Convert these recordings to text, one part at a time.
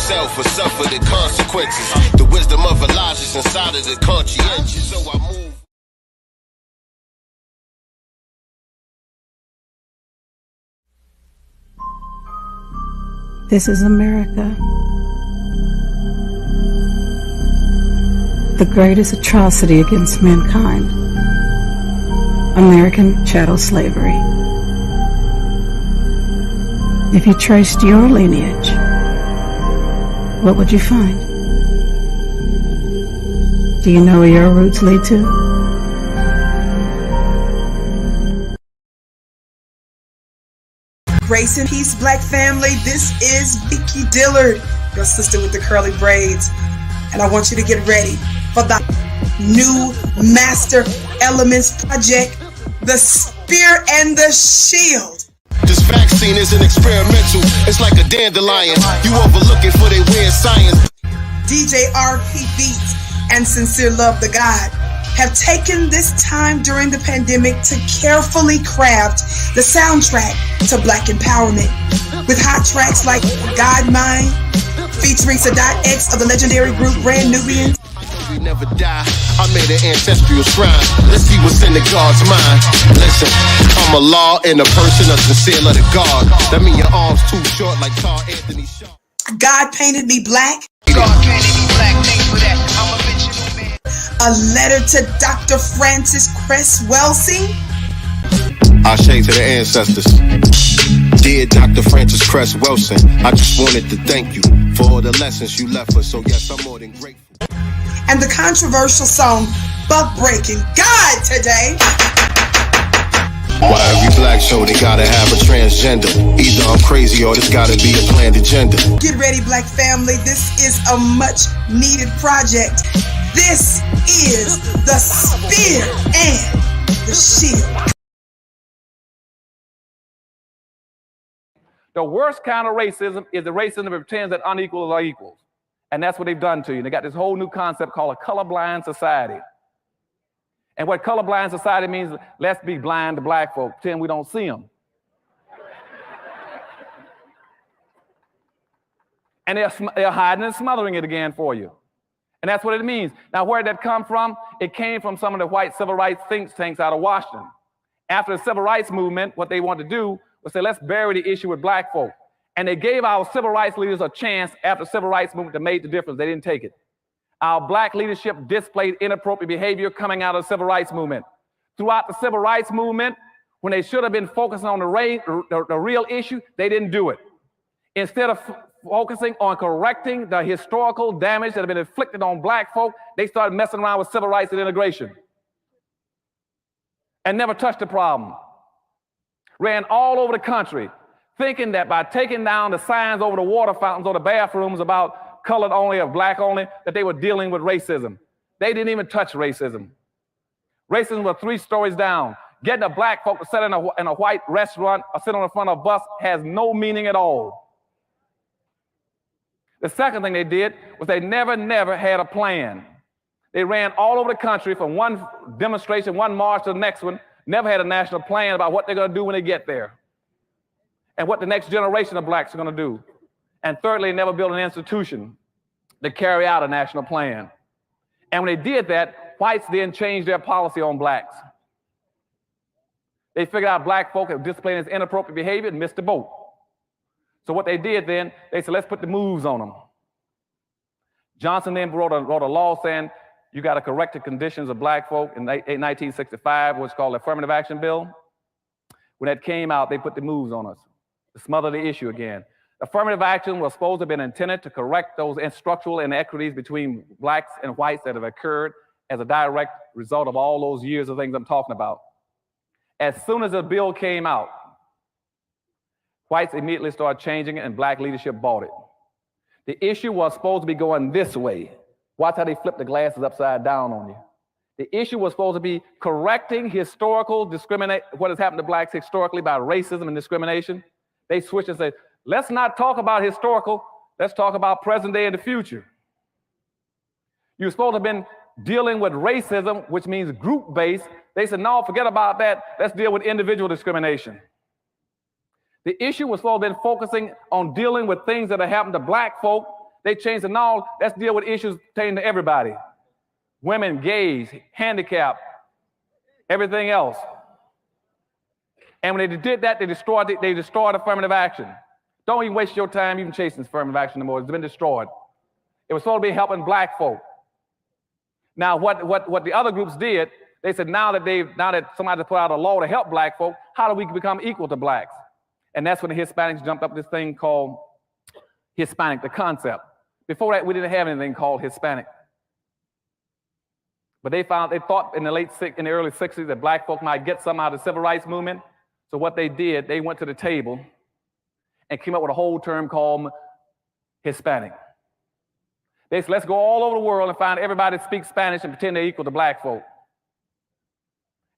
myself or suffer the consequences. The wisdom of Elijah is inside of the conscientious, so I move. This is America. The greatest atrocity against mankind. American chattel slavery. If you traced your lineage, what would you find? Do you know where your roots lead to? Grace and peace, Black family. This is Vicky Dillard, your sister with the curly braids. And I want you to get ready for the new Master Elements project, The Spear and the Shield. This vaccine isn't experimental. It's like a dandelion. You overlook it for they weird science. DJ RP Beats and Sincere Love the God have taken this time during the pandemic to carefully craft the soundtrack to Black empowerment, with hot tracks like God Mine, featuring Sadat X of the legendary group Brand Nubians. We never die. I made an ancestral shrine. Let's see what's in the God's mind. Listen, I'm a law and a person of sincere love the God. That mean your arms too short like Carl Anthony Shaw. God painted me black. God painted me black. Thanks for that. I'm a original man. A letter to Dr. Francis Cress Welsing. I shake to the ancestors. Dear Dr. Francis Cress Welsing, I just wanted to thank you for all the lessons you left us. So yes, I'm more than grateful. And the controversial song Buck Breaking God Today. Why every black show they gotta have a transgender? Either I'm crazy or this gotta be a planned agenda. Get ready, Black family. This is a much needed project. This is The Spear and the Shield. The worst kind of racism is the racism that pretends that unequals are equals. And that's what they've done to you. And they got this whole new concept called a colorblind society. And what colorblind society means, let's be blind to black folk, pretend we don't see them. And they're hiding and smothering it again for you. And that's what it means. Now, where did that come from? It came from some of the white civil rights think tanks out of Washington. After the civil rights movement, what they wanted to do was say, let's bury the issue with black folk. And they gave our civil rights leaders a chance after the civil rights movement that made the difference. They didn't take it. Our black leadership displayed inappropriate behavior coming out of the civil rights movement. Throughout the civil rights movement, when they should have been focusing on the real issue, they didn't do it. Instead of focusing on correcting the historical damage that had been inflicted on black folk, they started messing around with civil rights and integration and never touched the problem. Ran all over the country, thinking that by taking down the signs over the water fountains or the bathrooms about colored only or black only, that they were dealing with racism. They didn't even touch racism. Racism was 3 stories down. Getting a black folk to sit in a white restaurant or sit on the front of a bus has no meaning at all. The second thing they did was they never had a plan. They ran all over the country from one demonstration, one march to the next one, never had a national plan about what they're going to do when they get there and what the next generation of blacks are going to do. And thirdly, they never built an institution to carry out a national plan. And when they did that, whites then changed their policy on blacks. They figured out black folk had displayed this inappropriate behavior and missed the boat. So what they did then, they said, let's put the moves on them. Johnson then wrote a law saying, you got to correct the conditions of black folk in 1965, what's called the Affirmative Action Bill. When that came out, they put the moves on us to smother the issue again. Affirmative action was supposed to have been intended to correct those structural inequities between blacks and whites that have occurred as a direct result of all those years of things I'm talking about. As soon as the bill came out, whites immediately started changing it and black leadership bought it. The issue was supposed to be going this way. Watch how they flip the glasses upside down on you. The issue was supposed to be correcting historical what has happened to blacks historically by racism and discrimination. They switched and said, let's not talk about historical, let's talk about present day and the future. You're supposed to have been dealing with racism, which means group-based. They said, no, forget about that. Let's deal with individual discrimination. The issue was supposed to have been focusing on dealing with things that have happened to black folk They changed it. Now let's deal with issues pertaining to everybody. Women, gays, handicap, everything else. And when they did that, they destroyed affirmative action. Don't even waste your time even chasing affirmative action anymore. It's been destroyed. It was supposed to be helping black folk. Now, what the other groups did, they said now that somebody put out a law to help black folk, how do we become equal to blacks? And that's when the Hispanics jumped up this thing called Hispanic, the concept. Before that, we didn't have anything called Hispanic. But they thought in the early 60s that black folk might get some out of the civil rights movement. So what they did, they went to the table and came up with a whole term called Hispanic. They said, let's go all over the world and find everybody that speaks Spanish and pretend they're equal to black folk.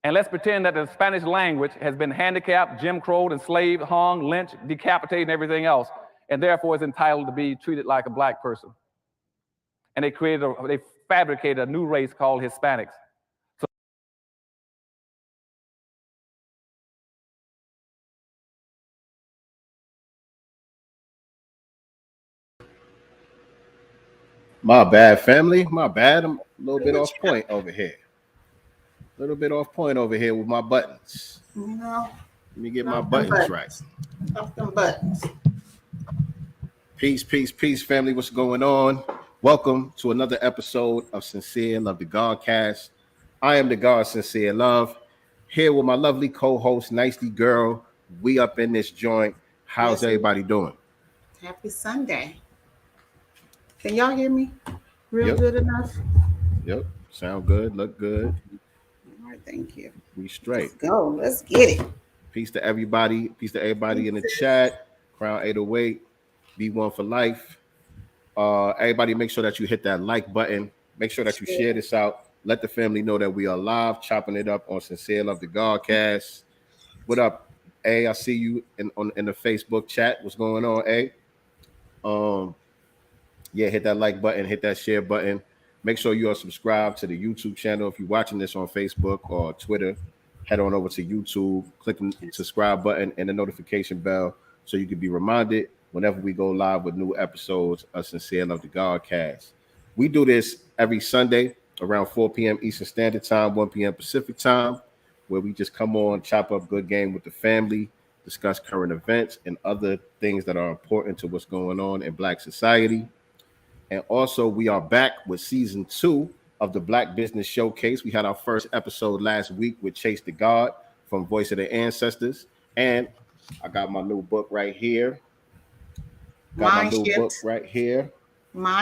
And let's pretend that the Spanish language has been handicapped, Jim Crowed, enslaved, hung, lynched, decapitated, and everything else, and therefore is entitled to be treated like a black person. And they fabricated a new race called Hispanics. My bad, family. My bad. I'm a little bit off point over here. With my buttons. No. Let me get my buttons right. Off them buttons. Peace, family. What's going on? Welcome to another episode of Sincere Love the GodCast. I am the God Sincere Love, here with my lovely co-host, nyctegur. We up in this joint. How's everybody doing? Happy Sunday. Can y'all hear me? Good enough? Yep. Sound good. Look good. All right, thank you. We straight. Let's go. Let's get it. Peace to everybody. Peace to everybody in the chat. Crown 808. B1 for life. Everybody, make sure that you hit that like button. Make sure that you share this out. Let the family know that we are live, chopping it up on Sincere Love the GodCast. What up, A? I see you in the Facebook chat. What's going on, A? Yeah, hit that like button, hit that share button. Make sure you are subscribed to the YouTube channel. If you're watching this on Facebook or Twitter, head on over to YouTube, click the subscribe button and the notification bell so you can be reminded whenever we go live with new episodes of Sincere Love the GodCast. We do this every Sunday around 4 p.m. Eastern Standard Time, 1 p.m. Pacific Time, where we just come on, chop up good game with the family, discuss current events and other things that are important to what's going on in Black society. And also, we are back with season 2 of the Black Business Showcase. We had our first episode last week with Chase the God from Voice of the Ancestors. And I got my new book right here. Mine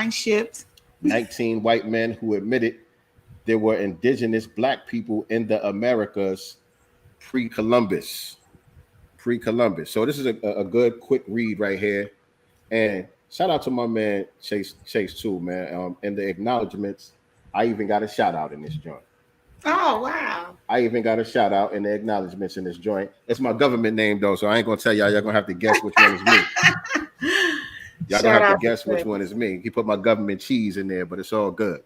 shipped. 19 white men who admitted there were indigenous Black people in the Americas pre-Columbus. So this is a good, quick read right here. And shout out to my man Chase too, man. In the acknowledgments, I even got a shout out in this joint. Oh wow! I even got a shout out in the acknowledgments in this joint. It's my government name though, so I ain't gonna tell y'all. Y'all gonna have to guess which one is me. Y'all gonna have to guess which one is me. He put my government cheese in there, but it's all good.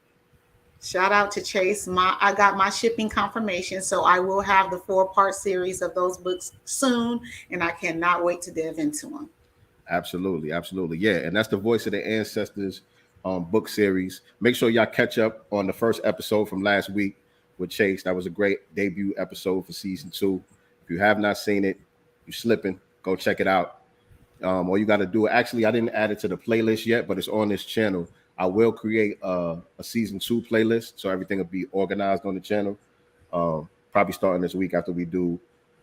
Shout out to Chase. I got my shipping confirmation, so I will have the 4-part series of those books soon, and I cannot wait to dive into them. Absolutely. Yeah, and that's the Voice of the Ancestors book series. Make sure y'all catch up on the first episode from last week with Chase. That was a great debut episode for season 2. If you have not seen it, you're slipping. Go check it out. All you got to do, actually, I didn't add it to the playlist yet, but it's on this channel. I will create a season 2 playlist, so everything will be organized on the channel. Probably starting this week after we do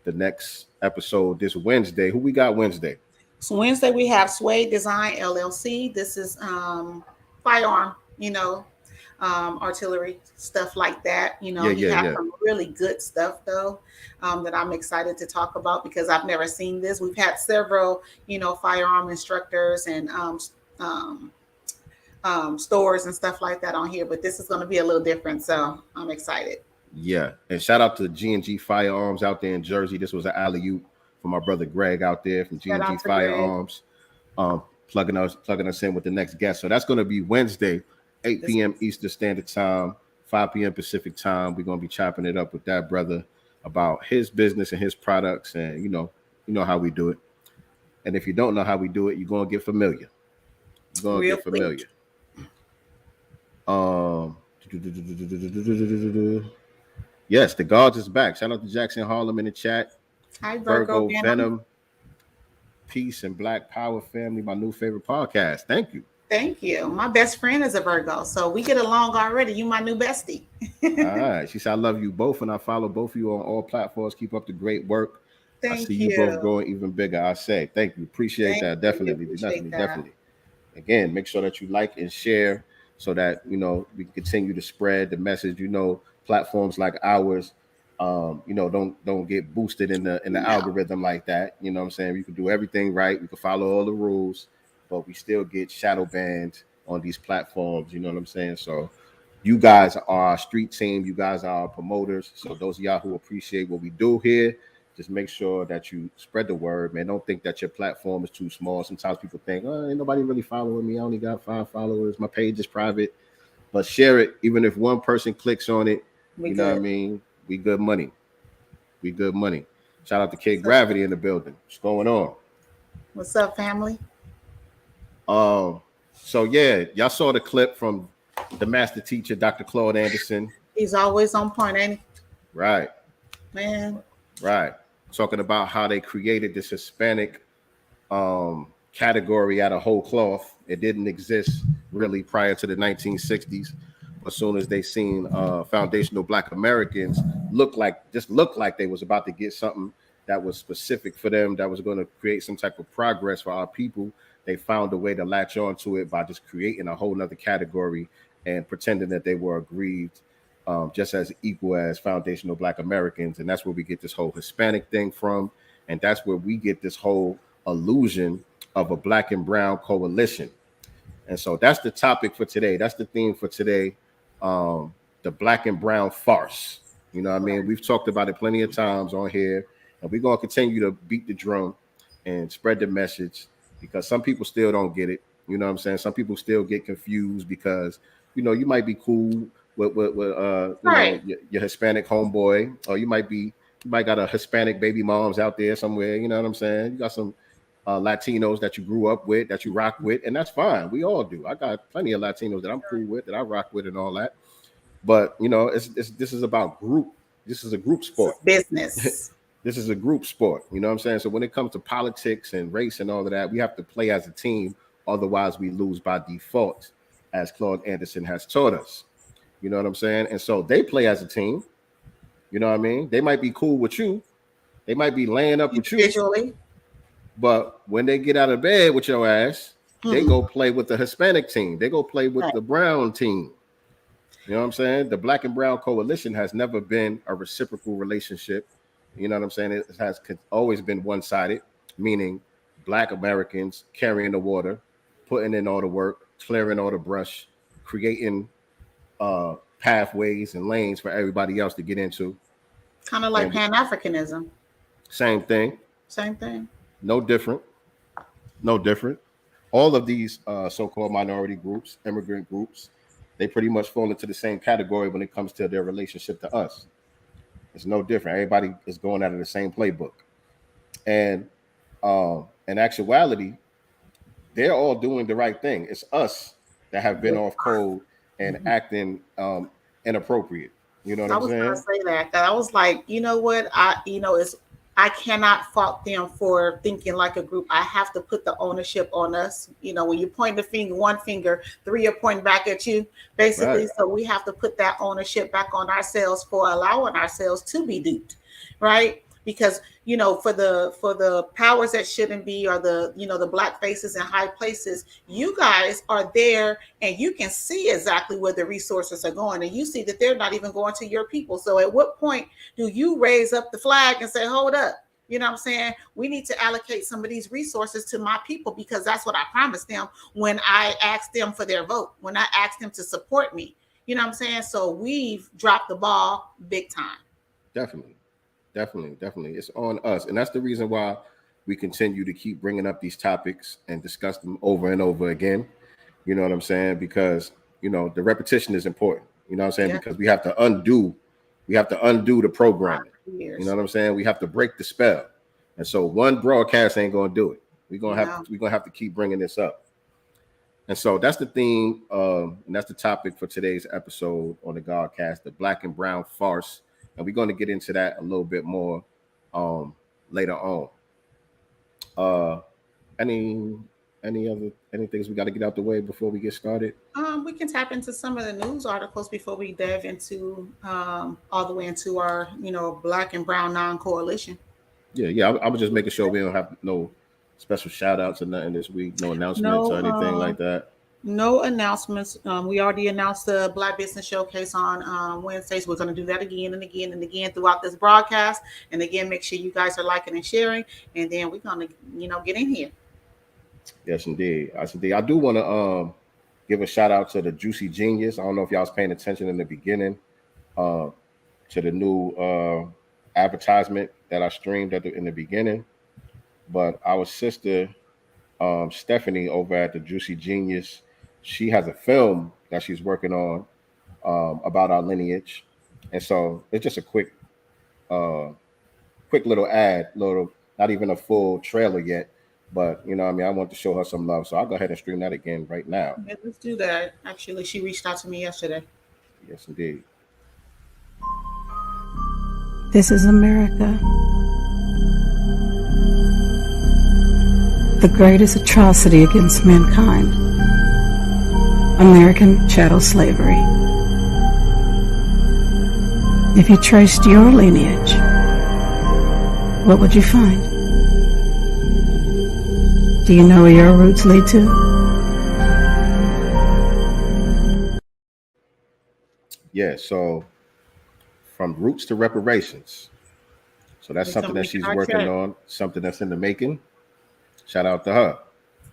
the next episode this Wednesday. Who we got Wednesday? So Wednesday we have Suede Design LLC. This is firearm, artillery, stuff like that. You have some really good stuff though that I'm excited to talk about because I've never seen this. We've had several, firearm instructors and stores and stuff like that on here, but this is going to be a little different. So I'm excited. Yeah, and shout out to G&G Firearms out there in Jersey. This was an alley-oop for my brother Greg out there from G&G Firearms, plugging us in with the next guest. So that's going to be Wednesday, 8 p.m. Eastern Standard Time, 5 p.m. Pacific Time. We're going to be chopping it up with that brother about his business and his products, and you know how we do it. And if you don't know how we do it, you're going to get familiar. You're gonna get familiar. Yes, the Gods is back. Shout out to Jackson Harlem in the chat. Hi, Virgo Venom. Peace and Black Power family, my new favorite podcast. Thank you. Thank you. My best friend is a Virgo, so we get along already. You my new bestie. All right. She said, I love you both, and I follow both of you on all platforms. Keep up the great work. I see you both growing even bigger. I say thank you. Appreciate that. Definitely. Again, make sure that you like and share so that, you know, we can continue to spread the message. You know, platforms like ours, you know, don't get boosted in the algorithm like that. You know what I'm saying? We can do everything right. We can follow all the rules, but we still get shadow banned on these platforms. You know what I'm saying? So you guys are our street team. You guys are our promoters. So those of y'all who appreciate what we do here, just make sure that you spread the word, man. Don't think that your platform is too small. Sometimes people think, oh, ain't nobody really following me. I only got 5 followers. My page is private. But share it. Even if one person clicks on it, you know what I mean? We good money. We good money. Shout out to Kid Gravity in the building. What's going on? What's up, family? So yeah, y'all saw the clip from the master teacher, Dr. Claude Anderson. He's always on point, ain't he? Right. Man. Right. Talking about how they created this Hispanic category out of whole cloth. It didn't exist really prior to the 1960s. As soon as they seen foundational Black Americans look like they was about to get something that was specific for them, that was going to create some type of progress for our people, they found a way to latch on to it by just creating a whole nother category and pretending that they were aggrieved just as equal as foundational Black Americans. And that's where we get this whole Hispanic thing from. And that's where we get this whole illusion of a Black and brown coalition. And so that's the topic for today. That's the theme for today. The Black and brown farce. You know what I mean? We've talked about it plenty of times on here, and we're going to continue to beat the drum and spread the message because some people still don't get it. You know what I'm saying? Some people still get confused because, you know, you might be cool with you know, your Hispanic homeboy, or you might got a Hispanic baby moms out there somewhere. You know what I'm saying? You got some Latinos that you grew up with, that you rock with, and that's fine. We all do. I got plenty of Latinos that I'm cool with, that I rock with, and all that. But you know, this is about group. This is a group sport. Business. This is a group sport. You know what I'm saying? So when it comes to politics and race and all of that, we have to play as a team. Otherwise, we lose by default, as Claude Anderson has taught us. You know what I'm saying? And so they play as a team. You know what I mean? They might be cool with you. They might be laying up with you. Visually. But when they get out of bed with your ass, they go play with the Hispanic team. They go play with the brown team. You know what I'm saying? The Black and brown coalition has never been a reciprocal relationship. You know what I'm saying? It has always been one-sided, meaning Black Americans carrying the water, putting in all the work, clearing all the brush, creating pathways and lanes for everybody else to get into. Kind of like Pan-Africanism. Same thing. Same thing. No different. No different. All of these so-called minority groups, immigrant groups, they pretty much fall into the same category when it comes to their relationship to us. It's no different. Everybody is going out of the same playbook. And in actuality, they're all doing the right thing. It's us that have been off code and acting inappropriate. You know what I'm saying? I was going to say that. I was like, you know what? I cannot fault them for thinking like a group. I have to put the ownership on us. You know, when you point the finger, one finger, 3 are pointing back at you, basically. Right. So we have to put that ownership back on ourselves for allowing ourselves to be duped, right? Because, you know, for the powers that shouldn't be, or the, you know, the Black faces in high places, you guys are there and you can see exactly where the resources are going, and you see that they're not even going to your people. So at what point do you raise up the flag and say, hold up, you know what I'm saying? We need to allocate some of these resources to my people, because that's what I promised them when I asked them for their vote, when I asked them to support me. You know what I'm saying? So we've dropped the ball big time. Definitely. It's on us. And that's the reason why we continue to keep bringing up these topics and discuss them over and over again. You know what I'm saying? Because, you know, the repetition is important. You know what I'm saying? Yeah. Because we have to undo the programming. You know what I'm saying? We have to break the spell. And so one broadcast ain't going to do it. We're going to have to keep bringing this up. And so that's the theme, and that's the topic for today's episode on the Godcast, the Black and Brown Farce. And we're going to get into that a little bit more later on. Any things we got to get out the way before we get started? We can tap into some of the news articles before we dive into all the way into our, Black and Brown non-coalition. Yeah. I was just making sure we don't have no special shout outs or nothing this week, no announcements or anything like that. No announcements. We already announced the Black Business Showcase on Wednesdays. We're going to do that again and again and again throughout this broadcast. And again, make sure you guys are liking and sharing. And then we're going to, get in here. Yes, indeed. I do want to give a shout out to the Juicy Genius. I don't know if y'all was paying attention in the beginning to the new advertisement that I streamed in the beginning. But our sister Stephanie over at the Juicy Genius, she has a film that she's working on about our lineage, and so it's just a quick little ad, not even a full trailer yet, but I want to show her some love, so I'll go ahead and stream that again right now. Yeah, let's do that. Actually, she reached out to me yesterday. Yes, indeed. This is America. The greatest atrocity against mankind. American chattel slavery. If you traced your lineage, what would you find? Do you know where your roots lead to? Yeah, so from roots to reparations. So that's something that she's working on, something that's in the making. Shout out to her.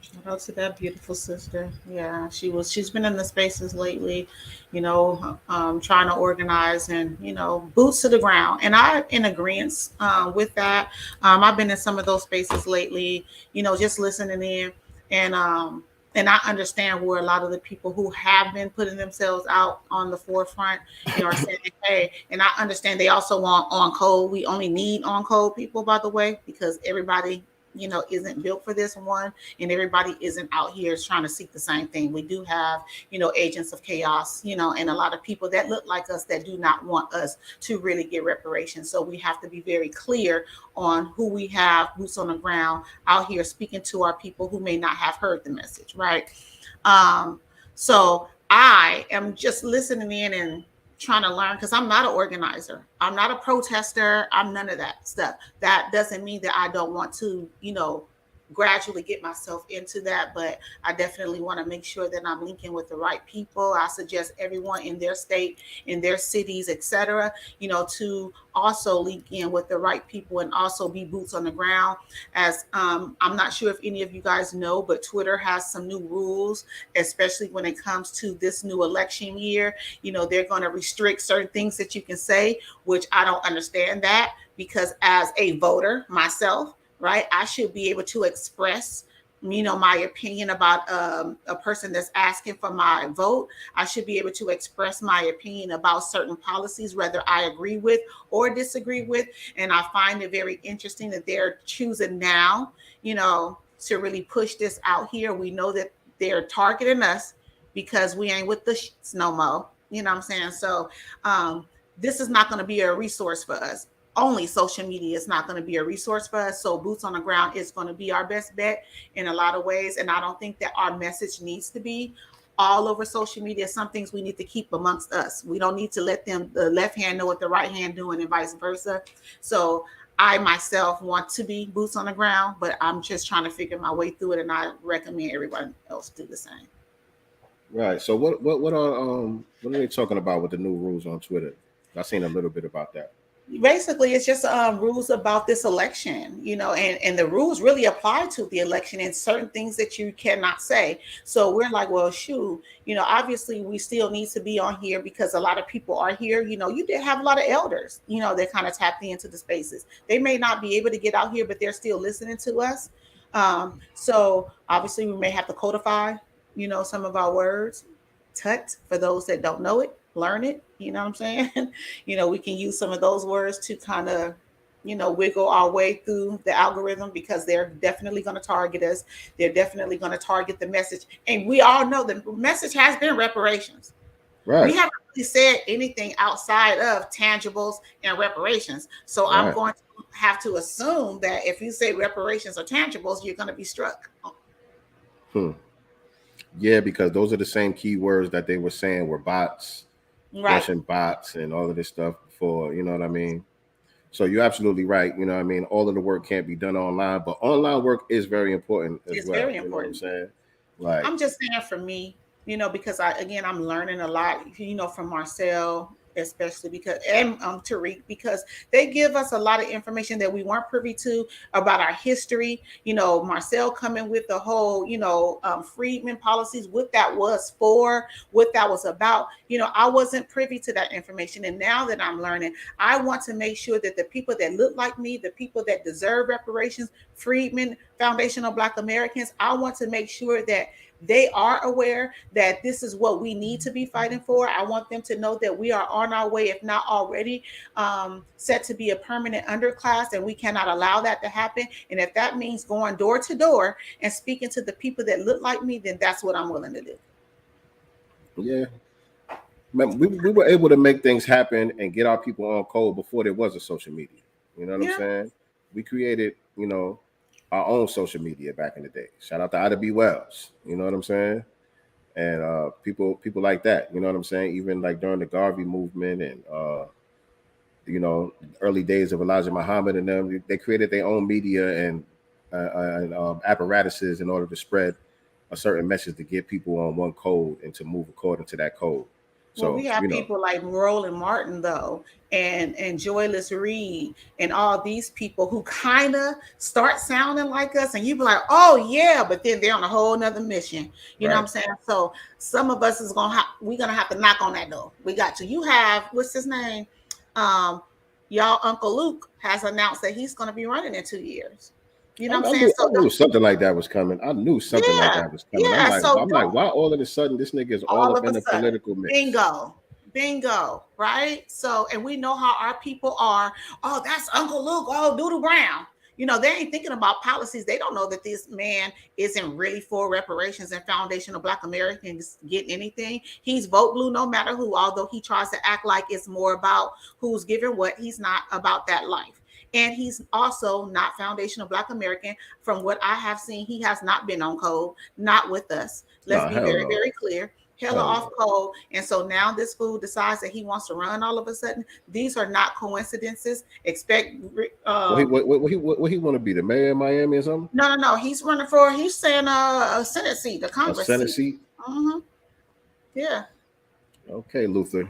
Shout out to that beautiful sister. Yeah, she's been in the spaces lately, trying to organize and, boots to the ground. And I'm in agreement with that. I've been in some of those spaces lately, just listening in. And I understand where a lot of the people who have been putting themselves out on the forefront, are saying, hey, and I understand they also want on code. We only need on code people, by the way, because everybody isn't built for this one, and everybody isn't out here trying to seek the same thing. We do have, agents of chaos, and a lot of people that look like us that do not want us to really get reparations. So we have to be very clear on who we have boots on the ground out here speaking to our people who may not have heard the message, right? So I am just listening in and trying to learn, because I'm not an organizer. I'm not a protester. I'm none of that stuff. That doesn't mean that I don't want to, gradually get myself into that, but I definitely want to make sure that I'm linking with the right people. I suggest everyone in their state, in their cities, etc., to also link in with the right people and also be boots on the ground. As I'm not sure if any of you guys know, but Twitter has some new rules, especially when it comes to this new election year. They're going to restrict certain things that you can say, which I don't understand that, because as a voter myself, right, I should be able to express, my opinion about a person that's asking for my vote. I should be able to express my opinion about certain policies, whether I agree with or disagree with. And I find it very interesting that they're choosing now, to really push this out here. We know that they're targeting us because we ain't with the shits no more. You know what I'm saying? So this is not going to be a resource for us. Only social media is not going to be a resource for us. So boots on the ground is going to be our best bet in a lot of ways. And I don't think that our message needs to be all over social media. Some things we need to keep amongst us. We don't need to let the left hand know what the right hand doing and vice versa. So I myself want to be boots on the ground, but I'm just trying to figure my way through it. And I recommend everyone else do the same. Right. So what are they talking about with the new rules on Twitter? I've seen a little bit about that. Basically, it's just rules about this election, and the rules really apply to the election and certain things that you cannot say. So we're like, well, shoot, obviously we still need to be on here because a lot of people are here. You did have a lot of elders, that kind of tapped into the spaces. They may not be able to get out here, but they're still listening to us. So obviously we may have to codify, some of our words. Tut, for those that don't know it, learn it. You know what I'm saying? We can use some of those words to kind of wiggle our way through the algorithm, because they're definitely going to target us. They're definitely going to target the message. And we all know the message has been reparations. Right. We haven't really said anything outside of tangibles and reparations. So Right. I'm going to have to assume that if you say reparations or tangibles, you're going to be struck. Yeah, because those are the same keywords that they were saying were bots, Right. Russian bots, and all of this stuff before. You know what I mean? So you're absolutely right. You know what I mean? All of the work can't be done online, but online work is very important as It's well. very You know important. what I'm saying? Like, I'm just saying for me, because I'm learning a lot, from Marcel, especially because, and Tariq, because they give us a lot of information that we weren't privy to about our history. Marcel coming with the whole, freedmen policies, what that was for, what that was about. I wasn't privy to that information. And now that I'm learning, I want to make sure that the people that look like me, the people that deserve reparations, freedmen, foundational Black Americans, I want to make sure that they are aware that this is what we need to be fighting for. I want them to know that we are on our way, if not already set to be a permanent underclass, and we cannot allow that to happen. And if that means going door to door and speaking to the people that look like me, then that's what I'm willing to do. yeah. We were able to make things happen and get our people on code before there was a social media. You know what I'm saying? We created, our own social media back in the day. Shout out to Ida B. Wells. You know what I'm saying? And people like that. You know what I'm saying? Even like during the Garvey movement and early days of Elijah Muhammad and them, they created their own media and apparatuses in order to spread a certain message to get people on one code and to move according to that code. So we have people like Roland Martin, though, and Joyless Reed, and all these people who kind of start sounding like us, and you be like, oh yeah, but then they're on a whole nother mission. You know what I'm saying? So some of us we're gonna have to knock on that door. We got to. You have, what's his name? Y'all Uncle Luke has announced that he's gonna be running in 2 years. You know what I'm saying? I knew something like that was coming. I knew something like that was coming. Yeah, I'm like, why all of a sudden this nigga is all up in the political mix? Bingo, right? So, and we know how our people are. Oh, that's Uncle Luke. Oh, Doodle Brown. They ain't thinking about policies. They don't know that this man isn't really for reparations and foundational Black Americans getting anything. He's vote blue no matter who, although he tries to act like it's more about who's giving what. He's not about that life. And he's also not foundational Black American. From what I have seen, he has not been on code, not with us. Let's be very, very clear. Hella off code. And so now this fool decides that he wants to run all of a sudden. These are not coincidences. Expect what he want to be, the mayor of Miami or something? No. He's saying a Senate seat, a Congress Senate seat. Mm-hmm. Yeah. Okay, Luther.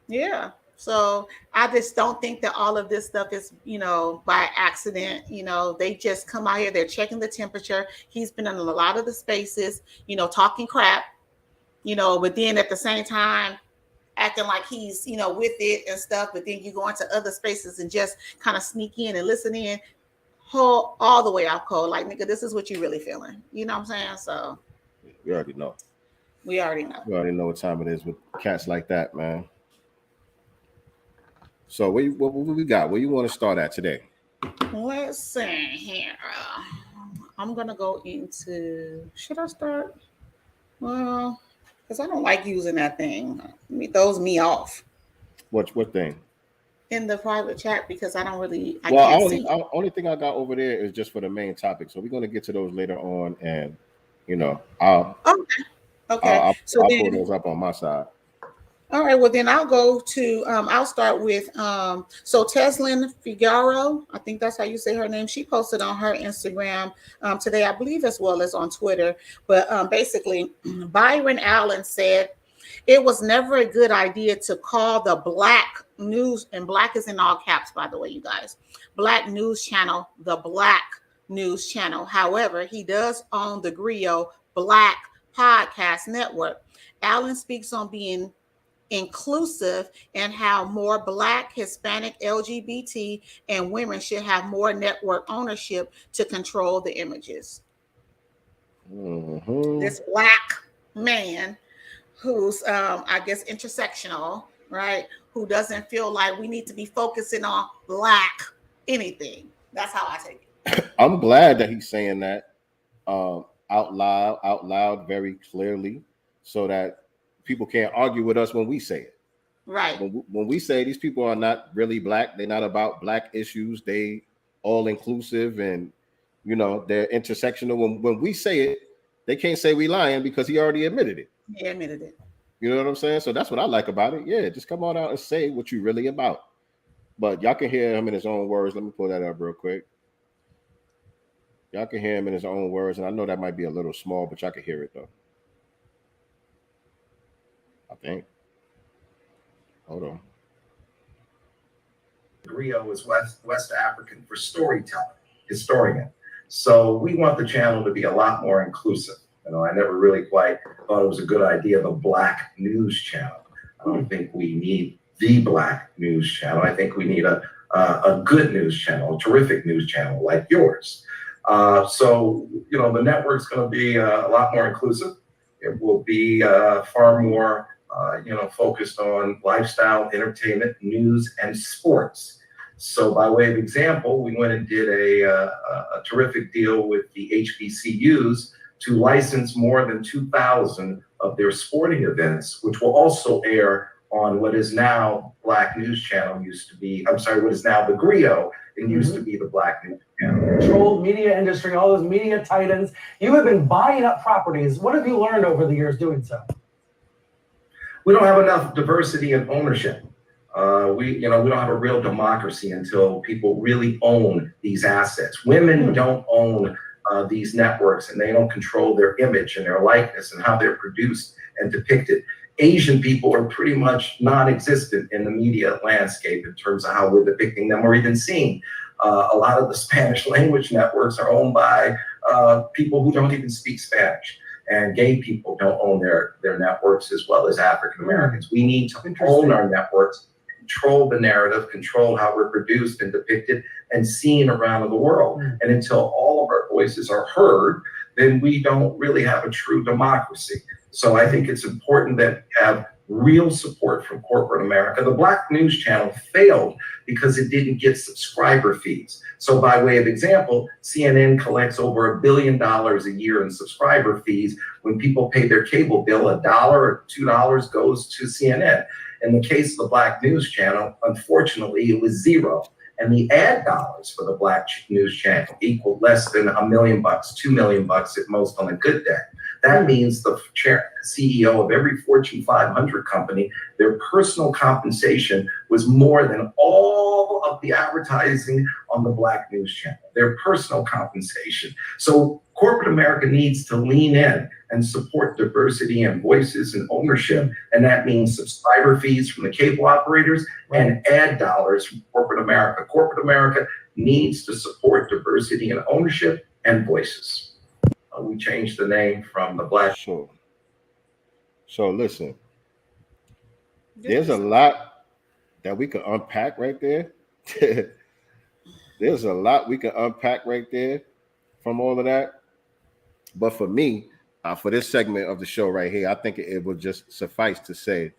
Yeah. So I just don't think that all of this stuff is, by accident. They just come out here, they're checking the temperature. He's been in a lot of the spaces, talking crap, but then at the same time, acting like he's, with it and stuff. But then you go into other spaces and just kind of sneak in and listen in all the way out cold. Like, nigga, this is what you really feeling. You know what I'm saying? So we already know. We already know what time it is with cats like that, man. So what we got? Where you want to start at today? Let's see here. I'm gonna go into. Should I start? Well, because I don't like using that thing. It throws me off. What thing? In the private chat, because I don't really. Only thing I got over there is just for the main topic. So we're gonna get to those later on, and I'll okay. I'll pull those up on my side. All right, well then I'll go to I'll start with so Teslin Figaro, I think that's how you say her name. She posted on her Instagram today, I believe, as well as on Twitter. But basically, Byron Allen said it was never a good idea to call the Black news, and Black is in all caps, by the way, you guys, Black news channel, the Black news channel. However, he does own the Griot Black podcast network. Allen speaks on being inclusive and how more Black, Hispanic, LGBT, and women should have more network ownership to control the images. Mm-hmm. This Black man who's, I guess, intersectional, right? Who doesn't feel like we need to be focusing on Black anything. That's how I take it. I'm glad that he's saying that out loud, very clearly, so that people can't argue with us when we say it. Right. When we say these people are not really black, they're not about black issues, they all inclusive and they're intersectional. When we say it, they can't say we lying because he already admitted it. He admitted it. You know what I'm saying? So that's what I like about it. Yeah, just come on out and say what you really about. But y'all can hear him in his own words. Let me pull that up real quick. Y'all can hear him in his own words, and I know that might be a little small, but y'all can hear it though. I think. Hold on. Griot is West African for storytelling, historian. So we want the channel to be a lot more inclusive. I never really quite thought it was a good idea, the Black News Channel. I don't think we need the Black News Channel. I think we need a good news channel, a terrific news channel like yours. So the network's going to be a lot more inclusive. It will be far more focused on lifestyle, entertainment, news, and sports. So by way of example, we went and did a terrific deal with the HBCUs to license more than 2,000 of their sporting events, which will also air on what is now Black News Channel, what is now the Griot, and used to be the Black News Channel. Controlled media industry, all those media titans. You have been buying up properties. What have you learned over the years doing so? We don't have enough diversity in ownership. We don't have a real democracy until people really own these assets. Women don't own these networks, and they don't control their image and their likeness and how they're produced and depicted. Asian people are pretty much non-existent in the media landscape in terms of how we're depicting them or even seen. A lot of the Spanish language networks are owned by people who don't even speak Spanish. And gay people don't own their networks as well as African Americans. We need to own our networks, control the narrative, control how we're produced and depicted and seen around the world. And until all of our voices are heard, then we don't really have a true democracy. So I think it's important that we have real support from corporate America. The Black News Channel failed because it didn't get subscriber fees. So by way of example, CNN collects over $1 billion a year in subscriber fees. When people pay their cable bill, $1 or $2 goes to CNN. In the case of the Black News Channel, unfortunately, it was zero. And the ad dollars for the Black News Channel equal less than $1 million, $2 million at most on a good day. That means the CEO of every Fortune 500 company, their personal compensation was more than all of the advertising on the Black News Channel, their personal compensation. So corporate America needs to lean in and support diversity and voices and ownership. And that means subscriber fees from the cable operators and ad dollars from corporate America. Corporate America needs to support diversity and ownership and voices. We changed the name from the Black. So listen, there's a lot that we could unpack right there. There's a lot we can unpack right there from all of that. But for me, for this segment of the show right here, I think it would just suffice to say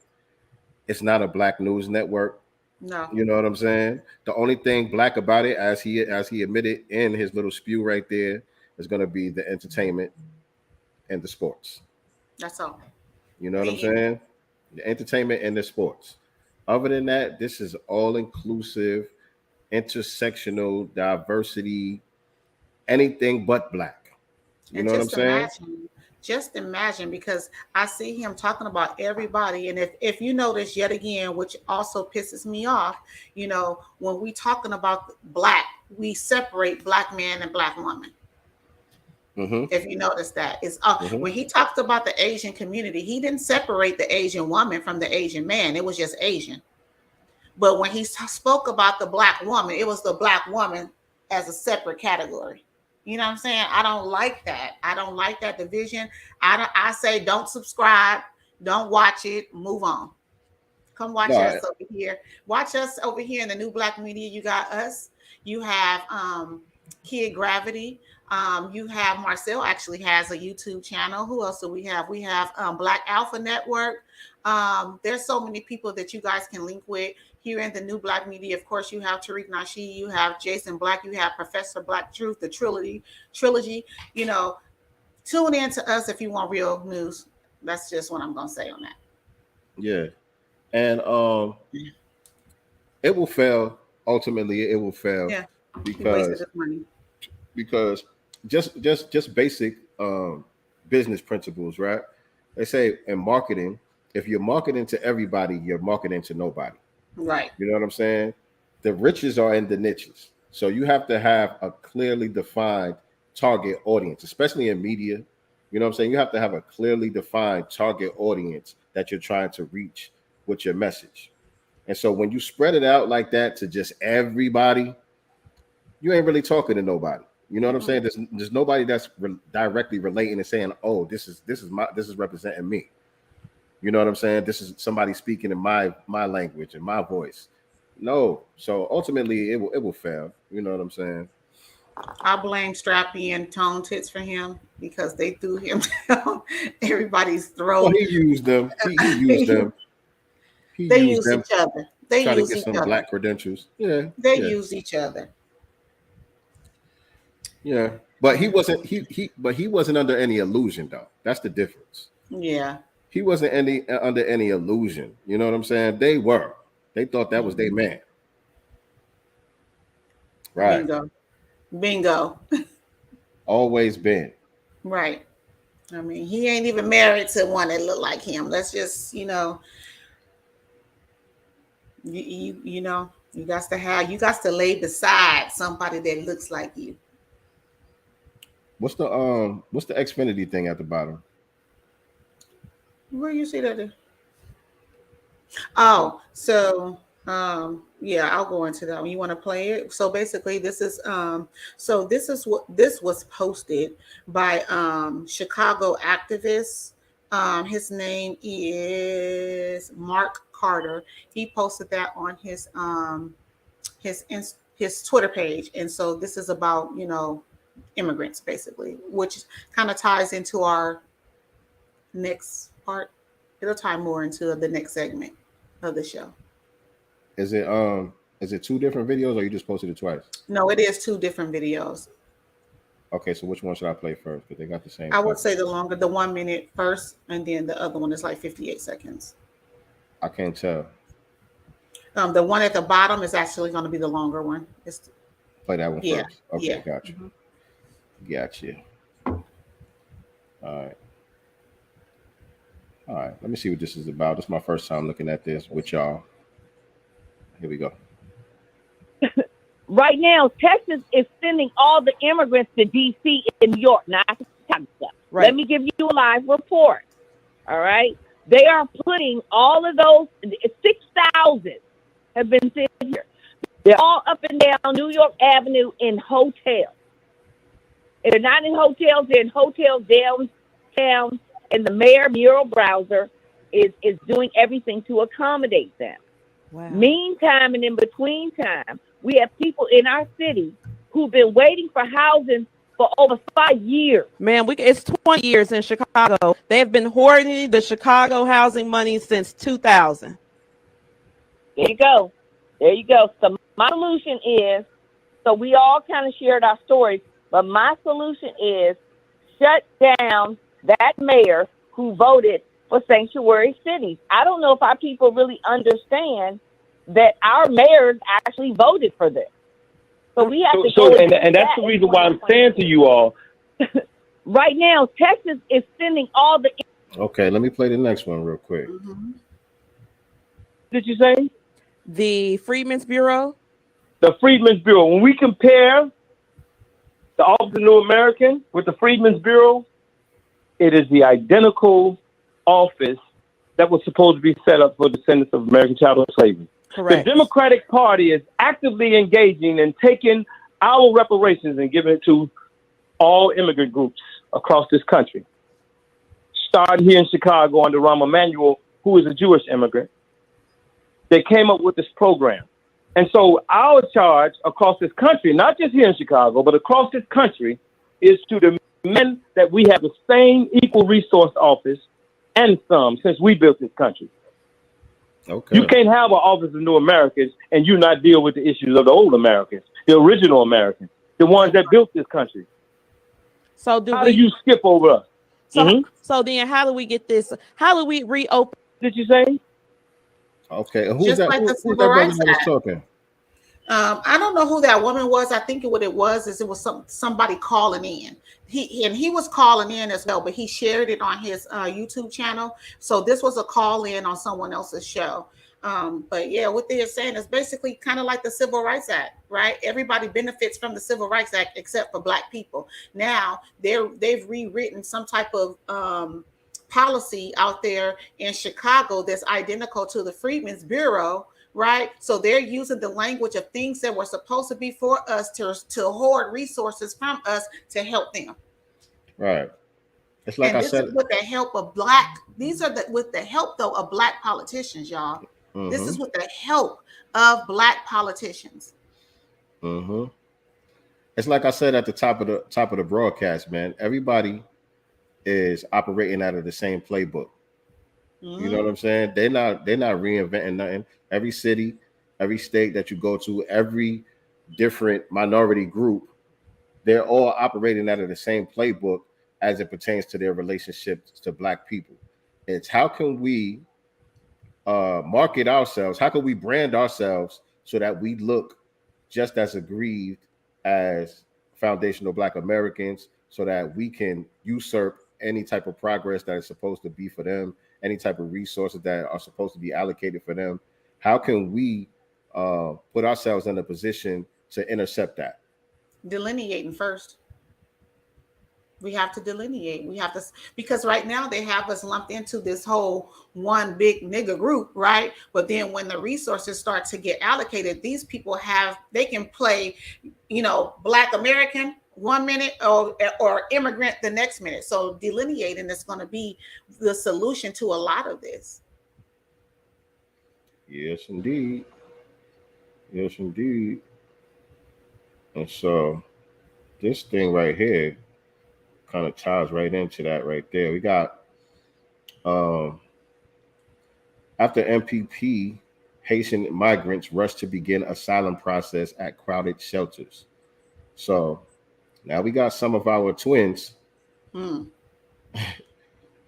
it's not a Black news network. No. You know what I'm saying? The only thing Black about it, as he admitted in his little spew right there, is going to be the entertainment and the sports. That's all. You know what I'm saying? The entertainment and the sports. Other than that, this is all-inclusive, intersectional, diversity, anything but Black. You know what I'm saying? Just imagine, because I see him talking about everybody. And if you notice yet again, which also pisses me off, when we talking about Black, we separate Black man and Black woman. Mm-hmm. If you notice that, it's when he talked about the Asian community, he didn't separate the Asian woman from the Asian man. It was just Asian. But when he spoke about the Black woman, it was the Black woman as a separate category. You know what I'm saying? I don't like that. I don't like that division. I say don't subscribe, don't watch it, move on. Come watch us over here. Watch us over here in the new Black media. You got us. You have Kid Gravity. You have Marcel actually has a YouTube channel. Who else do we have? We have Black Alpha Network. There's so many people that you guys can link with. here in the new Black media. Of course, you have Tariq Nasheed, you have Jason Black, you have Professor Black Truth, the trilogy. You know, tune in to us if you want real news. That's just what I'm gonna say on that. Yeah, and it will fail. Ultimately, it will fail. Yeah, he wasted his because just basic business principles, right? They say in marketing, if you're marketing to everybody, you're marketing to nobody. Right. You know what I'm saying? The riches are in the niches. So you have to have a clearly defined target audience, especially in media. You know what I'm saying? You have to have a clearly defined target audience that you're trying to reach with your message. And so when you spread it out like that to just everybody, you ain't really talking to nobody. You know what I'm saying? There's nobody that's directly relating and saying, "Oh, this is representing me." You know what I'm saying? This is somebody speaking in my language and my voice. No. So ultimately, it will fail. You know what I'm saying? I blame Strappy and Tone Tits for him because they threw him down everybody's throat. Well, he used them. He used them. They use each other. They try to use get each some other. black credentials. Yeah. They use each other. Yeah. But he wasn't under any illusion though. That's the difference. Yeah. He wasn't under any illusion. You know what I'm saying? They were. They thought that was their man. Right. Bingo. Always been. Right. I mean, he ain't even married to one that look like him. Let's just, you know, you know, you got to lay beside somebody that looks like you. What's the Xfinity thing at the bottom? Where you see that? Oh, so yeah, I'll go into that one. You want to play it? So basically this is this was posted by Chicago activist. His name is Mark Carter. He posted that on his Twitter page. And so this is about, you know, immigrants basically, which kind of ties into our next part. It'll tie more into the next segment of the show. Is it two different videos or you just posted it twice? No, it is two different videos. Okay, so which one should I play first? Because they got the same. I would say the 1 minute first, and then the other one is like 58 seconds. I can't tell. The one at the bottom is actually going to be the longer one. Play that one first. Okay, yeah. Gotcha. Mm-hmm. Gotcha. All right. Let me see what this is about. This is my first time looking at this with y'all. Here we go. Right now, Texas is sending all the immigrants to D.C. and New York. Now, right. Let me give you a live report. All right. They are putting all of those, 6,000 have been sent here. They're all up and down New York Avenue in hotels. They're not in hotels, they're in hotels downtown. And the mayor, Muriel Browser, is doing everything to accommodate them. Wow. Meantime and in between time, we have people in our city who've been waiting for housing for over 5 years. Man, it's 20 years in Chicago. They have been hoarding the Chicago housing money since 2000. There you go. So my solution is, so we all kind of shared our stories, but my solution is shut down that mayor who voted for sanctuary cities. I don't know if our people really understand that our mayors actually voted for this. So we have to go. And that's the reason why I'm saying to you all. Right now, Texas is sending all the. Okay, let me play the next one real quick. Mm-hmm. Did you say? The Freedmen's Bureau? The Freedmen's Bureau. When we compare the Office of the New American with the Freedmen's Bureau, it is the identical office that was supposed to be set up for descendants of American chattel slavery. Correct. The Democratic Party is actively engaging and taking our reparations and giving it to all immigrant groups across this country. Starting here in Chicago under Rahm Emanuel, who is a Jewish immigrant. They came up with this program. And so our charge across this country, not just here in Chicago, but across this country, is to demand that we have the same equal resource office and some since we built this country. Okay. You can't have an office of New Americans and you not deal with the issues of the old Americans, the original Americans, the ones that built this country. So How do you skip over us? So then how do we get this? How do we reopen? Did you say? Okay. Who's Just that? like the Who's Civil that brother Rights that was Act. talking? I don't know who that woman was. I think what it was somebody calling in. He was calling in as well, but he shared it on his YouTube channel. So this was a call in on someone else's show. But yeah, what they're saying is basically kind of like the Civil Rights Act, right? Everybody benefits from the Civil Rights Act except for Black people. Now they've rewritten some type of policy out there in Chicago that's identical to the Freedmen's Bureau, right? So they're using the language of things that were supposed to be for us to hoard resources from us to help them. Right. It's like and I this said. is with the help of Black. These are with the help though of Black politicians, y'all. Mm-hmm. This is with the help of Black politicians. Mm-hmm. It's like I said at the top of the broadcast, man. Everybody is operating out of the same playbook. Mm-hmm. You know what I'm saying? They're not reinventing nothing. Every city, every state that you go to, every different minority group, they're all operating out of the same playbook as it pertains to their relationships to Black people. It's how can we market ourselves? How can we brand ourselves so that we look just as aggrieved as foundational Black Americans, so that we can usurp any type of progress that is supposed to be for them, any type of resources that are supposed to be allocated for them? How can we put ourselves in a position to intercept that? Delineating first. We have to delineate. We have to, because right now they have us lumped into this whole one big nigger group, right? But then when the resources start to get allocated, these people they can play, Black American 1 minute or immigrant the next minute. So delineating is going to be the solution to a lot of this. Yes, indeed. Yes, indeed. And so this thing right here kind of ties right into that right there. We got after MPP, Haitian migrants rush to begin asylum process at crowded shelters. So now we got some of our twins. We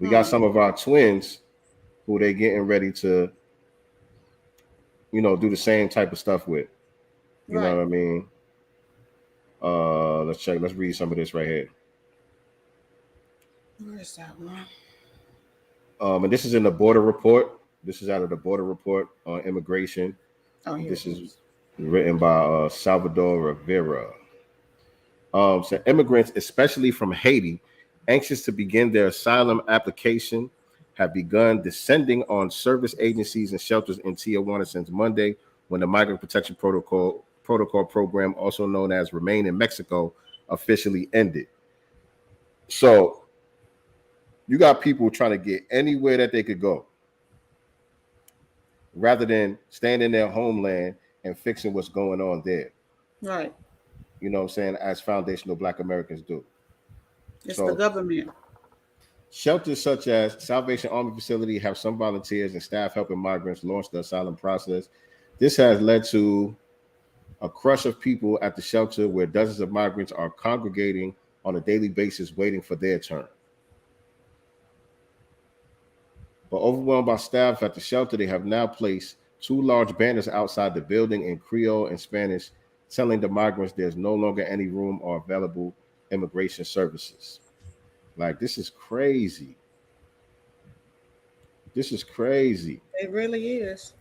got some of our twins who they getting ready to, do the same type of stuff with. You know what I mean? Let's check. Let's read some of this right here. Where is that one? And this is in the border report. This is out of the border report on immigration. This is written by Salvador Rivera. So immigrants, especially from Haiti, anxious to begin their asylum application, have begun descending on service agencies and shelters in Tijuana since Monday, when the Migrant Protection Protocol program, also known as Remain in Mexico, officially ended. So you got people trying to get anywhere that they could go, rather than staying in their homeland and fixing what's going on there. Right. You know what I'm saying? As foundational Black Americans do. It's the government. Shelters such as Salvation Army Facility have some volunteers and staff helping migrants launch the asylum process. This has led to a crush of people at the shelter, where dozens of migrants are congregating on a daily basis waiting for their turn. But overwhelmed by staff at the shelter, they have now placed 2 large banners outside the building in Creole and Spanish, telling the migrants there's no longer any room or available immigration services. Like, this is crazy. This is crazy. It really is.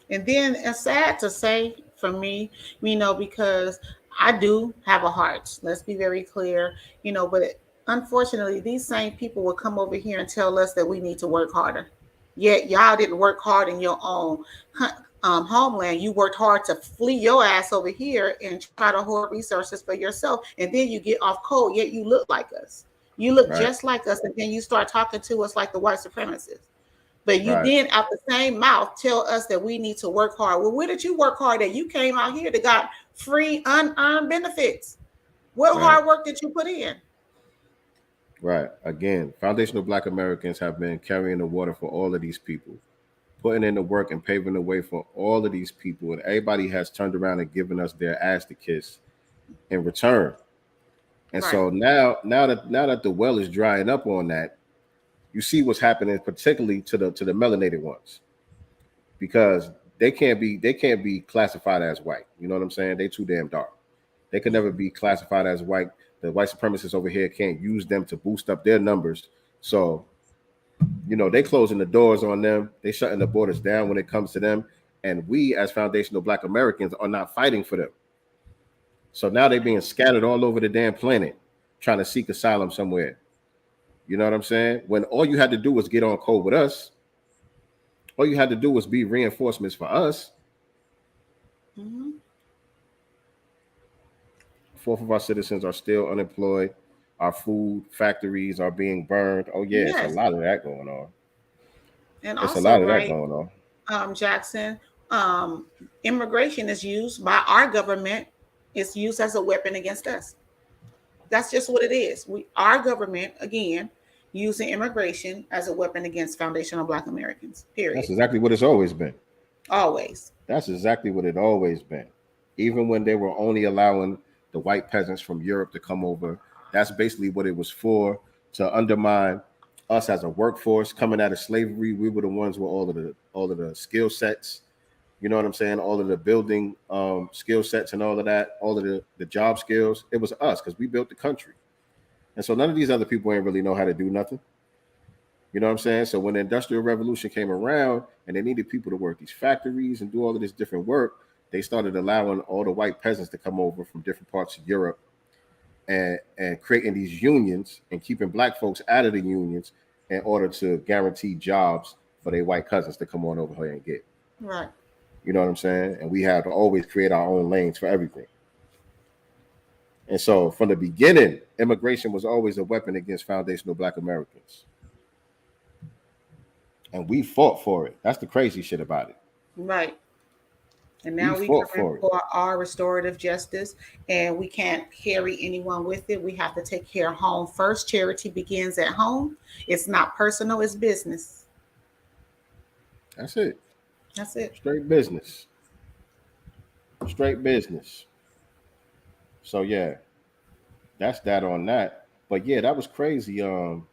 And then it's sad to say for me, because I do have a heart. Let's be very clear, but unfortunately, these same people will come over here and tell us that we need to work harder. Yet y'all didn't work hard in your own homeland. You worked hard to flee your ass over here and try to hoard resources for yourself. And then you get off cold, yet you look like us. You look just like us. And then you start talking to us like the white supremacists. But you then, out the same mouth, tell us that we need to work hard. Well, where did you work hard at? You came out here that got free unearned benefits. What hard work did you put in? Right. Again, foundational Black Americans have been carrying the water for all of these people. putting in the work and paving the way for all of these people, and everybody has turned around and given us their ass to kiss in return. And so now that the well is drying up on that, you see what's happening, particularly to the melanated ones, because they can't be classified as white. You know what I'm saying? They too damn dark. They can never be classified as white. The white supremacists over here can't use them to boost up their numbers. So, you know, they closing the doors on them. They shutting the borders down when it comes to them. And we, as foundational Black Americans, are not fighting for them. So now they're being scattered all over the damn planet, trying to seek asylum somewhere. You know what I'm saying? When all you had to do was get on code with us. All you had to do was be reinforcements for us. Mm-hmm. Fourth of our citizens are still unemployed. Our food factories are being burned. Oh yeah, yes. It's a lot of that going on. And it's also, a lot of that going on. Jackson, immigration is used by our government. It's used as a weapon against us. That's just what it is. Our government, again, using immigration as a weapon against foundational Black Americans. Period. That's exactly what it's always been. Always. That's exactly what it always been. Even when they were only allowing the white peasants from Europe to come over, that's basically what it was for, to undermine us as a workforce coming out of slavery. We were the ones with all of the skill sets. You know what I'm saying? All of the building skill sets and all of that, all of the job skills. It was us because we built the country. And so none of these other people ain't really know how to do nothing. You know what I'm saying? So when the Industrial Revolution came around and they needed people to work these factories and do all of this different work, they started allowing all the white peasants to come over from different parts of Europe and creating these unions and keeping Black folks out of the unions in order to guarantee jobs for their white cousins to come on over here and get. Right. You know what I'm saying? And we have to always create our own lanes for everything. And so from the beginning, immigration was always a weapon against foundational Black Americans. And we fought for it. That's the crazy shit about it. Right. And now we fought for our restorative justice, and we can't carry anyone with it. We have to take care of home first. Charity begins at home. It's not personal, it's business. That's it. That's it. Straight business. Straight business. So yeah, that's that on that. But yeah, that was crazy. Out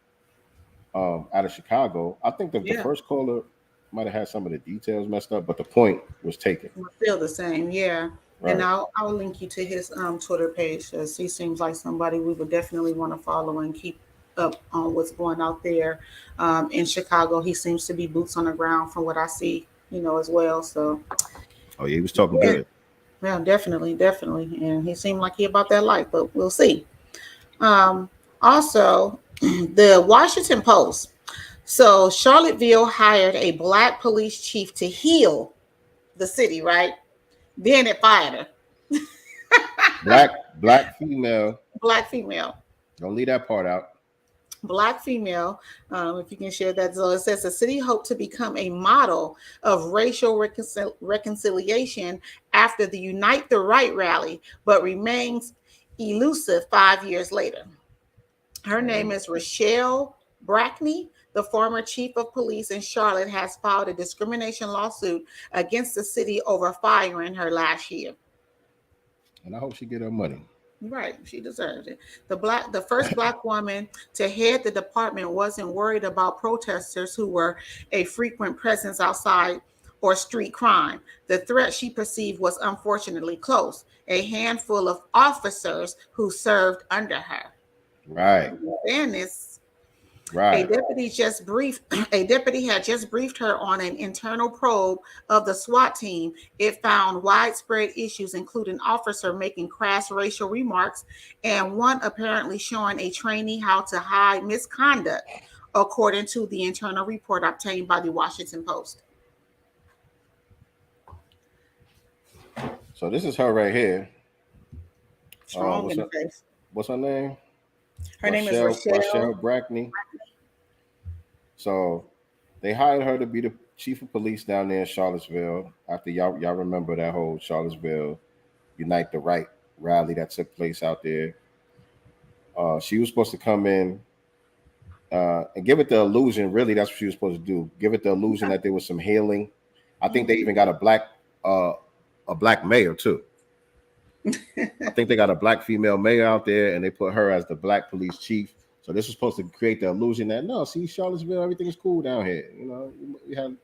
of Chicago, I think the first caller might have had some of the details messed up, but the point was taken. Still the same, yeah. Right. And I'll link you to his Twitter page, as he seems like somebody we would definitely want to follow and keep up on what's going out there in Chicago. He seems to be boots on the ground from what I see, as well. So. Oh yeah, he was talking good. Yeah, definitely. And he seemed like he about that life, but we'll see. Also, the Washington Post. So Charlottesville hired a Black police chief to heal the city, right? Then it fired her. Black female. Black female. Don't leave that part out. Black female, if you can share that. So it says the city hoped to become a model of racial reconciliation after the Unite the Right rally, but remains elusive 5 years later. Her name is Rochelle Brackney. The former chief of police in Charlotte has filed a discrimination lawsuit against the city over firing her last year. And I hope she get her money. Right, she deserved it. The first Black woman to head the department wasn't worried about protesters who were a frequent presence outside or street crime. The threat she perceived was unfortunately close. A handful of officers who served under her. Right. And this. Right. A deputy had just briefed her on an internal probe of the SWAT team. It found widespread issues, including officer making crass racial remarks and one apparently showing a trainee how to hide misconduct, according to the internal report obtained by the Washington Post. So this is her right here. Strong in the face. What's her name? Her name is Rochelle Brackney. So they hired her to be the chief of police down there in Charlottesville. After y'all remember that whole Charlottesville Unite the Right rally that took place out there. She was supposed to come in and give it the illusion. Really, that's what she was supposed to do. Give it the illusion that there was some healing. I think they even got a black mayor too. I think they got a black female mayor out there, and they put her as the black police chief. So this was supposed to create the illusion that no, see, Charlottesville, everything is cool down here. You know, we had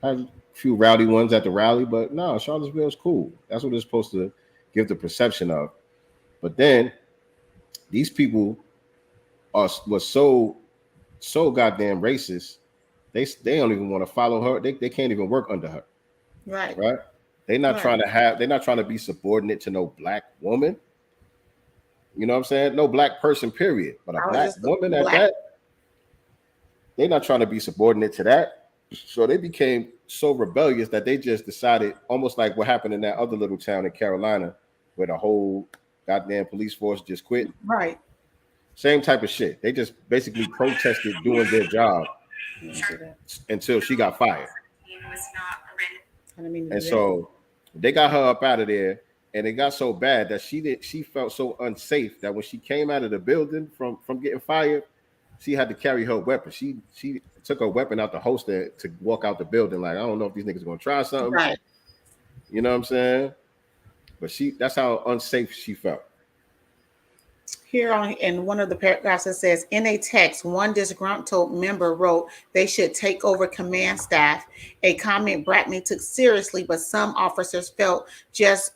a few rowdy ones at the rally, but no, Charlottesville is cool. That's what it's supposed to give the perception of. But then these people was so goddamn racist. They don't even want to follow her. They can't even work under her. Right. They're not trying to be subordinate to no black woman. You know what I'm saying? No black person, period. But a black woman at that, they're not trying to be subordinate to that. So they became so rebellious that they just decided, almost like what happened in that other little town in Carolina, where the whole goddamn police force just quit. Right. Same type of shit. They just basically protested doing their job until she got fired. And so they got her up out of there, and it got so bad that she felt so unsafe that when she came out of the building from getting fired, she had to carry her weapon. She took her weapon out the holster to walk out the building. Like, I don't know if these niggas are gonna try something. Right. You know what I'm saying? But that's how unsafe she felt. Here in one of the paragraphs, it says, in a text, one disgruntled member wrote they should take over command staff, a comment Brackney took seriously, but some officers felt just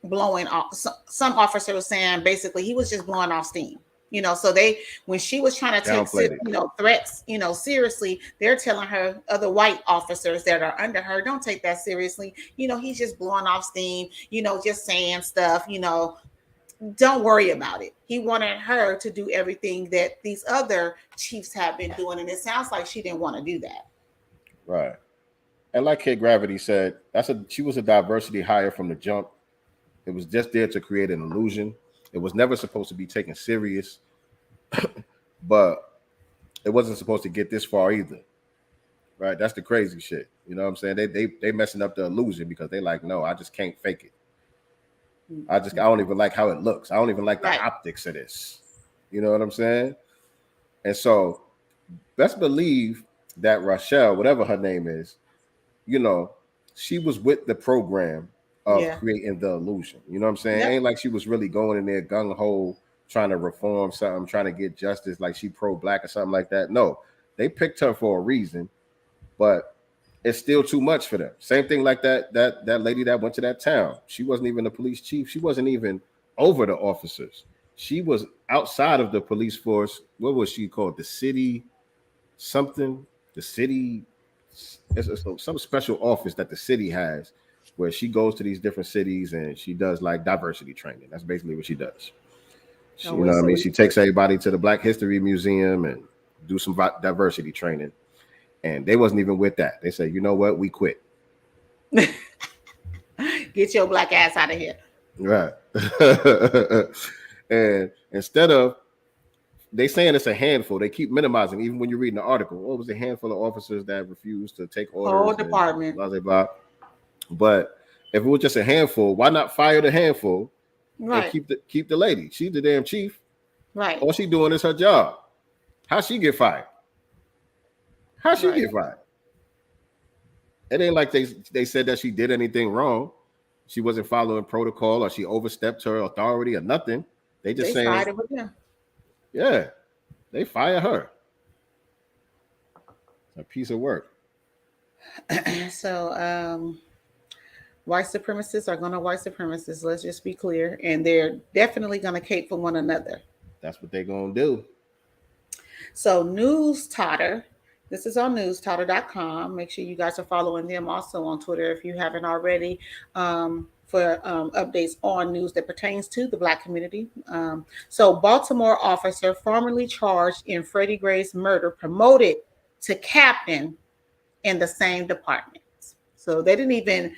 blowing off. Some officer was saying basically he was just blowing off steam. So when she was trying to take threats, seriously, they're telling her, other white officers that are under her, don't take that seriously. He's just blowing off steam, just saying stuff, don't worry about it. He wanted her to do everything that these other chiefs have been doing. And it sounds like she didn't want to do that. Right. And like Kid Gravity said, she was a diversity hire from the jump. It was just there to create an illusion. It was never supposed to be taken serious, but it wasn't supposed to get this far either. Right. That's the crazy shit. You know what I'm saying? They messing up the illusion because they like, no, I just can't fake it. I don't even like how it looks. I don't even like the optics of this. You know what I'm saying? And so best believe that Rochelle, whatever her name is, she was with the program of creating the illusion. You know what I'm saying? It ain't like she was really going in there gung-ho trying to reform something, trying to get justice, like she pro-black or something like that. No, they picked her for a reason, but it's still too much for them. Same thing like that lady that went to that town. She wasn't even the police chief. She wasn't even over the officers. She was outside of the police force. What was she called? The city something? The city, some special office that the city has where she goes to these different cities and she does like diversity training. That's basically what she does. She, you know what I mean? She takes everybody to the Black History Museum and do some diversity training. And they wasn't even with that. They said, you know what? We quit. Get your black ass out of here. Right. And instead of, they saying it's a handful, they keep minimizing. Even when you're reading the article, it was a handful of officers that refused to take orders. Whole department. Blah, blah, blah. But if it was just a handful, why not fire the handful and keep the lady? She's the damn chief. Right. All she doing is her job. How'd she get fired? How'd she get fired? It ain't like they said that she did anything wrong. She wasn't following protocol or she overstepped her authority or nothing. They just saying, fired her with them. Yeah, they fire her. A piece of work. So white supremacists are going to white supremacists. Let's just be clear. And they're definitely going to cape for one another. That's what they're going to do. So News Totter. This is on newstotter.com. Make sure you guys are following them also on Twitter if you haven't already for updates on news that pertains to the Black community. So Baltimore officer formerly charged in Freddie Gray's murder promoted to captain in the same department. So they didn't even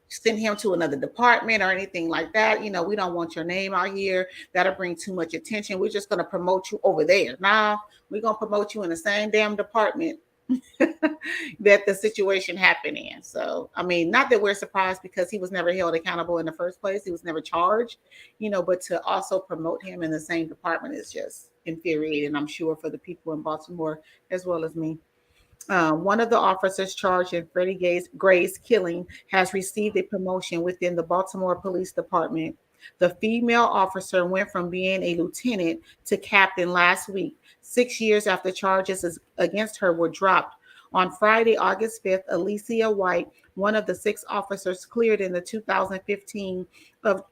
send him to another department or anything like that. We don't want your name out here. That'll bring too much attention. We're just going to promote you over there. Now we're going to promote you in the same damn department that the situation happened in. So, I mean, not that we're surprised because he was never held accountable in the first place. He was never charged, but to also promote him in the same department is just, infuriating, I'm sure, for the people in Baltimore as well as me. One of the officers charged in Freddie Gray's killing has received a promotion within the Baltimore Police Department. The female officer went from being a lieutenant to captain last week, 6 years after charges against her were dropped. On Friday, August 5th, Alicia White, one of the 6 officers cleared in 2015 of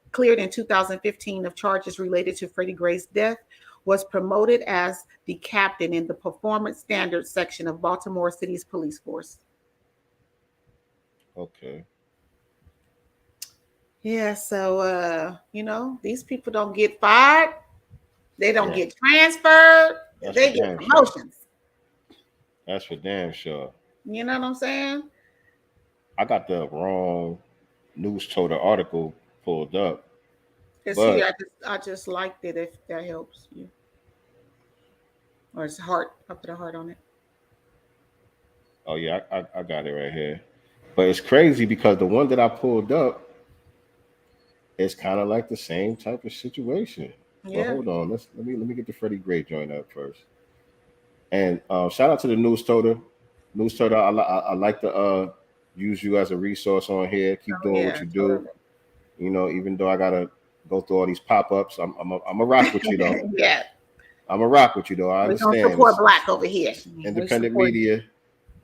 charges related to Freddie Gray's death, was promoted as the captain in the performance standards section of Baltimore City's police force. Okay. Yeah, so these people don't get fired, they don't get transferred, they get promotions. That's for damn sure. You know what I'm saying? I got the wrong news total article pulled up. See, I just liked it, if that helps you. Or it's heart. I put a heart on it. Oh yeah, I got it right here. But it's crazy because the one that I pulled up is kind of like the same type of situation. Yeah. But hold on, let me get the Freddie Gray joint up first. And shout out to the news total. News total, I like to use you as a resource on here. Keep doing what you do. Totally. You know, even though I gotta go through all these pop-ups, I'm a rock with you though. Yeah. I'm a rock with you though. I understand. We don't support black over here. Independent media.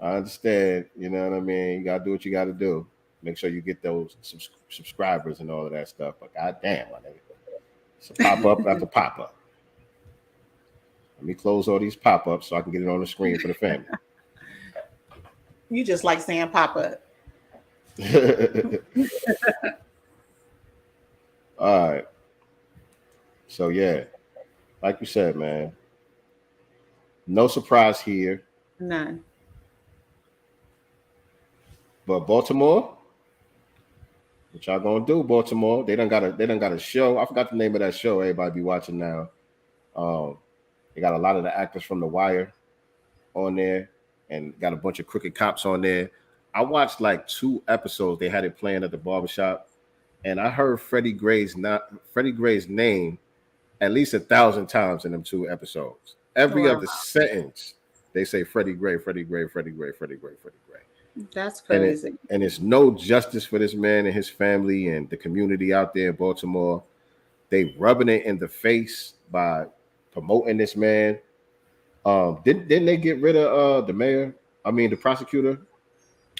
I understand. You know what I mean? You gotta do what you gotta do. Make sure you get those subscribers and all of that stuff. But goddamn, my nigga, it's a pop-up after pop-up. Let me close all these pop-ups so I can get it on the screen for the family. You just like saying pop-up. All right. So yeah, like you said, man, no surprise here. None. But Baltimore, what y'all gonna do, Baltimore? They done got a show. I forgot the name of that show. Everybody be watching now. They got a lot of the actors from The Wire on there, and got a bunch of crooked cops on there. I watched like 2 episodes. They had it playing at the barbershop, and I heard Freddie Gray's name at least 1,000 times in them 2 episodes. Every other sentence, they say Freddie Gray, Freddie Gray, Freddie Gray, Freddie Gray, Freddie Gray. That's crazy. And it's no justice for this man and his family and the community out there in Baltimore. They rubbing it in the face by promoting this man. Didn't they get rid of the prosecutor?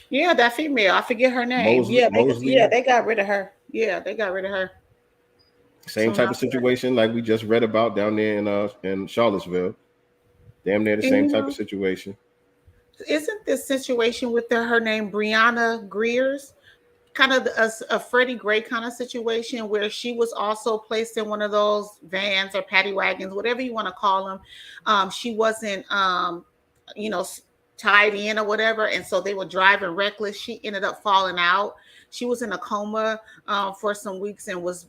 Yeah, that female. I forget her name. Mosley, they got rid of her. Yeah, they got rid of her. Same type of situation like we just read about down there in Charlottesville. Damn near the same type of situation. Isn't this situation with her name Brianna Greer's kind of a Freddie Gray kind of situation where she was also placed in one of those vans or paddy wagons, whatever you want to call them. She wasn't, tied in or whatever, and so they were driving reckless. She ended up falling out. She was in a coma for some weeks and was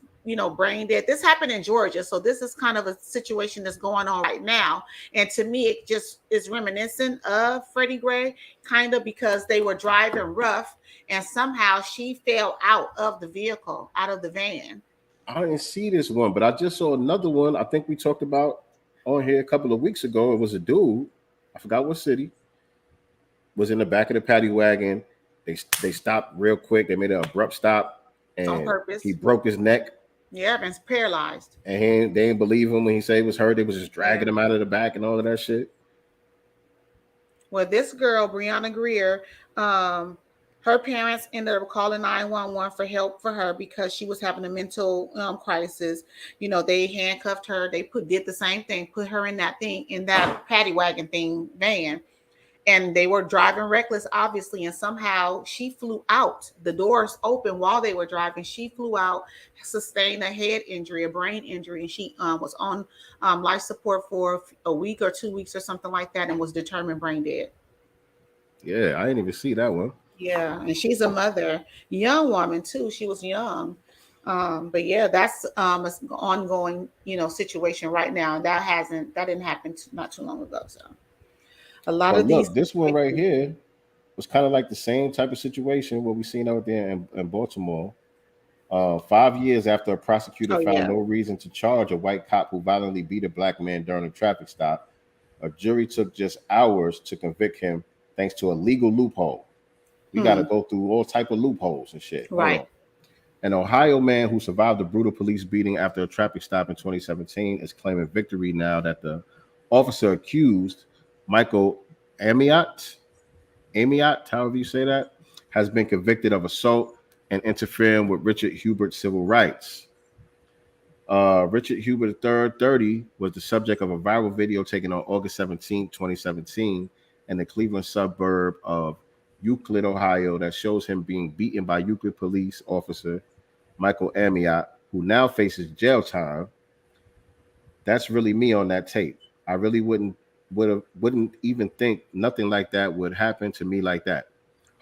brain dead. This happened in Georgia, so this is kind of a situation that's going on right now. And to me, it just is reminiscent of Freddie Gray, kind of, because they were driving rough, and somehow she fell out of the vehicle, out of the van. I didn't see this one, but I just saw another one. I think we talked about on here a couple of weeks ago. It was a dude, I forgot what city, was in the back of the paddy wagon. They stopped real quick. They made an abrupt stop, and on purpose. He broke his neck. Yeah, and paralyzed. And they didn't believe him when he said he was hurt. They was just dragging him out of the back and all of that shit. Well, this girl, Brianna Greer, her parents ended up calling 911 for help for her because she was having a mental crisis. They handcuffed her. They did the same thing, put her in that paddy wagon van. And they were driving reckless, obviously, and somehow she flew out. The doors open while they were driving. She flew out, sustained a head injury, a brain injury, and she was on life support for a week or 2 weeks or something like that, and was determined brain dead. Yeah, I didn't even see that one. Yeah, and she's a mother, young woman too. She was young, but yeah, that's an ongoing situation right now. That didn't happen not too long ago. So. A lot of these. This one right here was kind of like the same type of situation what we seen out there in Baltimore. 5 years after a prosecutor Oh, found yeah. no reason to charge a white cop who violently beat a black man during a traffic stop, a jury took just hours to convict him thanks to a legal loophole. We got to go through all type of loopholes and shit. Hold Right. on. An Ohio man who survived a brutal police beating after a traffic stop in 2017 is claiming victory now that the officer accused, Michael Amiot, however you say that, has been convicted of assault and interfering with Richard Hubert's civil rights. Richard Hubert III, 30, was the subject of a viral video taken on August 17, 2017, in the Cleveland suburb of Euclid, Ohio, that shows him being beaten by Euclid police officer Michael Amiot, who now faces jail time. That's really me on that tape. I really wouldn't even think nothing like that would happen to me like that.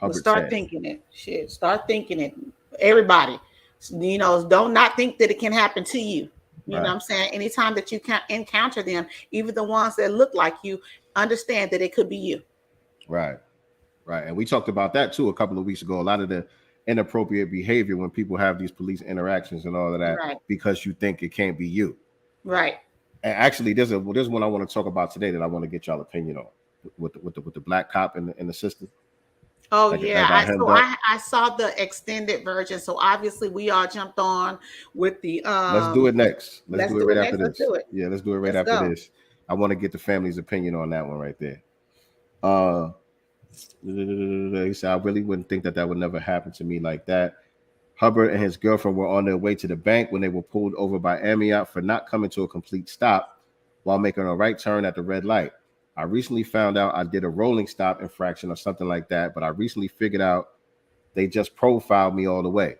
Well, start thinking it. Shit, start thinking it. Everybody, don't not think that it can happen to you. You know what I'm saying? Anytime that you can encounter them, even the ones that look like you, understand that it could be you. Right. And we talked about that too a couple of weeks ago. A lot of the inappropriate behavior when people have these police interactions and all of that, because you think it can't be you. Right. And actually, there's one I want to talk about today that I want to get y'all opinion on with the black cop and the sister. Oh, I saw the extended version. So obviously we all jumped on with the let's do it next. Let's do it right after this. Let's do it. Yeah, let's do it right after this. I want to get the family's opinion on that one right there. He said, I really wouldn't think that would never happen to me like that. Hubbard and his girlfriend were on their way to the bank when they were pulled over by Amiot for not coming to a complete stop while making a right turn at the red light. I recently found out I did a rolling stop infraction or something like that, but I recently figured out they just profiled me all the way,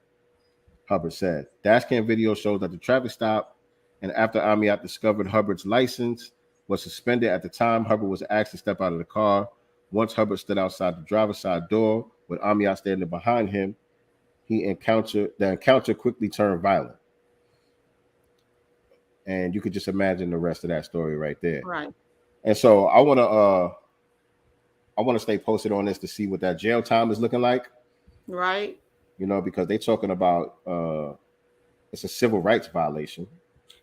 Hubbard said. Dashcam video shows that the traffic stop, and after Amiot discovered Hubbard's license was suspended at the time, Hubbard was asked to step out of the car. Once Hubbard stood outside the driver's side door with Amiot standing behind him, the encounter quickly turned violent. And you could just imagine the rest of that story right there. Right. And so I want to stay posted on this to see what that jail time is looking like. Right. Because they're talking about it's a civil rights violation.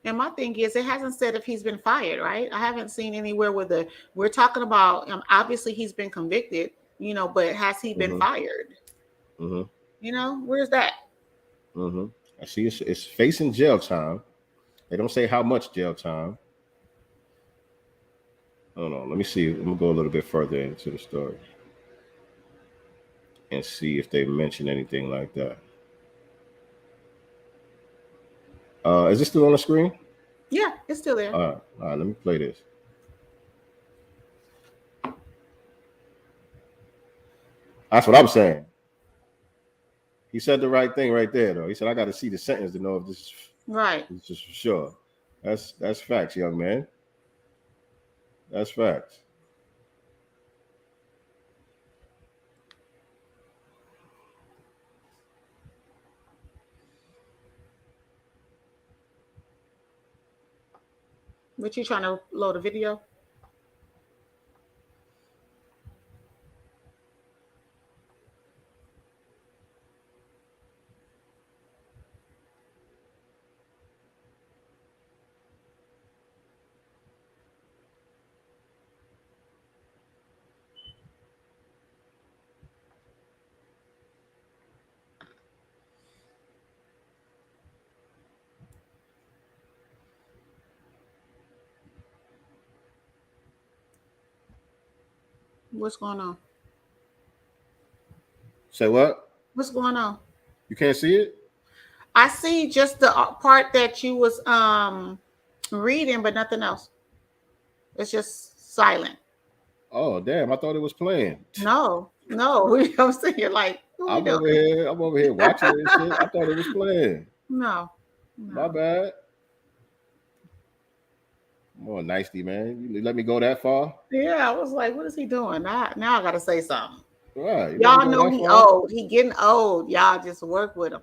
And my thing is, it hasn't said if he's been fired, right? I haven't seen anywhere where we're talking about. Obviously, he's been convicted, but has he been fired? Where's that? I see it's facing jail time. They don't say how much jail time. Hold on, let me see. Let me go a little bit further into the story and see if they mention anything like that. Is this still on the screen? Yeah, it's still there. All right, let me play this. That's what I'm saying. He said the right thing right there, though. He said, I got to see the sentence to know if this is right. This is for sure. That's facts, young man. That's facts. What you trying to load a video? What's going on? Say what? What's going on? You can't see it? I see just the part that you was reading, but nothing else. It's just silent. Oh, damn. I thought it was playing. No. I'm sitting here like, I'm over here watching this shit. I thought it was playing. No. My bad. More nicely, man. You let me go that far? Yeah, I was like, what is he doing? Now I gotta say something. Right. Y'all know he old. He getting old. Y'all just work with him.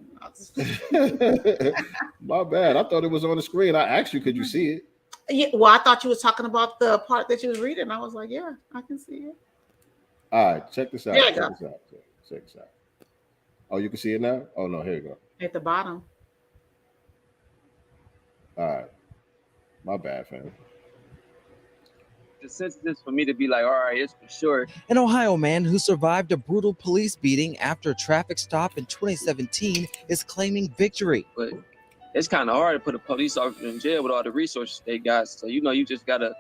My bad. I thought it was on the screen. I asked you, could you see it? Yeah, well, I thought you was talking about the part that you was reading. I was like, yeah, I can see it. All right, check this out. There you Check this out. Oh, you can see it now? Oh no, here you go. At the bottom. All right. My bad, fam. The sense is for me to be like, all right, it's for sure. An Ohio man who survived a brutal police beating after a traffic stop in 2017 is claiming victory. But it's kind of hard to put a police officer in jail with all the resources they got. So, you just gotta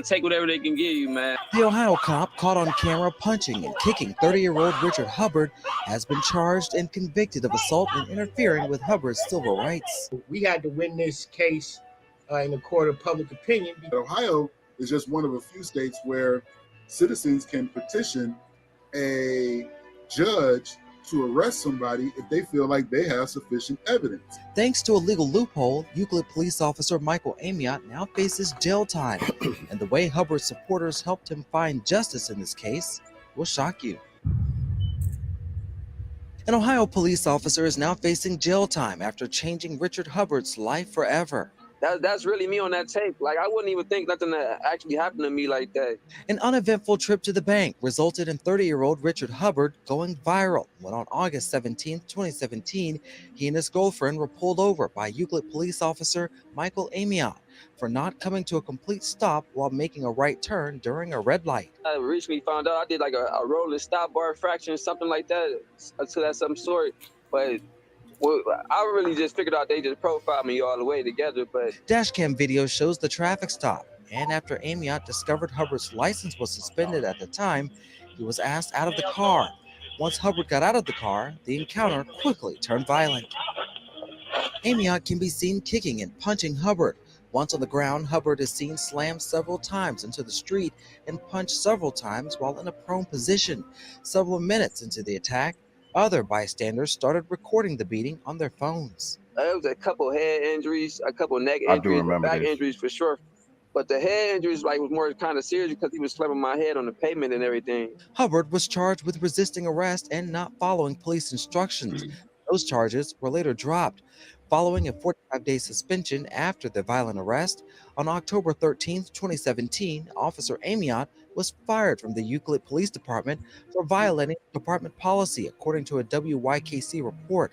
take whatever they can give you, man. The Ohio cop caught on camera punching and kicking 30-year-old Richard Hubbard has been charged and convicted of assault and interfering with Hubbard's civil rights. We had to win this case in the court of public opinion. Ohio is just one of a few states where citizens can petition a judge to arrest somebody if they feel like they have sufficient evidence. Thanks to a legal loophole, Euclid police officer Michael Amiot now faces jail time. And the way Hubbard's supporters helped him find justice in this case will shock you. An Ohio police officer is now facing jail time after changing Richard Hubbard's life forever. That's really me on that tape. Like, I wouldn't even think nothing that actually happened to me like that. An uneventful trip to the bank resulted in 30-year-old Richard Hubbard going viral when on August 17, 2017, he and his girlfriend were pulled over by Euclid police officer Michael Amiot for not coming to a complete stop while making a right turn during a red light. I recently found out I did like a rolling stop bar infraction, something like that, to that some sort. But well, I really just figured out they just profiled me all the way together, but... Dashcam video shows the traffic stop, and after Amiot discovered Hubbard's license was suspended at the time, he was asked out of the car. Once Hubbard got out of the car, the encounter quickly turned violent. Amiot can be seen kicking and punching Hubbard. Once on the ground, Hubbard is seen slammed several times into the street and punched several times while in a prone position. Several minutes into the attack, other bystanders started recording the beating on their phones. There was a couple head injuries, a couple neck injuries, back injuries for sure. But the head injuries was more kind of serious because he was slamming my head on the pavement and everything. Hubbard was charged with resisting arrest and not following police instructions. Those charges were later dropped. Following a 45-day suspension after the violent arrest, on October 13, 2017, Officer Amiot was fired from the Euclid Police Department for violating department policy, according to a WYKC report.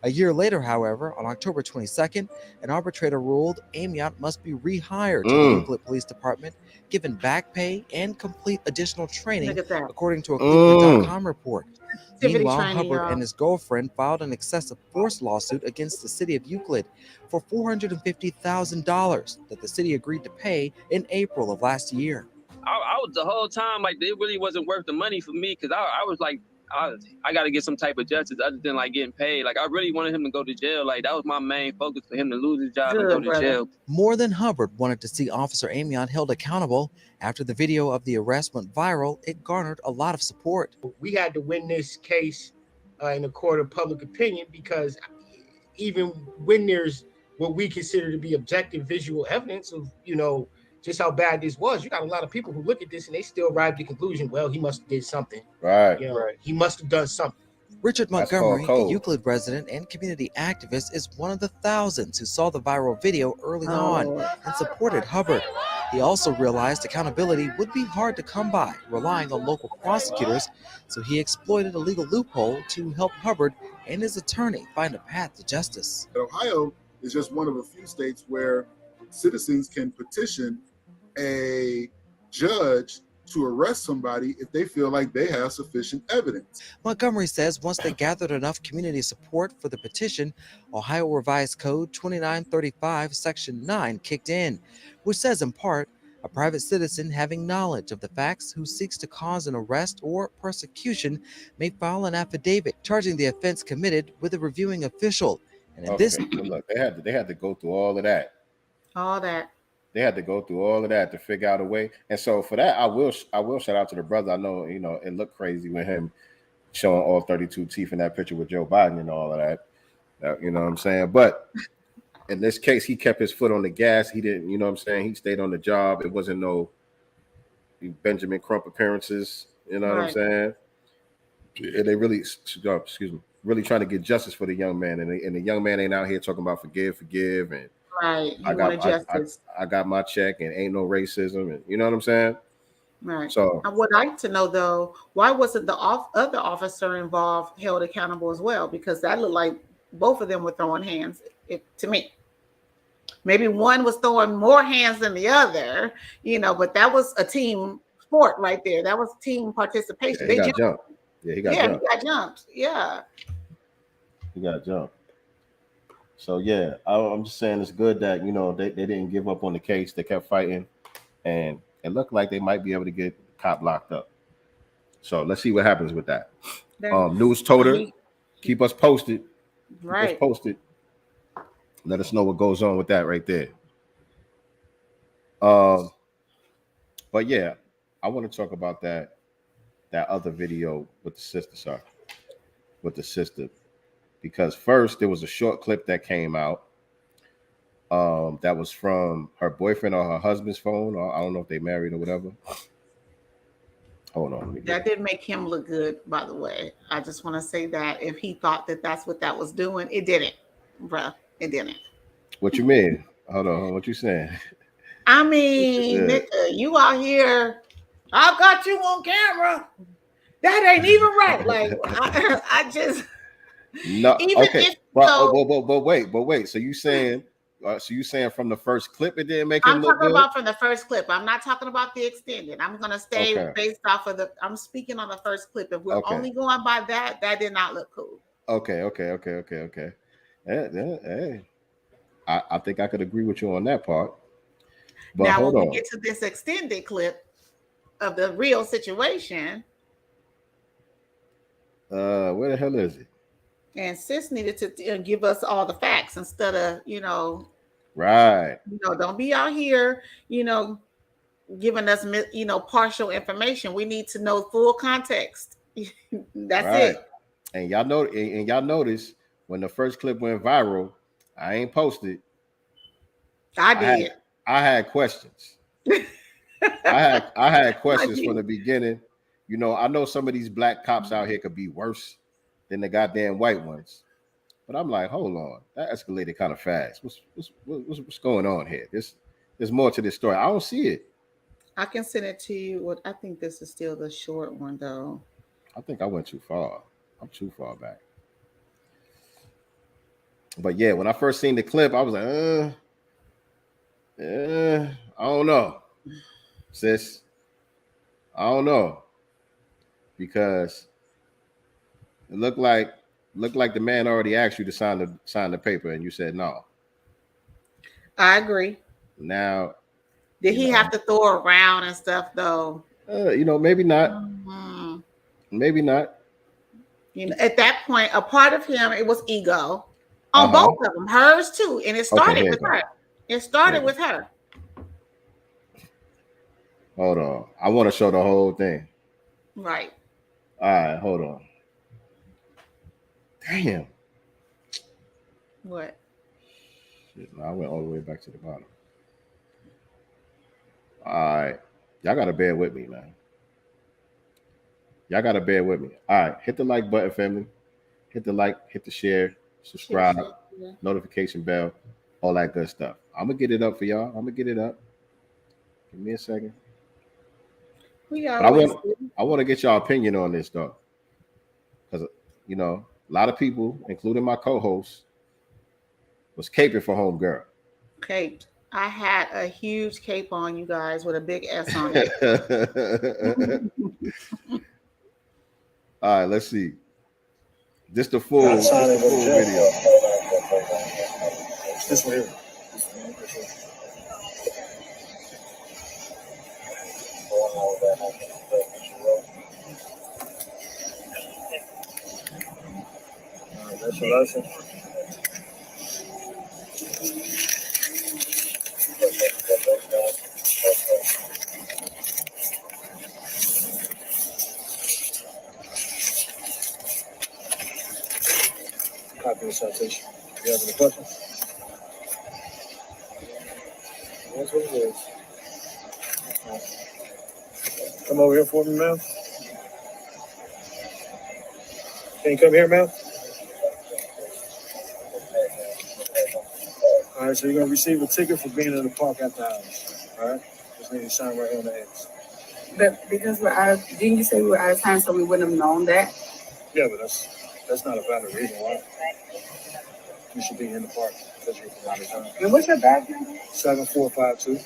A year later, however, on October 22nd, an arbitrator ruled Amiot must be rehired to the Euclid Police Department, given back pay and complete additional training, according to a Cleveland.com report. Meanwhile, Hubbard and his girlfriend filed an excessive force lawsuit against the city of Euclid for $450,000 that the city agreed to pay in April of last year. I was the whole time like it really wasn't worth the money for me because I was like, I got to get some type of justice other than like getting paid. Like I really wanted him to go to jail. Like that was my main focus, for him to lose his job and go to jail. More than Hubbard wanted to see Officer Amiot held accountable. After the video of the arrest went viral, it garnered a lot of support. We had to win this case in the court of public opinion because even when there's what we consider to be objective visual evidence of, just how bad this was, you got a lot of people who look at this and they still arrive at the conclusion, well, he must have did something. Right. He must have done something. Richard Montgomery, a Euclid resident and community activist, is one of the thousands who saw the viral video early on and supported Hubbard. He also realized accountability would be hard to come by, relying on local prosecutors, so he exploited a legal loophole to help Hubbard and his attorney find a path to justice. Ohio is just one of a few states where citizens can petition a judge to arrest somebody if they feel like they have sufficient evidence. Montgomery says once they gathered enough community support for the petition, Ohio Revised Code 2935 Section 9 kicked in, which says in part, a private citizen having knowledge of the facts who seeks to cause an arrest or persecution may file an affidavit charging the offense committed with a reviewing official. And in this, look, they had to go through all of that. They had to go through all of that to figure out a way. And so for that, I will shout out to the brother. I know, it looked crazy with him showing all 32 teeth in that picture with Joe Biden and all of that. You know what I'm saying? But in this case, he kept his foot on the gas. He didn't, you know what I'm saying? He stayed on the job. It wasn't no Benjamin Crump appearances. You know what I'm saying? And they really, really trying to get justice for the young man. And the young man ain't out here talking about forgive, and right. I got my check and ain't no racism, and you know what I'm saying? Right. So I would like to know though, why wasn't the other officer involved held accountable as well? Because that looked like both of them were throwing hands to me. Maybe one was throwing more hands than the other, but that was a team sport right there. That was team participation. Yeah, he got jumped. Yeah, he got jumped. He got jumped. Yeah. He got jumped. So yeah, I'm just saying it's good that they didn't give up on the case. They kept fighting, and it looked like they might be able to get the cop locked up. So let's see what happens with that. News told her, keep us posted. Right. Keep us posted. Let us know what goes on with that right there. But yeah, I want to talk about that other video with the sister, because first there was a short clip that came out that was from her boyfriend or her husband's phone, or I don't know if they married or whatever. Hold on. That didn't make him look good, by the way. I just want to say that if he thought that that's what that was doing, it didn't, bruh. It didn't. What you mean? Hold on. What you saying? I mean, nigga, you out here. I got you on camera. That ain't even right. Like, I just. No. Even okay. if But wait. So you saying from the first clip it didn't make him I'm look talking good? about from the first clip. I'm not talking about the extended. I'm gonna stay based off of I'm speaking on the first clip. If we're only going by that did not look cool. Okay. Hey. I think I could agree with you on that part. But now, hold when on. we get to this extended clip of the real situation, where the hell is it? And sis needed to give us all the facts instead of, right. Don't be out here, giving us, partial information. We need to know full context. That's right. it. And y'all notice when the first clip went viral, I ain't posted. I did. I had questions. I had questions from the beginning. I know some of these black cops out here could be worse than the goddamn white ones, but I'm like, hold on, that escalated kind of fast. What's going on here? There's more to this story. I don't see it. I can send it to you. I think this is still the short one, though. I think I went too far. I'm too far back. But yeah, when I first seen the clip, I was like, I don't know, sis. I don't know, because it looked like the man already asked you to sign the paper, and you said no. I agree. Now, did he have to throw around and stuff though? Maybe not. Mm-hmm. Maybe not. At that point, a part of him, it was ego on both of them, hers too, and it started with her. It started with her. Hold on, I want to show the whole thing. Right. All right, hold on. Damn. What? Shit, no, I went all the way back to the bottom. All right. Y'all got to bear with me, man. Y'all got to bear with me. All right. Hit the like button, family. Hit the like, hit the share, subscribe, notification bell, all that good stuff. I'm going to get it up for y'all. I'm going to get it up. Give me a second. But I want to get y'all opinion on this, though. Because, a lot of people, including my co-host, was caping for homegirl. Caped. I had a huge cape on, you guys, with a big S on it. All right, let's see. This the full video. This one here. That's your license. Copy the citation. You have any questions? That's what it is. Come over here for me, ma'am. Can you come here, ma'am? All right, so you're going to receive a ticket for being in the park after hours. All right? Just need to sign right here on the X. But because we're out of, didn't you say we were out of time, so we wouldn't have known that? Yeah, but that's not a valid reason why you should be in the park. And what's your badge number? 7452.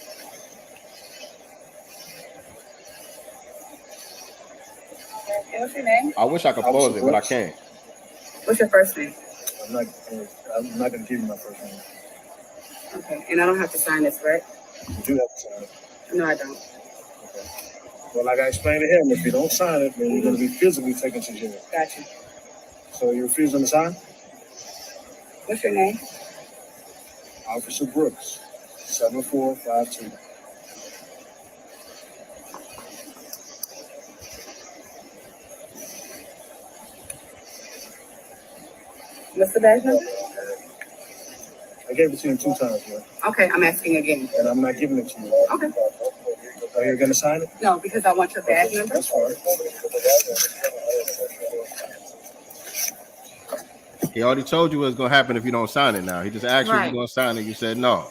And what's your name? I wish I could pause it, but I can't. What's your first name? I'm not going to give you my first name. Okay, and I don't have to sign this, right? You do have to sign it. No, I don't. Okay. Well, like I explained to him, if you don't sign it, then you're going to be physically taken to jail. Gotcha. So you're refusing to sign? What's your name? Officer Brooks, 7452. What's the badge number? I gave it to you 2 times, man. Okay, I'm asking again. And I'm not giving it to you. Okay. Are you going to sign it? No, because I want your badge number. That's fine. He already told you what's gonna happen if you don't sign it now. He just asked you if Right. you're gonna sign it. You said no.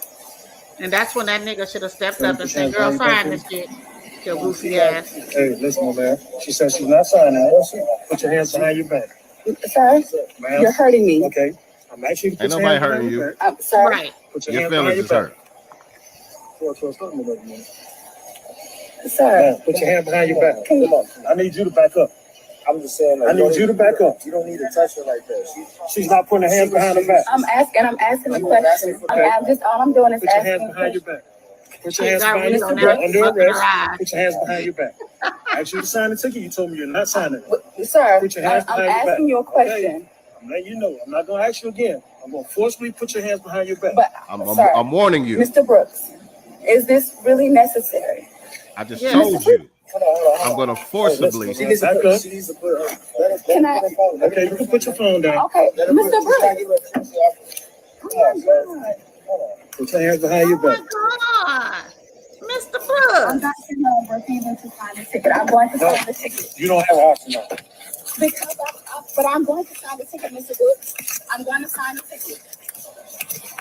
And that's when that nigga should have stepped up and said, girl, sign this shit. Your goofy ass. Hey, listen, man. She said she's not signing it. Put your hands behind your back. Sir, Ma'am. you're hurting me. Okay. I'm actually Ain't nobody hurting you. I'm sorry. Right. Put your Your hands behind feelings your is back. hurt. Sir. Man, put your hand behind your back. Come on. I need you to back up. I'm just saying, like, I need you to back up. You don't need to touch her like that. She's not putting her hands behind her back. I'm asking a question. I'm just all I'm doing is Put your asking. hands behind your back. Put your She's hands behind your already back. on Under that arrest. fucking Put your hands behind your back. I asked you to sign the ticket. You told me you're not signing it. Sir, Put your hands I'm behind your back. asking you a question. Okay. I'm letting you know. I'm not going to ask you again. I'm going to forcefully put your hands behind your back. But sir, I'm warning you. Mr. Brooks, is this really necessary? I just told you. I'm gonna forcibly. She needs to put, Can I? Okay, you can put your phone down. Okay, Mr. Brooks. Put your hands behind your back. God. Mr. I'm Brooks. not refusing to sign the ticket. I'm going to sign the ticket. You don't have an option now. Because but I'm going to sign the ticket, Mr. Brooks. I'm going to sign the ticket.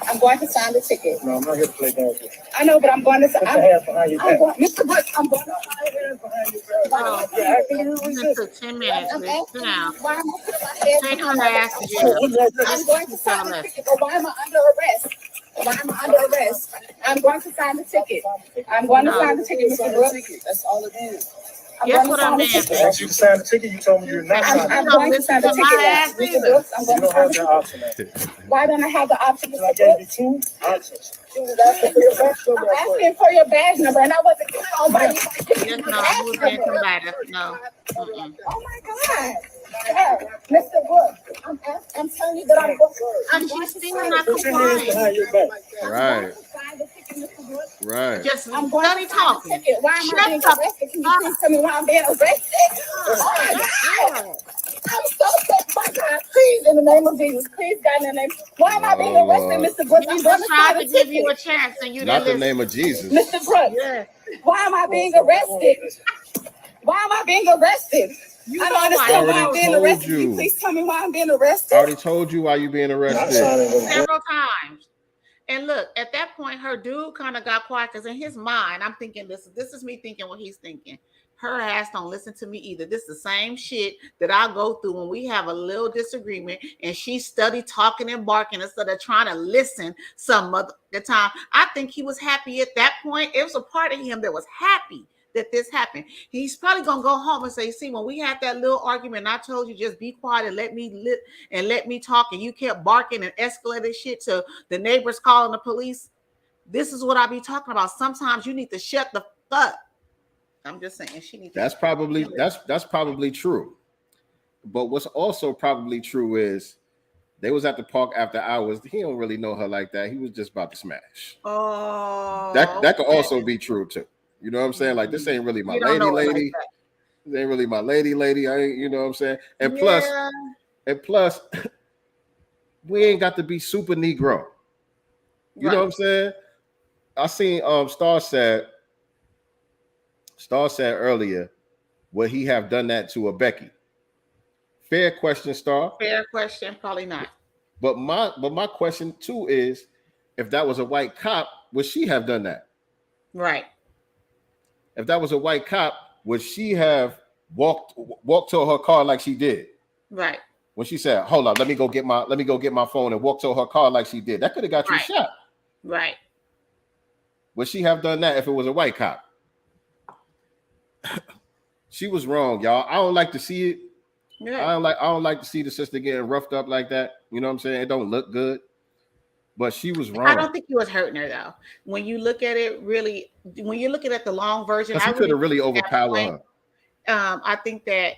I'm going to sign the ticket. No, I'm not here to play games with you. I know, but I'm going to sign. Put your hands behind your back. Mr. Brooks, I'm going to sign your hands behind your back. This took 10 minutes. Sit down. Why am I putting my head Take behind her my ass to back? jail. I'm going to sign the ticket, but why am I under arrest? Why am I under arrest? I'm going to sign the ticket. I'm going to sign the ticket, Mr. Brooks. That's all it is. Guess what I'm I asked you to sign the ticket. You told me you're not signing I'm it. going to sign the ticket, Mr. Brooks. I'm You going to don't sign have the that ticket. option now. Why don't I have the option, I Mr. gave Brooks? you 2 options. I'm asking for your badge number, and I wasn't called by Yes, no, who was being combative? No. Mm-mm. Oh my God. Sir, Mr. Brooks, I'm telling you that I'm going And she's still not Put your hands complying. behind your back. Right. sign the ticket, Mr. Brooks. Right. Just I'm going study to sign the talking. ticket. Why am I Shut being the arrested? Can you please tell me why I'm being arrested? Oh my God. I'm so sick, my God. Please, in the name of Jesus. Please, God, in the name. Why am I being Oh, arrested, Lord. Mr. Brooks? I'm Jesus going to tried sign to the give you a ticket. chance and you Not didn't the listen. name of Jesus. Mr. Brooks, Yeah. why am I being arrested? Why am I being arrested? I don't understand why I'm already being told arrested. Can you you. please tell me why I'm being I arrested? already told you why you being Not arrested. signing it. Several times. And look, at that point, her dude kind of got quiet because in his mind, I'm thinking this is me thinking what he's thinking. Her ass don't listen to me either. This is the same shit that I go through when we have a little disagreement and she study talking and barking instead of trying to listen some other time. I think he was happy at that point. It was a part of him that was happy that this happened. He's probably gonna go home and say, see, when we had that little argument, I told you just be quiet and let me talk, and you kept barking and escalated shit to the neighbors calling the police. This is what I be talking about. Sometimes you need to shut the fuck. I'm just saying she needs That's probably true. But what's also probably true is they was at the park after hours. He don't really know her like that. He was just about to smash. Oh, That could also be true too. You know what I'm saying? Like, this ain't really my You don't know it lady. like This ain't really my lady. I ain't, you know what I'm saying? And Yeah. plus, we ain't got to be super Negro. You know what I'm saying? I seen Star said earlier, would he have done that to a Becky? Fair question, Star. Fair question, probably not. But my question too is, if that was a white cop, would she have done that? Right. If that was a white cop, would she have walked to her car like she did? Right. when she said, "Hold up, let me go get my phone," and walked to her car like she did, that could have got you shot. Right. Would she have done that if it was a white cop? She was wrong, y'all. I don't like to see it. Yeah. I don't like to see the sister getting roughed up like that. You know what I'm saying? It don't look good. But she was wrong. I don't think he was hurting her though. When you look at it, really, when you're looking at the long version, He could have really overpowered her. I think that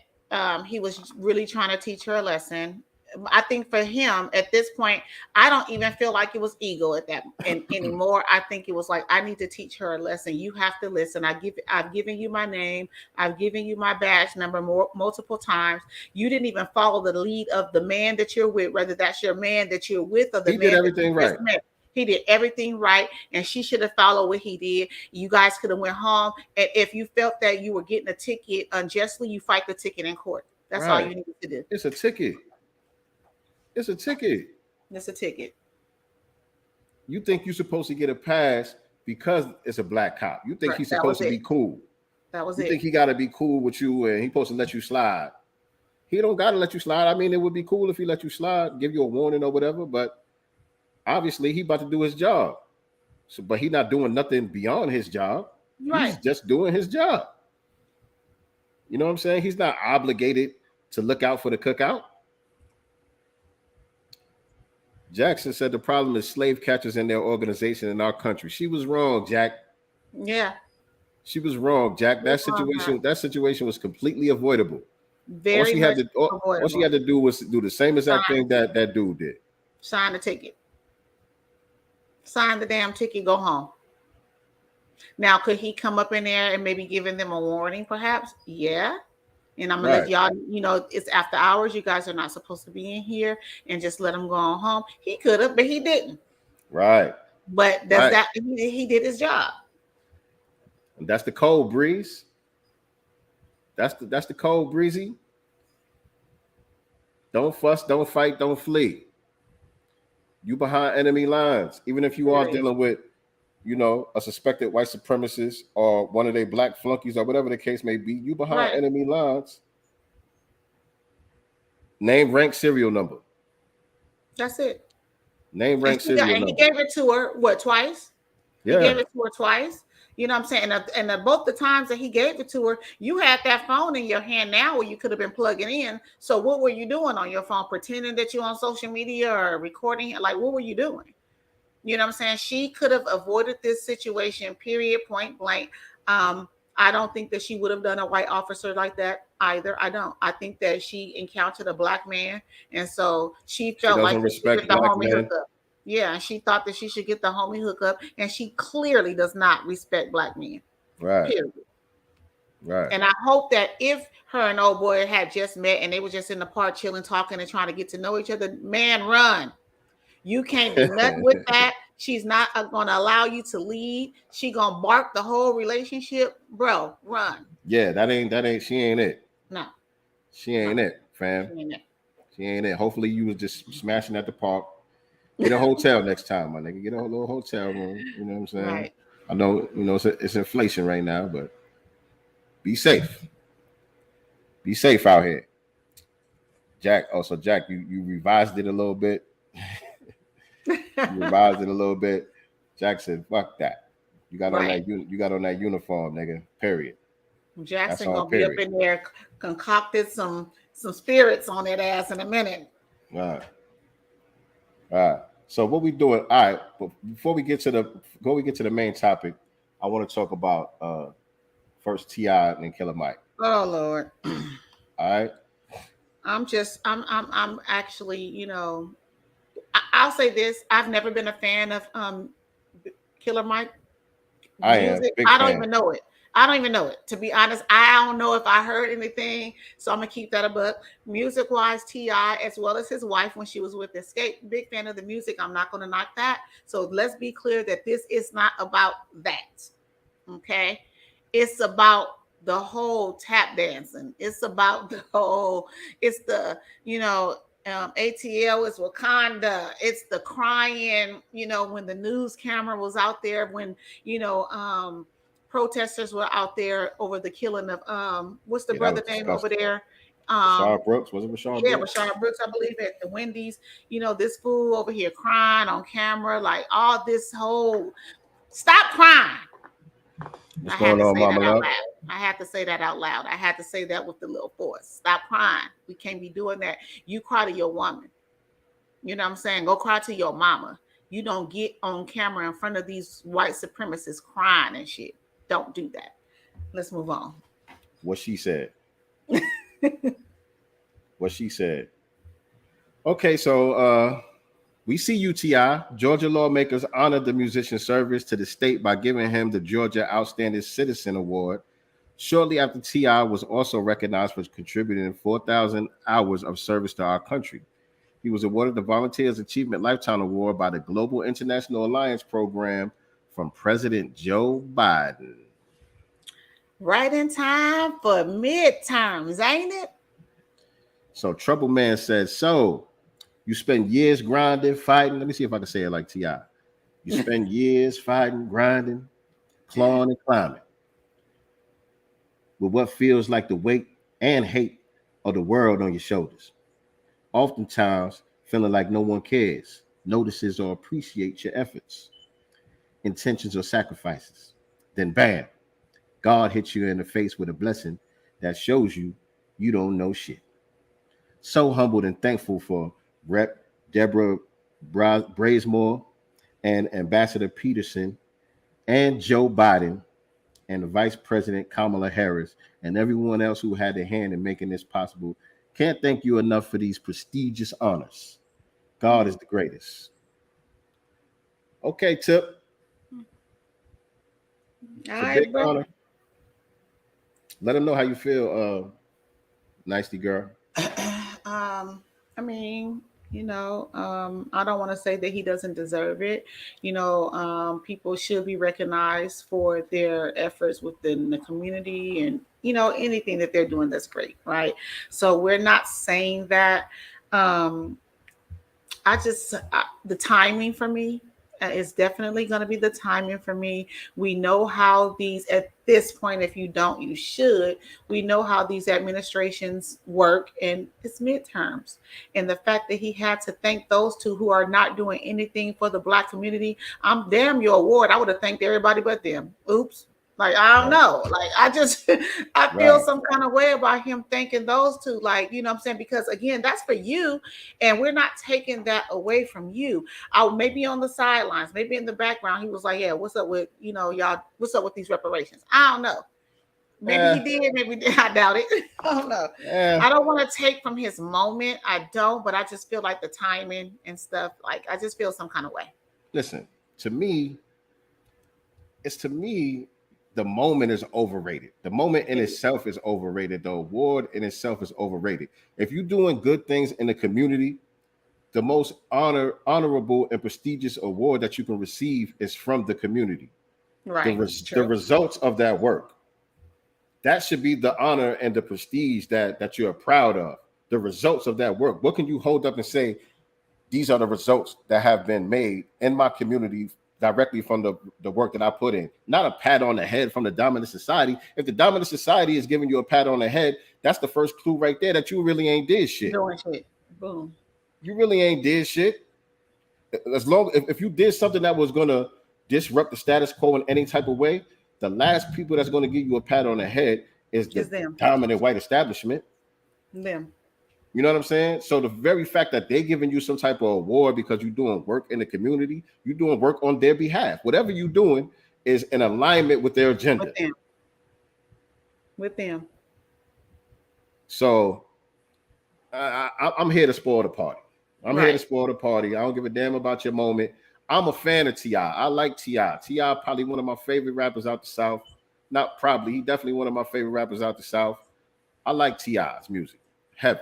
he was really trying to teach her a lesson. I think for him at this point, I don't even feel like it was ego at that anymore. I think it was like, I need to teach her a lesson. You have to listen. I've given you my name. I've given you my badge number multiple times. You didn't even follow the lead of the man that you're with, whether that's your man that you're with or the man. He did everything right. He did everything right, and she should have followed what he did. You guys could have went home, and if you felt that you were getting a ticket unjustly, you fight the ticket in court. That's all you needed to do. It's a ticket. It's a ticket. It's a ticket. You think you're supposed to get a pass because it's a black cop. You think he's supposed to be cool. That was it. You think he got to be cool with you and he's supposed to let you slide. He don't got to let you slide. I mean, it would be cool if he let you slide, give you a warning or whatever, but obviously he about to do his job. So, but he's not doing nothing beyond his job. Right. He's just doing his job. You know what I'm saying? He's not obligated to look out for the cookout. Jackson said the problem is slave catchers and their organization in our country. She was wrong, Jack. Yeah. She was wrong, Jack. That situation was completely avoidable. All she had to do was do the same exact thing that dude did. Sign the ticket. Sign the damn ticket, go home. Now, could he come up in there and maybe giving them a warning, perhaps? Yeah. And I'm gonna let y'all, it's after hours. You guys are not supposed to be in here, and just let him go on home. He could have, but he didn't. Right. But he did his job. And that's the code, Breeze. That's the code, Breezy. Don't fuss, don't fight, don't flee. You behind enemy lines, even if you are dealing with, a suspected white supremacist or one of their black flunkies or whatever the case may be, you behind enemy lines. Name, rank, serial number. That's it. Name, rank, serial number. And he gave it to her, twice? Yeah. He gave it to her twice. You know what I'm saying? And both the times that he gave it to her, you had that phone in your hand now where you could have been plugging in. So what were you doing on your phone? Pretending that you're on social media or recording? Like, what were you doing? You know what I'm saying? She could have avoided this situation, period, point blank. I don't think that she would have done a white officer like that either. I don't. I think that she encountered a black man. And so she felt like she should get the homie hookup. Yeah, she thought that she should get the homie hookup. And she clearly does not respect black men. Right. Period. Right. And I hope that if her and old boy had just met and they were just in the park chilling, talking and trying to get to know each other, man, run. You can't do nothing with that. She's not going to allow you to lead. She going to bark the whole relationship. Bro, run. Yeah, she ain't it. No. She ain't it, fam. She ain't it. Hopefully you was just smashing at the park. Get a hotel next time, my nigga. Get a little hotel room. You know what I'm saying? Right. I know, it's inflation right now, but be safe. Be safe out here. Jack, you revised it a little bit. Jack said, "Fuck that. You got on that. You got on that uniform, nigga. Period." Jackson gonna be up in there concocted some spirits on that ass in a minute. All right. So what we doing? All right. But before we get to the main topic, I want to talk about first T.I. and Killer Mike. Oh Lord. All right. I'm actually, I'll say this. I've never been a fan of Killer Mike music. I don't even know it. To be honest, I don't know if I heard anything. So I'm gonna keep that a buck. Music wise, T.I. as well as his wife when she was with Escape. Big fan of the music. I'm not gonna knock that. So let's be clear that this is not about that. Okay. It's about the whole tap dancing. It's about the whole, it's the, ATL is Wakanda. It's the crying, when the news camera was out there, when, protesters were out there over the killing of, what's the brother name over there? Rashard Brooks, was it Rashard Yeah, Brooks? Rashard Brooks, I believe, at the Wendy's. You know, this fool over here crying on camera, like all this whole stop crying. What's going on, Mama Love? I had to say that out loud. I had to say that with the little voice. Stop crying. We can't be doing that. You cry to your woman. You know what I'm saying? Go cry to your mama. You don't get on camera in front of these white supremacists crying and shit. Don't do that. Let's move on. What she said. What she said. Okay, so we see UTI. Georgia lawmakers honored the musician's service to the state by giving him the Georgia Outstanding Citizen Award. Shortly after, T.I. was also recognized for contributing 4,000 hours of service to our country. He was awarded the Volunteers Achievement Lifetime Award by the Global International Alliance Program from President Joe Biden. Right in time for midterms, ain't it? So Trouble Man says, so you spend years grinding, fighting. Let me see if I can say it like T.I. You spend years fighting, grinding, clawing, and climbing with what feels like the weight and hate of the world on your shoulders. Oftentimes feeling like no one cares, notices, or appreciates your efforts, intentions, or sacrifices. Then bam, God hits you in the face with a blessing that shows you you don't know shit. So humbled and thankful for Rep. Deborah Brazemore and Ambassador Peterson and Joe Biden and the Vice President Kamala Harris and everyone else who had a hand in making this possible. Can't thank you enough for these prestigious honors. God is the greatest. Okay, Tip. It's a big honor. Let them know how you feel, nicety girl. I mean, you know, I don't want to say that he doesn't deserve it. You know, people should be recognized for their efforts within the community and, you know, anything that they're doing that's great, right? So we're not saying that. The timing for me is definitely going to be the timing for me. We know how these, at this point, if you don't, you should. We know how these administrations work, and it's midterms. And the fact that he had to thank those two who are not doing anything for the Black community, I'm damn your award. I would have thanked everybody but them. Oops. Like, I don't know. Like, I feel some kind of way about him thanking those two. Like, you know what I'm saying? Because again, that's for you. And we're not taking that away from you. Maybe on the sidelines, maybe in the background, he was like, yeah, what's up with, you know, y'all, what's up with these reparations? I don't know. Maybe he did, maybe I doubt it. I don't know. I don't want to take from his moment. I don't, but I just feel like the timing and stuff, like, I just feel some kind of way. Listen, to me, the moment is overrated. The moment in itself is overrated. The award in itself is overrated. If you're doing good things in the community, the most honorable and prestigious award that you can receive is from the community. Right. The results of that work. That should be the honor and the prestige that you're proud of. The results of that work. What can you hold up and say, these are the results that have been made in my community directly from the work that I put in, not a pat on the head from the dominant society. If the dominant society is giving you a pat on the head, that's the first clue right there that you really ain't did shit. Doing shit. Boom. You really ain't did shit. As long if you did something that was gonna disrupt the status quo in any type of way, the last people that's gonna give you a pat on the head is the dominant white establishment. Them. You know what I'm saying? So the very fact that they're giving you some type of award because you're doing work in the community, you're doing work on their behalf. Whatever you're doing is in alignment with their agenda. With them. So I'm here to spoil the party. I'm here to spoil the party. I don't give a damn about your moment. I'm a fan of T.I. I like T.I. T.I. probably one of my favorite rappers out the South. Not probably, he definitely one of my favorite rappers out the South. I like T.I.'s music. Heavy.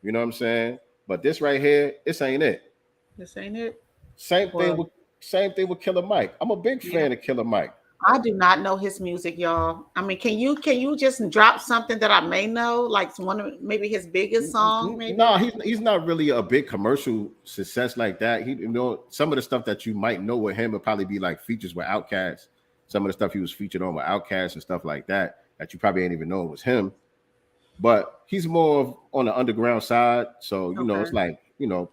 You know what I'm saying? But this right here, this ain't it. This ain't it. Same thing with Killer Mike. I'm a big fan of Killer Mike. I do not know his music, y'all. I mean, can you just drop something that I may know, like one of maybe his biggest song? Maybe? No, he's not really a big commercial success like that. He, you know, some of the stuff that you might know with him would probably be like features with Outkast. Some of the stuff he was featured on with Outkast and stuff like that you probably ain't even know it was him. but he's more on the underground side. So you know, it's like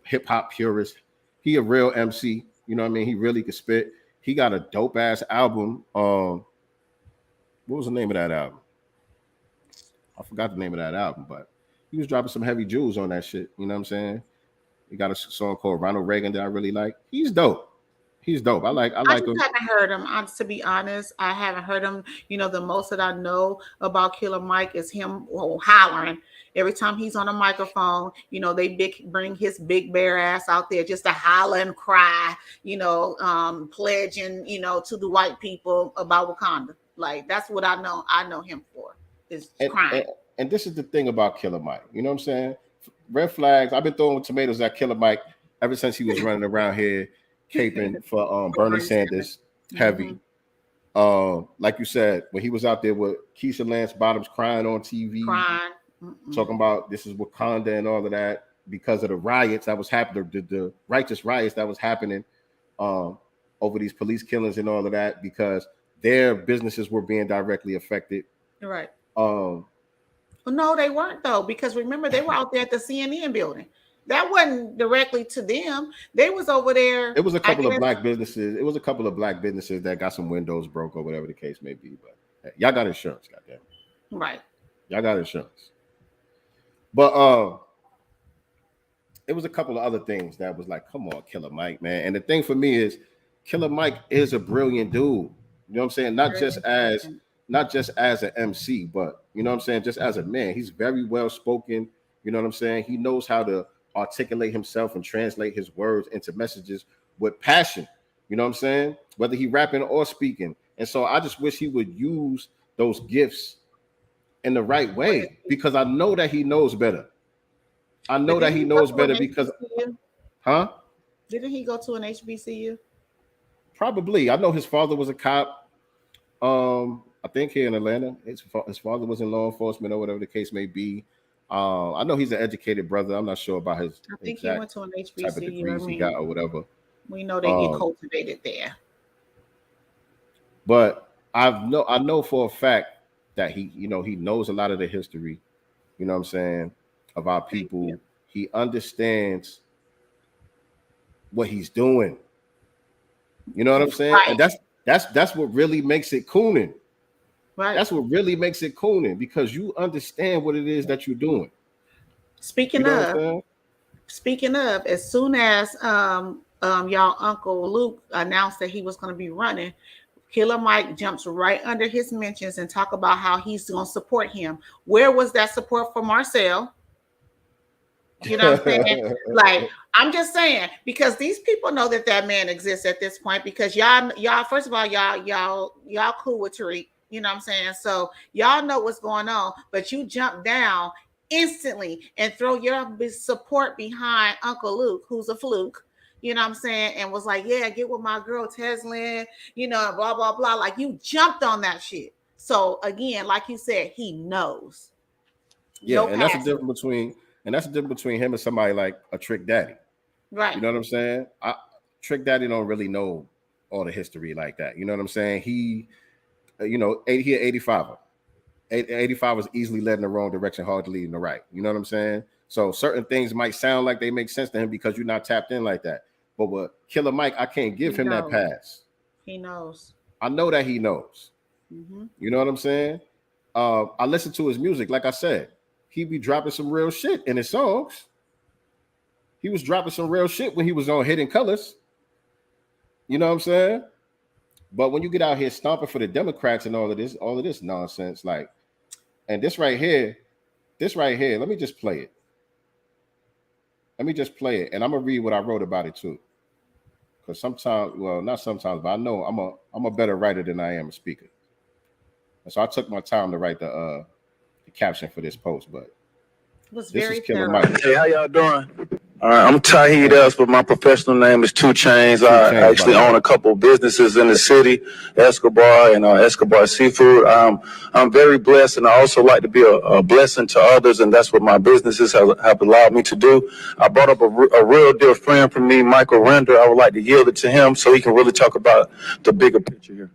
hip hop purist. He a real MC. You know what I mean? He really could spit. He got a dope ass album. What was the name of that album? I forgot the name of that album, but he was dropping some heavy jewels on that shit. You know what I'm saying? He got a song called Ronald Reagan that I really like. He's dope. He's dope. I like him. I haven't heard him. To be honest, I haven't heard him. You know, the most that I know about Killer Mike is him hollering every time he's on a microphone. You know, they bring his big bear ass out there just to holler and cry. You know, pledging to the white people about Wakanda. Like that's what I know. I know him for is crying. And this is the thing about Killer Mike. You know what I'm saying? Red flags. I've been throwing tomatoes at Killer Mike ever since he was running around here caping for Bernie Sanders heavy. Like you said, when he was out there with Keisha Lance Bottoms crying on TV, talking about this is Wakanda and all of that because of the riots that was happening, the righteous riots that was happening over these police killings and all of that, because their businesses were being directly affected. Right. Well, no, they weren't though, because remember they were out there at the CNN building. That wasn't directly to them. They was over there. It was a couple of black businesses. It was a couple of black businesses that got some windows broke or whatever the case may be. But hey, y'all got insurance, goddamn. Right. Y'all got insurance. But it was a couple of other things that was like, come on, Killer Mike, man. And the thing for me is, Killer Mike is a brilliant dude. You know what I'm saying? Not just as an MC, but you know what I'm saying, just as a man. He's very well spoken. You know what I'm saying? He knows how to articulate himself and translate his words into messages with passion. You know what I'm saying? Whether he rapping or speaking. And so I just wish he would use those gifts in the right way, because I know that he knows better. I know that he knows better because, Didn't he go to an HBCU? Probably. I know his father was a cop. I think here in Atlanta, his father was in law enforcement or whatever the case may be. I know he's an educated brother. I'm not sure about his. I think he went to an HBCU. Type of degrees he got or whatever. We know they get cultivated there. But I know for a fact that he knows a lot of the history. You know what I'm saying, of our people. He understands what he's doing. You know what I'm saying? Right. And that's what really makes it cooning. Right. That's what really makes it cooning, because you understand what it is that you're doing. Speaking of, as soon as y'all Uncle Luke announced that he was going to be running, Killer Mike jumps right under his mentions and talk about how he's going to support him. Where was that support for Marcel? You know what I'm saying? Like, I'm just saying, because these people know that man exists at this point, because y'all first of all, y'all cool with Tariq. You know what I'm saying? So y'all know what's going on, but you jump down instantly and throw your support behind Uncle Luke, who's a fluke. You know what I'm saying? And was like, yeah, get with my girl Teslin, blah, blah, blah. Like, you jumped on that shit. So again, like you said, he knows. Yeah, and that's the difference between him and somebody like a Trick Daddy. Right. You know what I'm saying? Trick Daddy don't really know all the history like that. You know what I'm saying? He an 85er. 85 was easily led in the wrong direction, hard to lead in the right. You know what I'm saying? So certain things might sound like they make sense to him because you're not tapped in like that. But with Killer Mike, I can't give him that pass. He knows. I know that he knows. Mm-hmm. You know what I'm saying? I listen to his music. Like I said, he be dropping some real shit in his songs. He was dropping some real shit when he was on Hidden Colors. You know what I'm saying? But when you get out here stomping for the Democrats and all of this nonsense, like, and this right here, let me just play it. And I'm gonna read what I wrote about it too. Because sometimes, well, not sometimes, but I know I'm a better writer than I am a speaker. And so I took my time to write the caption for this post, but this is Killer Mike. Hey, how y'all doing? All right, I'm Tahid Else, but my professional name is 2 Chainz. I actually own a couple of businesses in the city, Escobar and Escobar Seafood. I'm very blessed, and I also like to be a blessing to others, and that's what my businesses have allowed me to do. I brought up a real dear friend from me, Michael Render. I would like to yield it to him so he can really talk about the bigger picture here.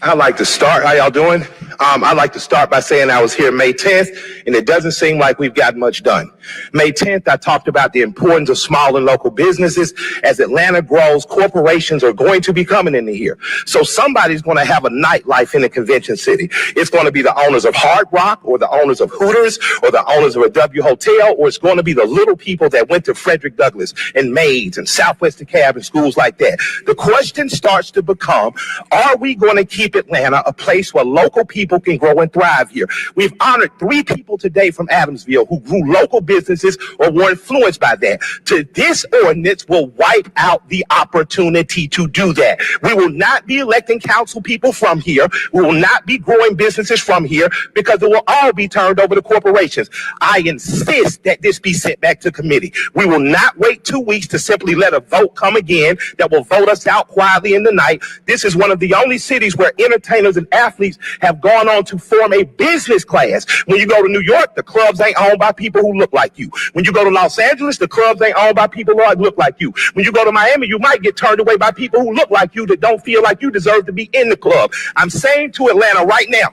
I'd like to start. How y'all doing? I'd like to start by saying I was here May 10th, and it doesn't seem like we've got much done. May 10th, I talked about the importance of small and local businesses. As Atlanta grows, corporations are going to be coming into here. So somebody's going to have a nightlife in the convention city. It's going to be the owners of Hard Rock, or the owners of Hooters, or the owners of a W Hotel, or it's going to be the little people that went to Frederick Douglass and Maids and Southwest DeKalb and schools like that. The question starts to become, are we going to keep Atlanta a place where local people can grow and thrive here? We've honored 3 people today from Adamsville who grew local businesses or were influenced by that. This ordinance will wipe out the opportunity to do that. We will not be electing council people from here. We will not be growing businesses from here because it will all be turned over to corporations. I insist that this be sent back to committee. We will not wait 2 weeks to simply let a vote come again that will vote us out quietly in the night. This is one of the only cities where entertainers and athletes have gone on to form a business class. When you go to New York, the clubs ain't owned by people who look like you. When you go to Los Angeles, the clubs ain't owned by people who look like you. When you go to Miami, you might get turned away by people who look like you that don't feel like you deserve to be in the club. I'm saying to Atlanta right now,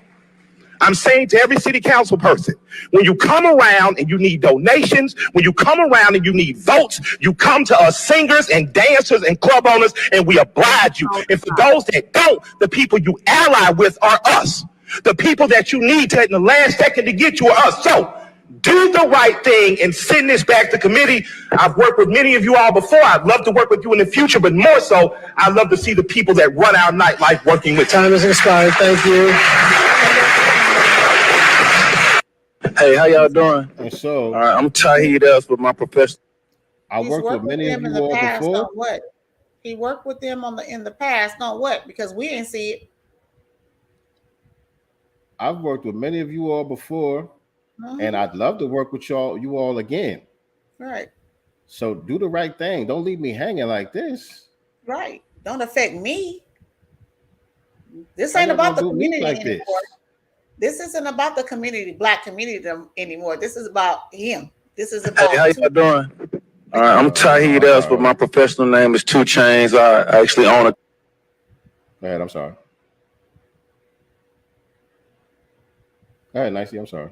I'm saying to every city council person, when you come around and you need donations, when you come around and you need votes, you come to us singers and dancers and club owners, and we oblige you. And for those that don't, the people you ally with are us. The people that you need to in the last second to get you are us. So do the right thing and send this back to committee. I've worked with many of you all before. I'd love to work with you in the future, but more so, I'd love to see the people that run our nightlife working with. Time has expired. Thank you. Hey, how y'all doing? And so, all right, I'm Tahid Else with my professional. I worked with many of you all before. On what? He worked with them in the past on what? Because we didn't see it. I've worked with many of you all before, and I'd love to work with you all again. Right. So do the right thing. Don't leave me hanging like this. Right. Don't affect me. This ain't about the community like anymore. This isn't about the community, black community anymore. This is about him. This is about. Hey, how y'all doing? All right, I'm Tahid Else, but my professional name is 2 Chainz. I actually own a. Go ahead. I'm sorry. Go ahead, Nicey. I'm sorry.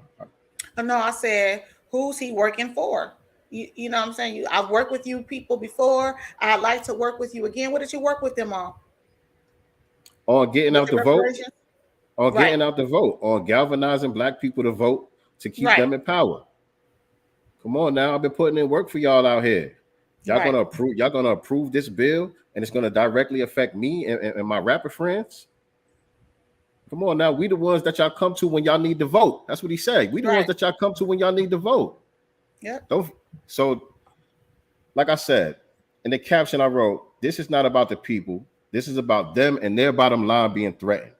No, I said, who's he working for? You know what I'm saying? I've worked with you people before. I'd like to work with you again. What did you work with them on? On getting out the vote. On getting out the vote. On galvanizing black people to vote to keep them in power. Come on now. I've been putting in work for y'all out here. Y'all gonna approve this bill, and it's gonna directly affect me and my rapper friends. Come on now, we the ones that y'all come to when y'all need to vote. That's what he said. We the ones that y'all come to when y'all need to vote. Yeah. So, like I said, in the caption I wrote, this is not about the people. This is about them and their bottom line being threatened.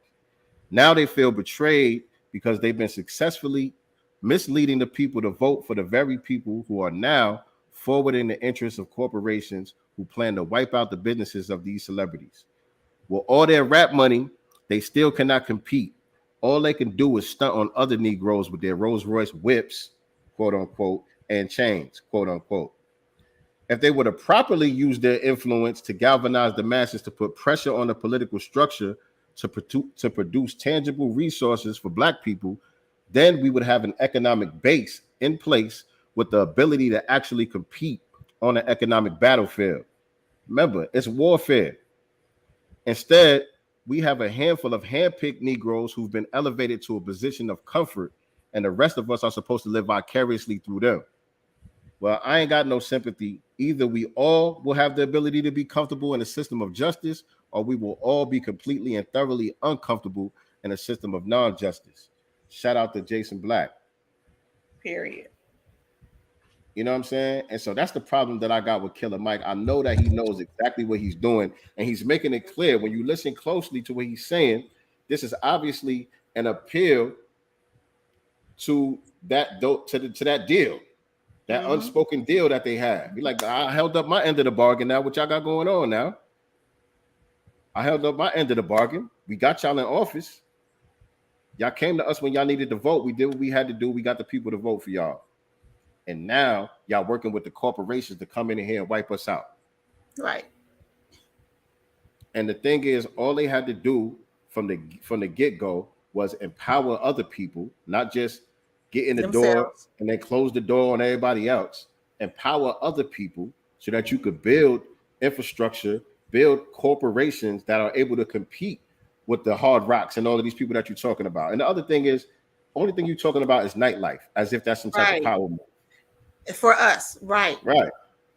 Now they feel betrayed because they've been successfully misleading the people to vote for the very people who are now forwarding the interests of corporations who plan to wipe out the businesses of these celebrities. With all their rap money, they still cannot compete. All they can do is stunt on other Negroes with their Rolls Royce whips, quote unquote, and chains, quote unquote. If they were to properly use their influence to galvanize the masses to put pressure on the political structure to produce tangible resources for black people, then we would have an economic base in place with the ability to actually compete on an economic battlefield. Remember, it's warfare. Instead, we have a handful of hand-picked Negroes who've been elevated to a position of comfort, and the rest of us are supposed to live vicariously through them. Well, I ain't got no sympathy. Either we all will have the ability to be comfortable in a system of justice, or we will all be completely and thoroughly uncomfortable in a system of non-justice. Shout out to Jason Black. Period. You know what I'm saying? And so that's the problem that I got with Killer Mike. I know that he knows exactly what he's doing, and he's making it clear. When you listen closely to what he's saying, this is obviously an appeal to that deal, that unspoken deal that they have. Be like, I held up my end of the bargain. Now what y'all got going on now? I held up my end of the bargain. We got y'all in office. Y'all came to us when y'all needed to vote. We did what we had to do. We got the people to vote for y'all. And now y'all working with the corporations to come in here and wipe us out. Right. And the thing is, all they had to do from the get-go was empower other people, not just get in the door Themselves. and then close the door on everybody else. Empower other people so that you could build infrastructure, build corporations that are able to compete with the Hard Rocks and all of these people that you're talking about. And the other thing is, only thing you're talking about is nightlife, as if that's some type of power move. For us, right.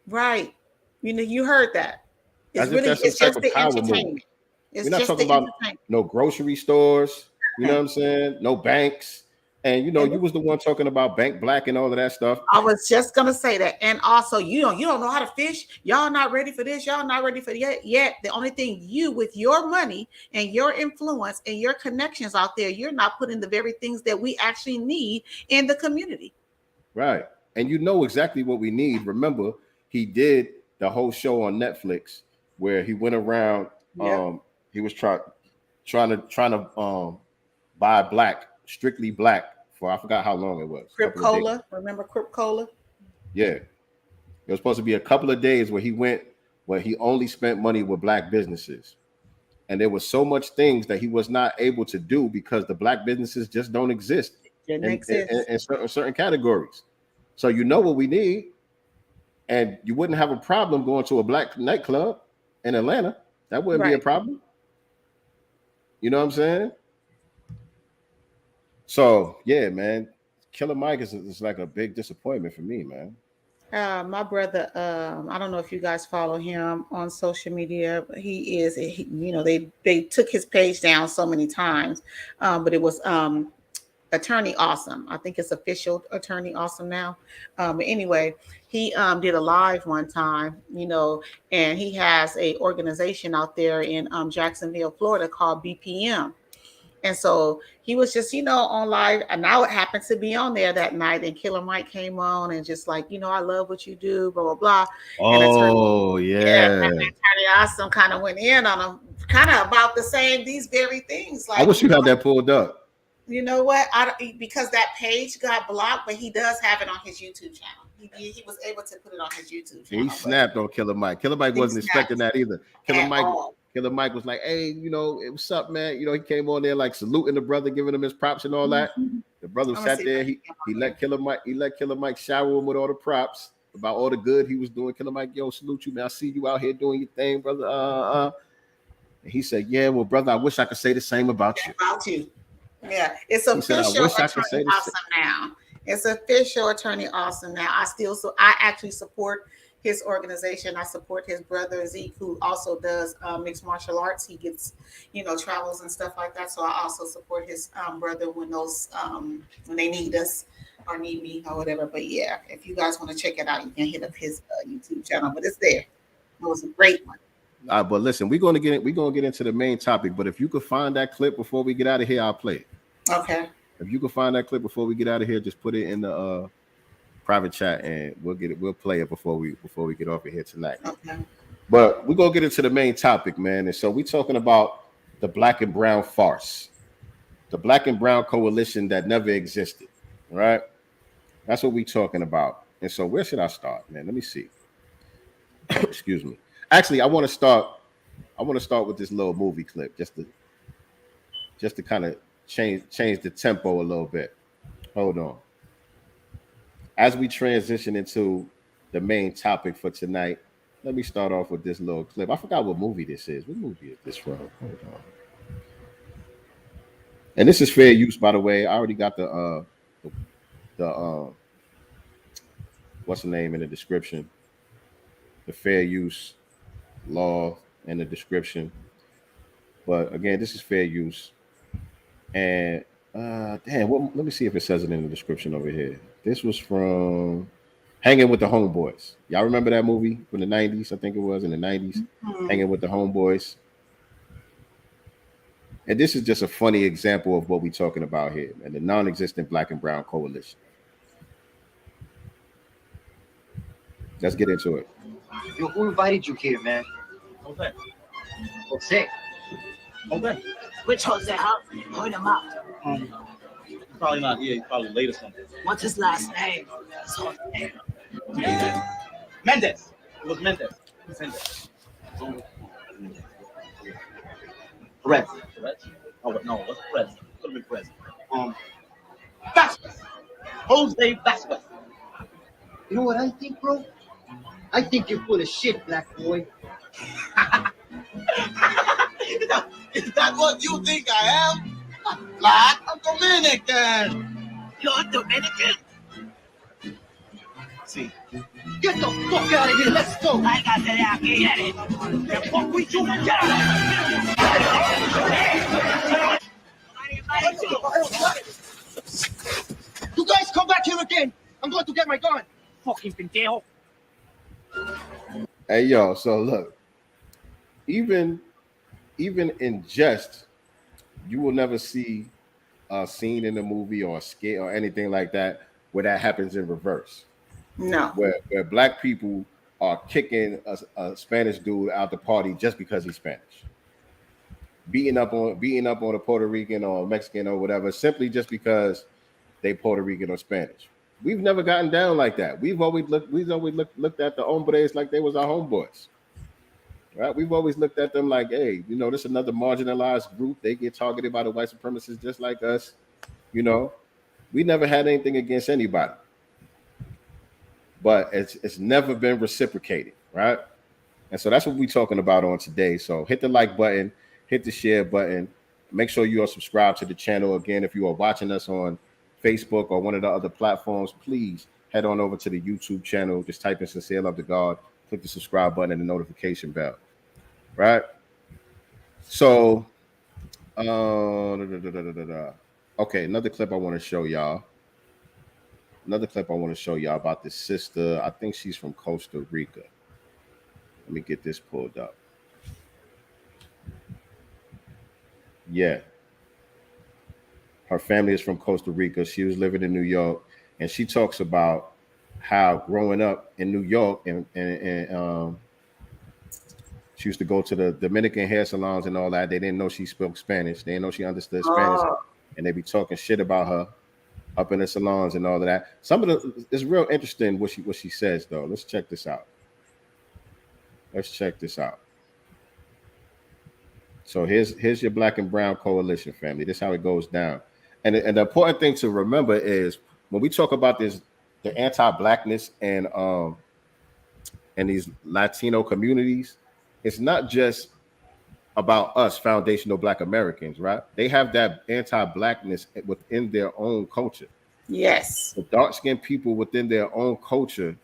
Right. You know, you heard that. It's As if really, that's some it's type just of the power move. entertainment. It's We're not just talking the about entertainment. no grocery stores, you know what I'm saying? No banks. And you know, you was the one talking about Bank Black and all of that stuff. I was just gonna say that. And also, you don't know how to fish. Y'all not ready for this. Y'all not ready for that yet. The only thing you, with your money and your influence and your connections out there, you're not putting the very things that we actually need in the community. Right. And you know exactly what we need. Remember, he did the whole show on Netflix where he went around. He was trying to buy black, strictly black, for I forgot how long it was. Crip Cola, remember Crip Cola? Yeah, it was supposed to be a couple of days where he only spent money with black businesses, and there was so much things that he was not able to do because the black businesses just don't exist in certain categories. So you know what we need, and you wouldn't have a problem going to a black nightclub in Atlanta. That wouldn't be a problem. You know what I'm saying? So yeah, man, Killer Mike is like a big disappointment for me, man. My brother, I don't know if you guys follow him on social media. They took his page down so many times, but it was Attorney Awesome. I think it's official Attorney Awesome now. But anyway, he did a live one time, and he has a organization out there in Jacksonville, Florida called BPM. And so he was just, on live, and now it happened to be on there that night. And Killer Mike came on and just like, I love what you do, blah, blah, blah. Oh, and Attorney Awesome kind of went in on him, kind of about these very things. Like, I wish you had that pulled up. You know what? Because that page got blocked, but he does have it on his YouTube channel. He was able to put it on his YouTube channel. He snapped on Killer Mike. Killer Mike wasn't expecting that either. Killer Mike was like, hey, what's up, man? He came on there like saluting the brother, giving him his props and all that. The brother sat there. He let Killer Mike shower him with all the props about all the good he was doing. Killer Mike, yo, salute you, man. I see you out here doing your thing, brother. And he said, yeah, well, brother, I wish I could say the same about you. Yeah, it's official Attorney Awesome now. It's official Attorney Awesome now. I actually support his organization. I support his brother Zeke, who also does mixed martial arts. He gets, travels and stuff like that. So I also support his brother when they need us or need me or whatever. But yeah, if you guys want to check it out, you can hit up his YouTube channel. But it's there. It was a great one. But listen, we're gonna get into the main topic. But if you could find that clip before we get out of here, I'll play it. Okay. If you can find that clip before we get out of here, just put it in the private chat and we'll get it. We'll play it before we get off of here tonight. Okay. But we're gonna get into the main topic, man. And so we're talking about the Black and Brown farce, the Black and Brown coalition that never existed. Right? That's what we're talking about. And so where should I start, man? Let me see. Excuse me. Actually, I want to start with this little movie clip just to kind of change the tempo a little bit. Hold on. As we transition into the main topic for tonight, let me start off with this little clip. I forgot what movie this is. What movie is this from? Hold on. And this is fair use, by the way. I already got the what's the name in the description? The fair use law and the description. But again, this is fair use. And let me see if it says it in the description over here. This was from Hanging with the Homeboys. Y'all remember that movie from the 90s? I think it was in the 90s. Mm-hmm. Hanging with the Homeboys. And this is just a funny example of what we're talking about here, man. The non-existent Black and Brown coalition. Let's get into it. Yo, who invited you here, man? Jose. Jose. Jose. Which Jose, huh? Point him out. Probably not here. He's probably late or something. What's his last name? Mendez. It was Mendez. Mendez. Correct. No, what's president? Could have been president. Vasquez. Jose Vasquez. You know what I think, bro? I think you're full of shit, black boy. Is that what you think I am? I'm black. I'm Dominican. You're Dominican? See. Get the fuck out of here. Let's go. I got to get it. The fuck we do? Get You guys come back here again. I'm going to get my gun. Fucking pendejo. Hey, yo, so look, even in jest, you will never see a scene in a movie or a skit or anything like that where that happens in reverse. No. Where black people are kicking a Spanish dude out the party just because he's Spanish. Beating up on a Puerto Rican or Mexican or whatever, simply just because they Puerto Rican or Spanish. We've never gotten down like that. We've always looked at the hombres like they was our homeboys. Right? We've always looked at them like, hey, you know, this is another marginalized group. They get targeted by the white supremacists just like us. You know, we never had anything against anybody. But it's never been reciprocated, right? And so that's what we're talking about on today. So hit the like button, hit the share button. Make sure you are subscribed to the channel. Again, if you are watching us on Facebook or one of the other platforms, please head on over to the YouTube channel. Just type in Sincere Love to God, click the subscribe button and the notification bell. Right? So, okay, another clip I want to show y'all. About this sister. I think she's from Costa Rica. Let me get this pulled up. Yeah. Her family is from Costa Rica. She was living in New York, and she talks about how growing up in New York and she used to go to the Dominican hair salons and all that. They didn't know she spoke Spanish. They didn't know she understood Spanish, and they be talking shit about her up in the salons and all of that. It's real interesting what she says though. Let's check this out. So here's your Black and Brown Coalition family. This is how it goes down. And the important thing to remember is when we talk about this, the anti-blackness and these Latino communities, it's not just about us foundational Black Americans, right? They have that anti-blackness within their own culture. Yes. The dark-skinned people within their own culture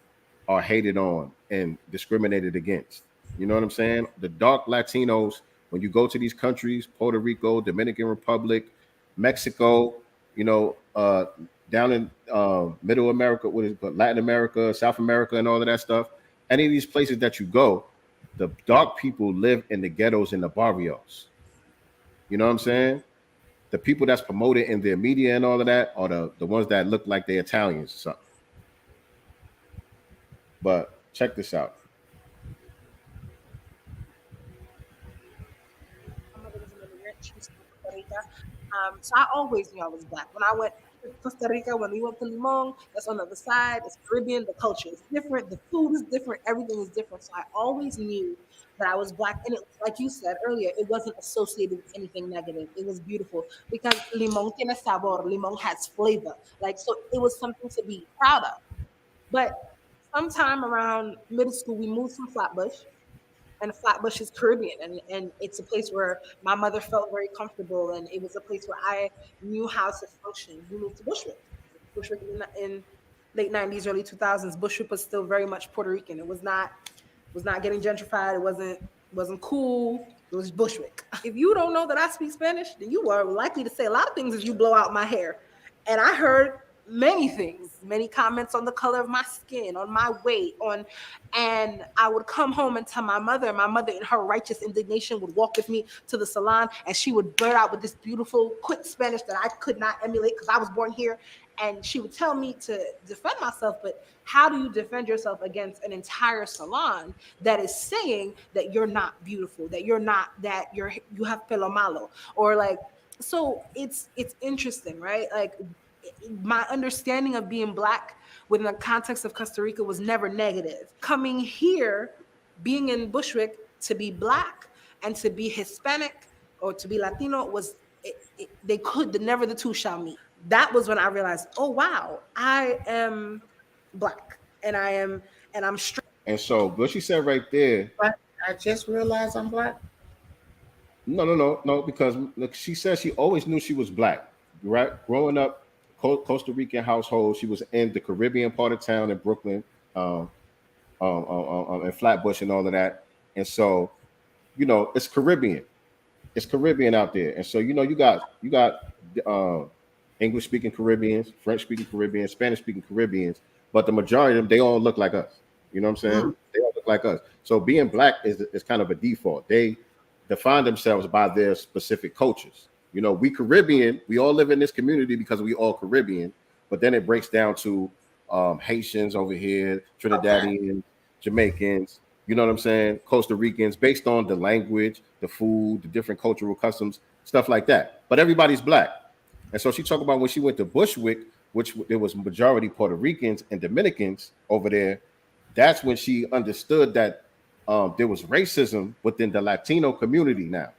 are hated on and discriminated against. You know what I'm saying? The dark Latinos, when you go to these countries, Puerto Rico, Dominican Republic, Mexico, you know, down in Middle America, Latin America, South America, and all of that stuff, any of these places that you go, the dark people live in the ghettos and the barrios. You know what I'm saying? The people that's promoted in their media and all of that are the ones that look like they're Italians or something. But check this out. My mother was an immigrant. She was from Costa Rica. So I always knew I was Black. When I went to Costa Rica, when we went to Limon, that's on the other side. It's Caribbean. The culture is different. The food is different. Everything is different. So I always knew that I was Black. And it, like you said earlier, it wasn't associated with anything negative. It was beautiful because Limon tiene sabor. Limon has flavor. Like, so it was something to be proud of. But sometime around middle school, we moved from Flatbush. And Flatbush is Caribbean, and it's a place where my mother felt very comfortable, and it was a place where I knew how to function. We moved to Bushwick. Bushwick in late 90s, early 2000s. Bushwick was still very much Puerto Rican. It was not getting gentrified. It wasn't cool. It was Bushwick. If you don't know that I speak Spanish, then you are likely to say a lot of things as you blow out my hair. And I heard many things, many comments on the color of my skin, on my weight, and I would come home and tell my mother in her righteous indignation would walk with me to the salon, and she would blurt out with this beautiful quick Spanish that I could not emulate because I was born here. And she would tell me to defend myself, but how do you defend yourself against an entire salon that is saying that you're not beautiful, that you have pelo malo, or like, so it's interesting, right? Like, my understanding of being Black within the context of Costa Rica was never negative. Coming here, being in Bushwick, to be Black and to be Hispanic or to be Latino was never the two shall meet. That was when I realized, oh wow, I am Black, and I'm straight. And so what she said right there. But I just realized I'm Black. No, because look, she said she always knew she was Black, right? Growing up, Costa Rican household, she was in the Caribbean part of town in Brooklyn, and Flatbush and all of that. And so, it's Caribbean. It's Caribbean out there. And so, you got English speaking Caribbeans, French speaking Caribbeans, Spanish speaking Caribbeans, but the majority of them, they all look like us. You know what I'm saying? They all look like us. So being Black is kind of a default. They define themselves by their specific cultures. We Caribbean, we all live in this community because we all Caribbean, but then it breaks down to Haitians over here, Trinidadians, Jamaicans, you know what I'm saying? Costa Ricans, based on the language, the food, the different cultural customs, stuff like that. But everybody's Black. And so she talked about when she went to Bushwick, which there was majority Puerto Ricans and Dominicans over there. That's when she understood that there was racism within the Latino community now,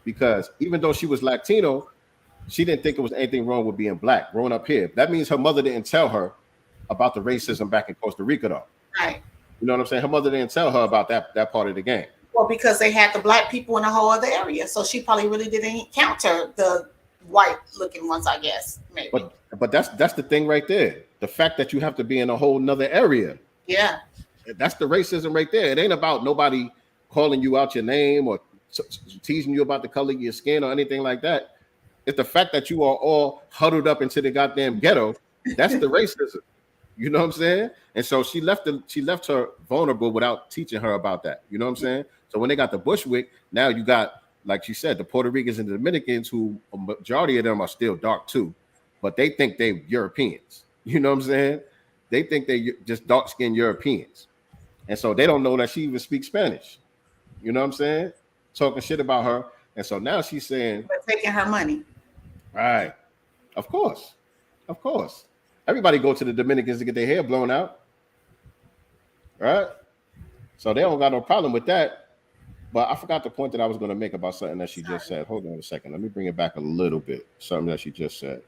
because even though she was Latino, she didn't think it was anything wrong with being Black growing up here. That means her mother didn't tell her about the racism back in Costa Rica, though. Right. You know what I'm saying? Her mother didn't tell her about that part of the game. Well, because they had the Black people in a whole other area, so she probably really didn't encounter the white-looking ones, I guess. Maybe. But that's the thing right there. The fact that you have to be in a whole nother area. Yeah. That's the racism right there. It ain't about nobody calling you out your name or teasing you about the color of your skin or anything like that. It's the fact that you are all huddled up into the goddamn ghetto. That's the racism. You know what I'm saying? And so she left her vulnerable without teaching her about that. You know what I'm saying? So when they got the Bushwick, now you got, like she said, the Puerto Ricans and the Dominicans, who a majority of them are still dark too, but they think they're Europeans. You know what I'm saying? They think they're just dark-skinned Europeans. And so they don't know that she even speaks Spanish. You know what I'm saying? Talking shit about her. And so now she's saying, but taking her money. Right. Of course. Everybody go to the Dominicans to get their hair blown out. Right? So they don't got no problem with that. But I forgot the point that I was going to make about something that she just said. Hold on a second. Let me bring it back a little bit. Something that she just said.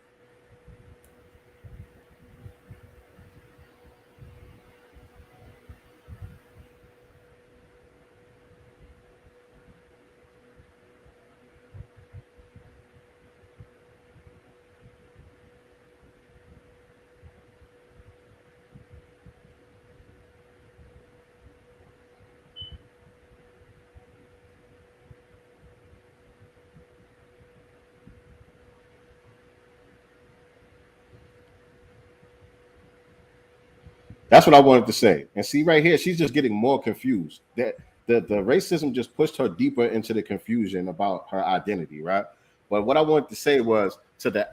That's what I wanted to say. And see right here, she's just getting more confused. That the racism just pushed her deeper into the confusion about her identity, right? But what I wanted to say was to the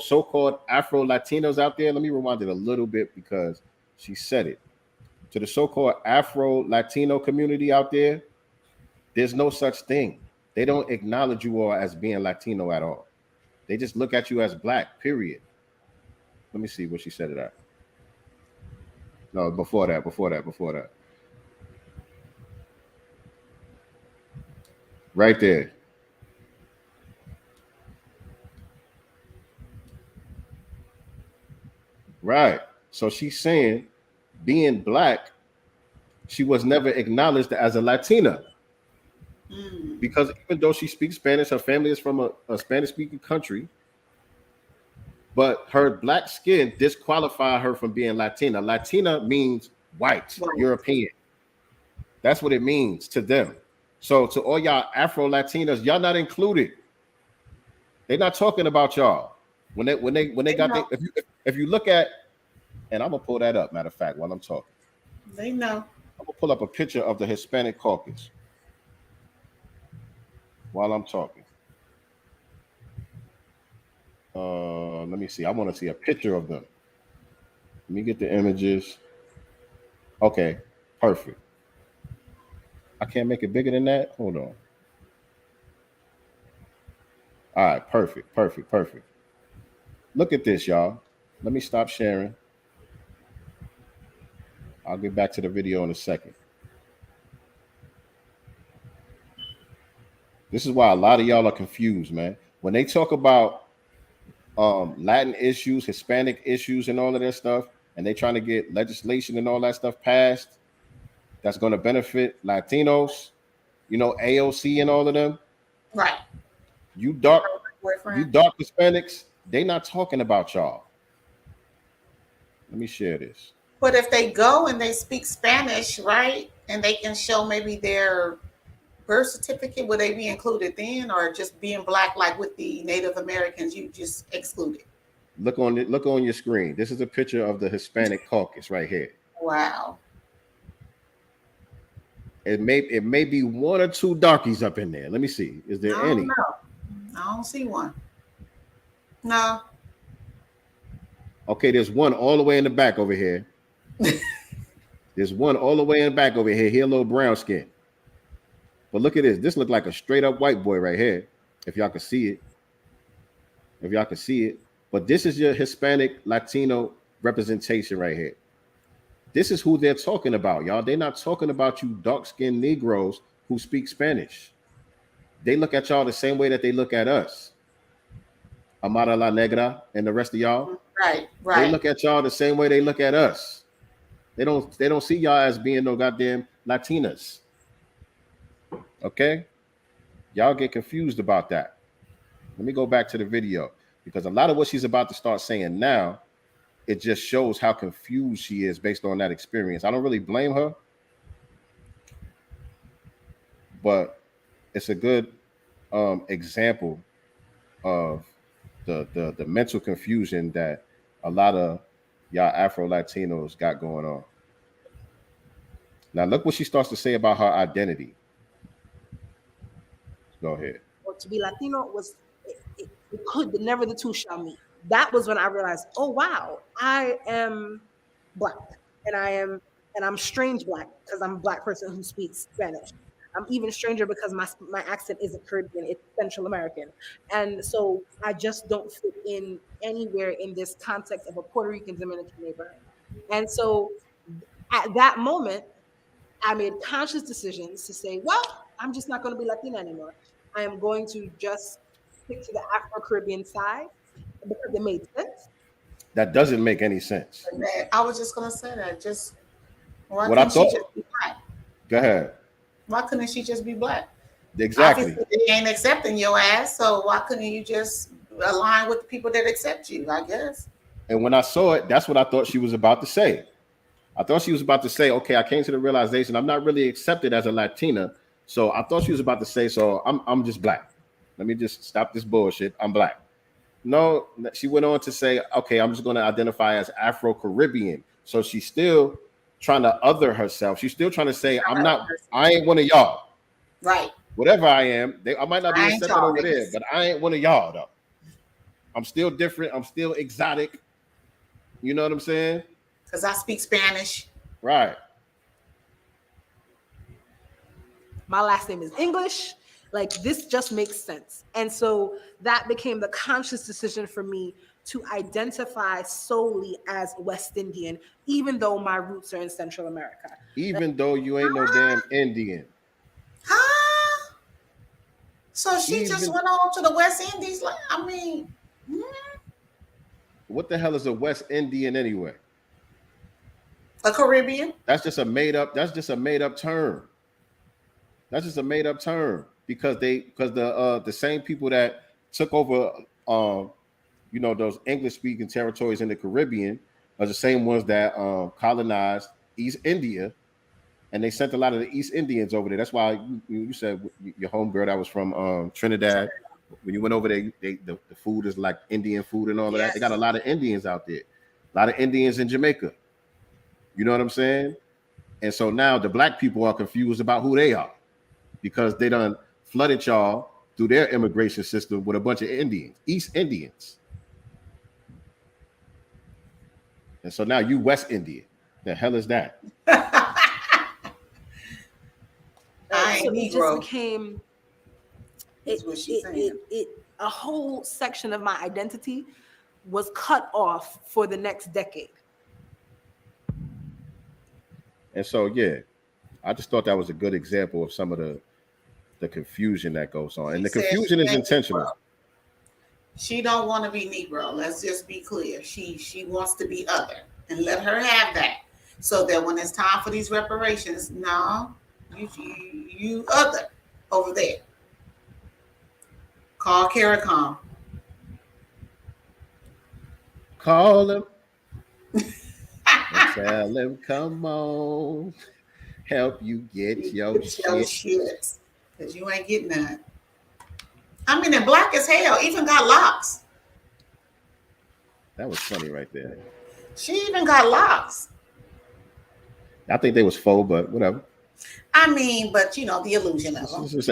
so-called Afro Latinos out there, let me rewind it a little bit because she said it. To the so-called Afro Latino community out there, there's no such thing. They don't acknowledge you all as being Latino at all. They just look at you as Black, period. Let me see what she said to that. No, before that. Right there. Right. So she's saying being Black, she was never acknowledged as a Latina. Because even though she speaks Spanish, her family is from a Spanish-speaking country, but her Black skin disqualified her from being Latina. Latina means white, European. That's what it means to them. So to all y'all Afro Latinas, y'all not included. They're not talking about y'all. When they got if you look at, and I'm gonna pull that up, matter of fact, while I'm talking. They know. I'm gonna pull up a picture of the Hispanic caucus while I'm talking. Let me see. I want to see a picture of them. Let me get the images. Okay, perfect. I can't make it bigger than that. Hold on. All right, perfect. Look at this, y'all. Let me stop sharing. I'll get back to the video in a second. This is why a lot of y'all are confused, man. when they talk about Latin issues, Hispanic issues, and all of that stuff, and they trying to get legislation and all that stuff passed that's going to benefit Latinos, you know, AOC and all of them. Right. You dark Hispanics, they not talking about y'all. Let me share this. But if they go and they speak Spanish, right, and they can show maybe their birth certificate, would they be included then, or just being black like with the Native Americans, you just excluded? Look on your screen. This is a picture of the Hispanic caucus right here. Wow. It may be one or two darkies up in there. Let me see. Is there any? No, I don't see one. No. Okay, there's one all the way in the back over here. There's one all the way in the back over here. He a little brown skin. But look at this. This look like a straight up white boy right here. If y'all can see it. If y'all can see it. But this is your Hispanic Latino representation right here. This is who they're talking about, y'all. They're not talking about you dark-skinned Negroes who speak Spanish. They look at y'all the same way that they look at us. Amara La Negra and the rest of y'all. Right. They look at y'all the same way they look at us. They don't see y'all as being no goddamn Latinas. Okay? Y'all get confused about that. Let me go back to the video, because a lot of what she's about to start saying now, it just shows how confused she is based on that experience. I don't really blame her, but it's a good example of the mental confusion that a lot of y'all Afro-Latinos got going on. Now look what she starts to say about her identity. Go ahead. Or to be Latino was it could never the two shall meet. That was when I realized, oh wow, I am black, and I'm strange black because I'm a black person who speaks Spanish. I'm even stranger because my accent isn't Caribbean, it's Central American. And so I just don't fit in anywhere in this context of a Puerto Rican Dominican neighborhood. And so at that moment, I made conscious decisions to say, well, I'm just not going to be Latina anymore. I am going to just stick to the Afro-Caribbean side because it made sense. That doesn't make any sense. I was just going to say that. Why what I couldn't thought. she just be black? Go ahead. Why couldn't she just be black? Exactly. Obviously, they ain't accepting your ass, so why couldn't you just align with the people that accept you, I guess? And when I saw it, that's what I thought she was about to say. I thought she was about to say, okay, I came to the realization I'm not really accepted as a Latina. So I thought she was about to say, so I'm just black. Let me just stop this bullshit. I'm black. No, she went on to say, okay, I'm just going to identify as Afro-Caribbean. So she's still trying to other herself. She's still trying to say, I ain't one of y'all. Right. Whatever I am, I might not be accepted over there, but I ain't one of y'all though. I'm still different. I'm still exotic. You know what I'm saying? Because I speak Spanish. Right. My last name is English. Like, this just makes sense. And so that became the conscious decision for me to identify solely as West Indian, even though my roots are in Central America. Even though you ain't no damn Indian. Huh? So she just went on to the West Indies? Like, I mean. What the hell is a West Indian anyway? A Caribbean? That's just a made up term. That's just a made up term because the same people that took over those English speaking territories in the Caribbean are the same ones that colonized East India, and they sent a lot of the East Indians over there. That's why you said your homegirl that was from Trinidad. When you went over there, the food is like Indian food and all of that. They got a lot of Indians out there, a lot of Indians in Jamaica. You know what I'm saying? And so now the black people are confused about who they are because they done flooded y'all through their immigration system with a bunch of Indians, East Indians. And so now you West Indian. The hell is that? So it just became a whole section of my identity was cut off for the next decade. And so, yeah, I just thought that was a good example of some of the confusion that goes on. And the confusion is intentional. She don't want to be Negro. Let's just be clear. She wants to be other, and let her have that. So that when it's time for these reparations, no, you other over there. Call CARICOM. Call him. Tell him, come on, help you get your shit. Because you ain't getting that. I mean, they're black as hell. Even got locks. That was funny right there. She even got locks. I think they was faux, but whatever. I mean, but you know, the illusion of them. It's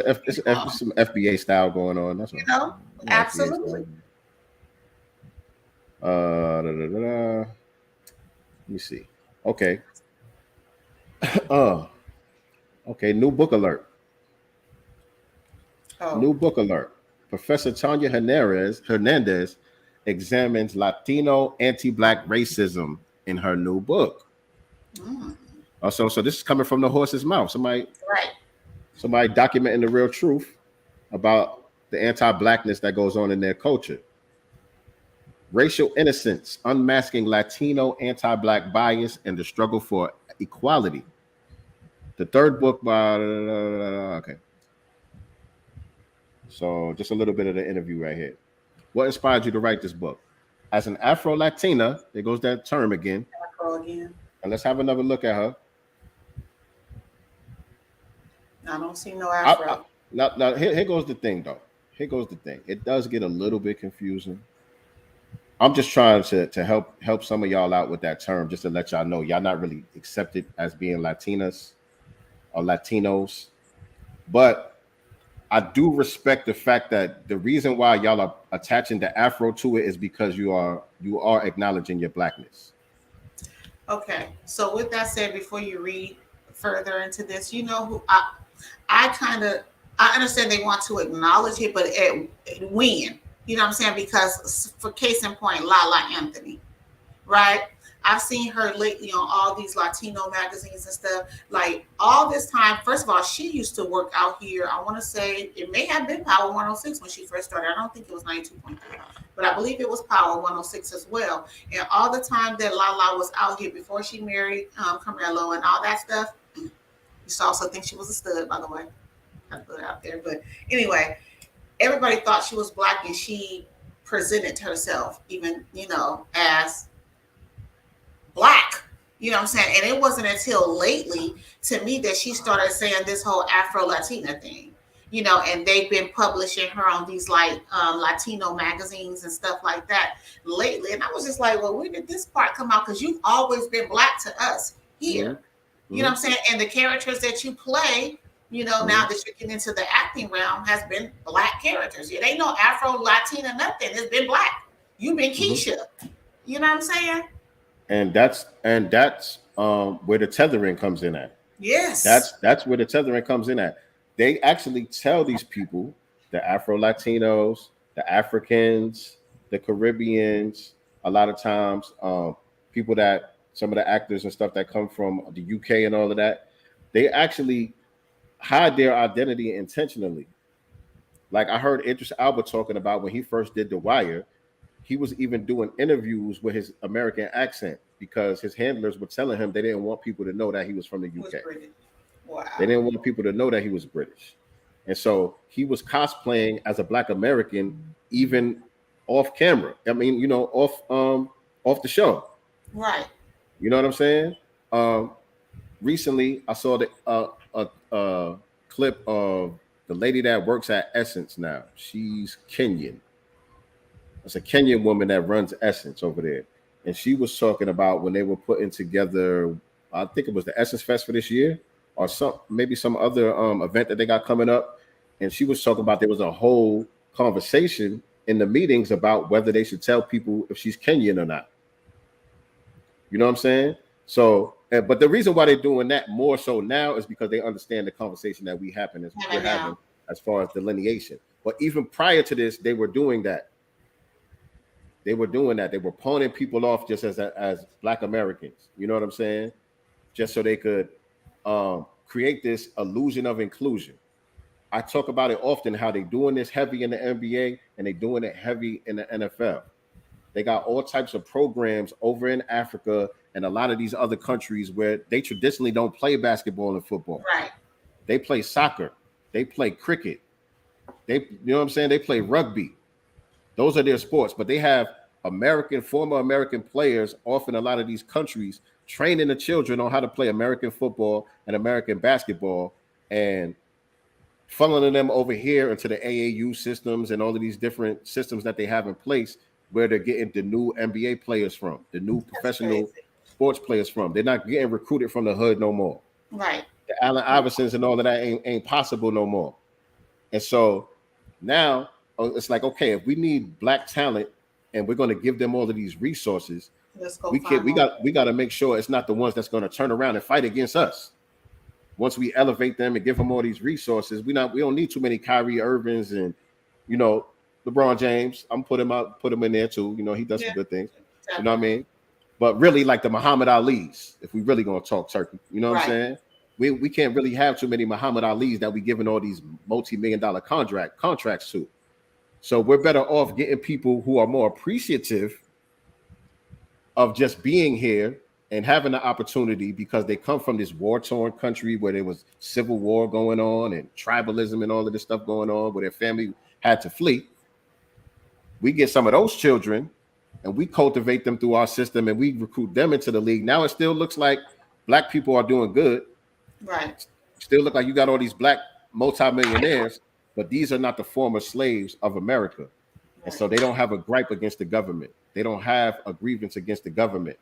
some FBA style going on. That's you know, absolutely. Let me see. Okay. Okay. New book alert. Oh. New book alert. Professor Tanya Hernandez examines Latino anti-black racism in her new book. So this is coming from the horse's mouth. Somebody documenting the real truth about the anti-blackness that goes on in their culture. Racial Innocence, Unmasking Latino Anti-Black Bias and the Struggle for Equality. The third book by... okay. So just a little bit of the interview right here. What inspired you to write this book? As an Afro-Latina, there goes that term again. Afro again. And let's have another look at her. I don't see no Afro. Now, here goes the thing, though. Here goes the thing. It does get a little bit confusing. I'm just trying to help some of y'all out with that term, just to let y'all know y'all not really accepted as being Latinas or Latinos. But I do respect the fact that the reason why y'all are attaching the Afro to it is because you are acknowledging your blackness. Okay. So with that said, before you read further into this, you know who I understand they want to acknowledge it, but when? You know what I'm saying? Because for case in point, Lala Anthony, right? I've seen her lately on all these Latino magazines and stuff. Like all this time, first of all, she used to work out here. I want to say it may have been Power 106 when she first started. I don't think it was 92.3, but I believe it was Power 106 as well. And all the time that Lala was out here before she married Carmelo and all that stuff, you also think she was a stud, by the way. I put it out there. But anyway, everybody thought she was black and she presented herself even, you know, as black, you know what I'm saying? And it wasn't until lately to me that she started saying this whole Afro-Latina thing, you know, and they've been publishing her on these like Latino magazines and stuff like that lately. And I was just like, well, when did this part come out? Because you've always been black to us here. You know what I'm saying? And the characters that you play, you know, now that you're getting into the acting realm, has been black characters. It ain't no Afro-Latina, nothing. It's been black. You've been Keisha. You know what I'm saying? And that's where the tethering comes in at. Yes. That's where the tethering comes in at. They actually tell these people, the Afro-Latinos, the Africans, the Caribbeans, a lot of times, people that some of the actors and stuff that come from the UK and all of that, they actually hide their identity intentionally. Like I heard Idris Elba talking about when he first did The Wire, he was even doing interviews with his American accent because his handlers were telling him they didn't want people to know that he was from the UK. Wow. They didn't want people to know that he was British. And so he was cosplaying as a Black American even off camera. I mean, you know, off the show. Right. You know what I'm saying? Recently, I saw a clip of the lady that works at Essence now. She's Kenyan. It's a Kenyan woman that runs Essence over there. And she was talking about when they were putting together, I think it was the Essence Fest for this year or maybe some other event that they got coming up. And she was talking about there was a whole conversation in the meetings about whether they should tell people if she's Kenyan or not. You know what I'm saying? So, but the reason why they're doing that more so now is because they understand the conversation that we're having as far as delineation. But even prior to this, they were doing that. They were doing that. They were pawning people off just as Black Americans. You know what I'm saying? Just so they could create this illusion of inclusion. I talk about it often how they doing this heavy in the NBA and they doing it heavy in the NFL. They got all types of programs over in Africa and a lot of these other countries where they traditionally don't play basketball and football. Right. They play soccer. They play cricket. You know what I'm saying? They play rugby. Those are their sports, but they have former American players off in a lot of these countries training the children on how to play American football and American basketball and funneling them over here into the AAU systems and all of these different systems that they have in place where they're getting the new NBA players from, the new professional sports players from. They're not getting recruited from the hood no more. Right. The Allen Iversons and all of that ain't possible no more. And so now it's like, okay, if we need black talent and we're going to give them all of these resources, we got to make sure it's not the ones that's going to turn around and fight against us. Once we elevate them and give them all these resources, we don't need too many Kyrie Irvings and, you know, LeBron James. I'm put him in there too. You know, he does some good things. Exactly. You know what I mean? But really, like the Muhammad Ali's, if we really gonna talk turkey, you know what I'm saying? We can't really have too many Muhammad Ali's that we giving all these multi-million-dollar contracts to. So we're better off getting people who are more appreciative of just being here and having the opportunity because they come from this war-torn country where there was civil war going on and tribalism and all of this stuff going on where their family had to flee. We get some of those children and we cultivate them through our system and we recruit them into the league. Now it still looks like black people are doing good. Right. Still look like you got all these black multimillionaires, but these are not the former slaves of America. And so they don't have a gripe against the government. They don't have a grievance against the government.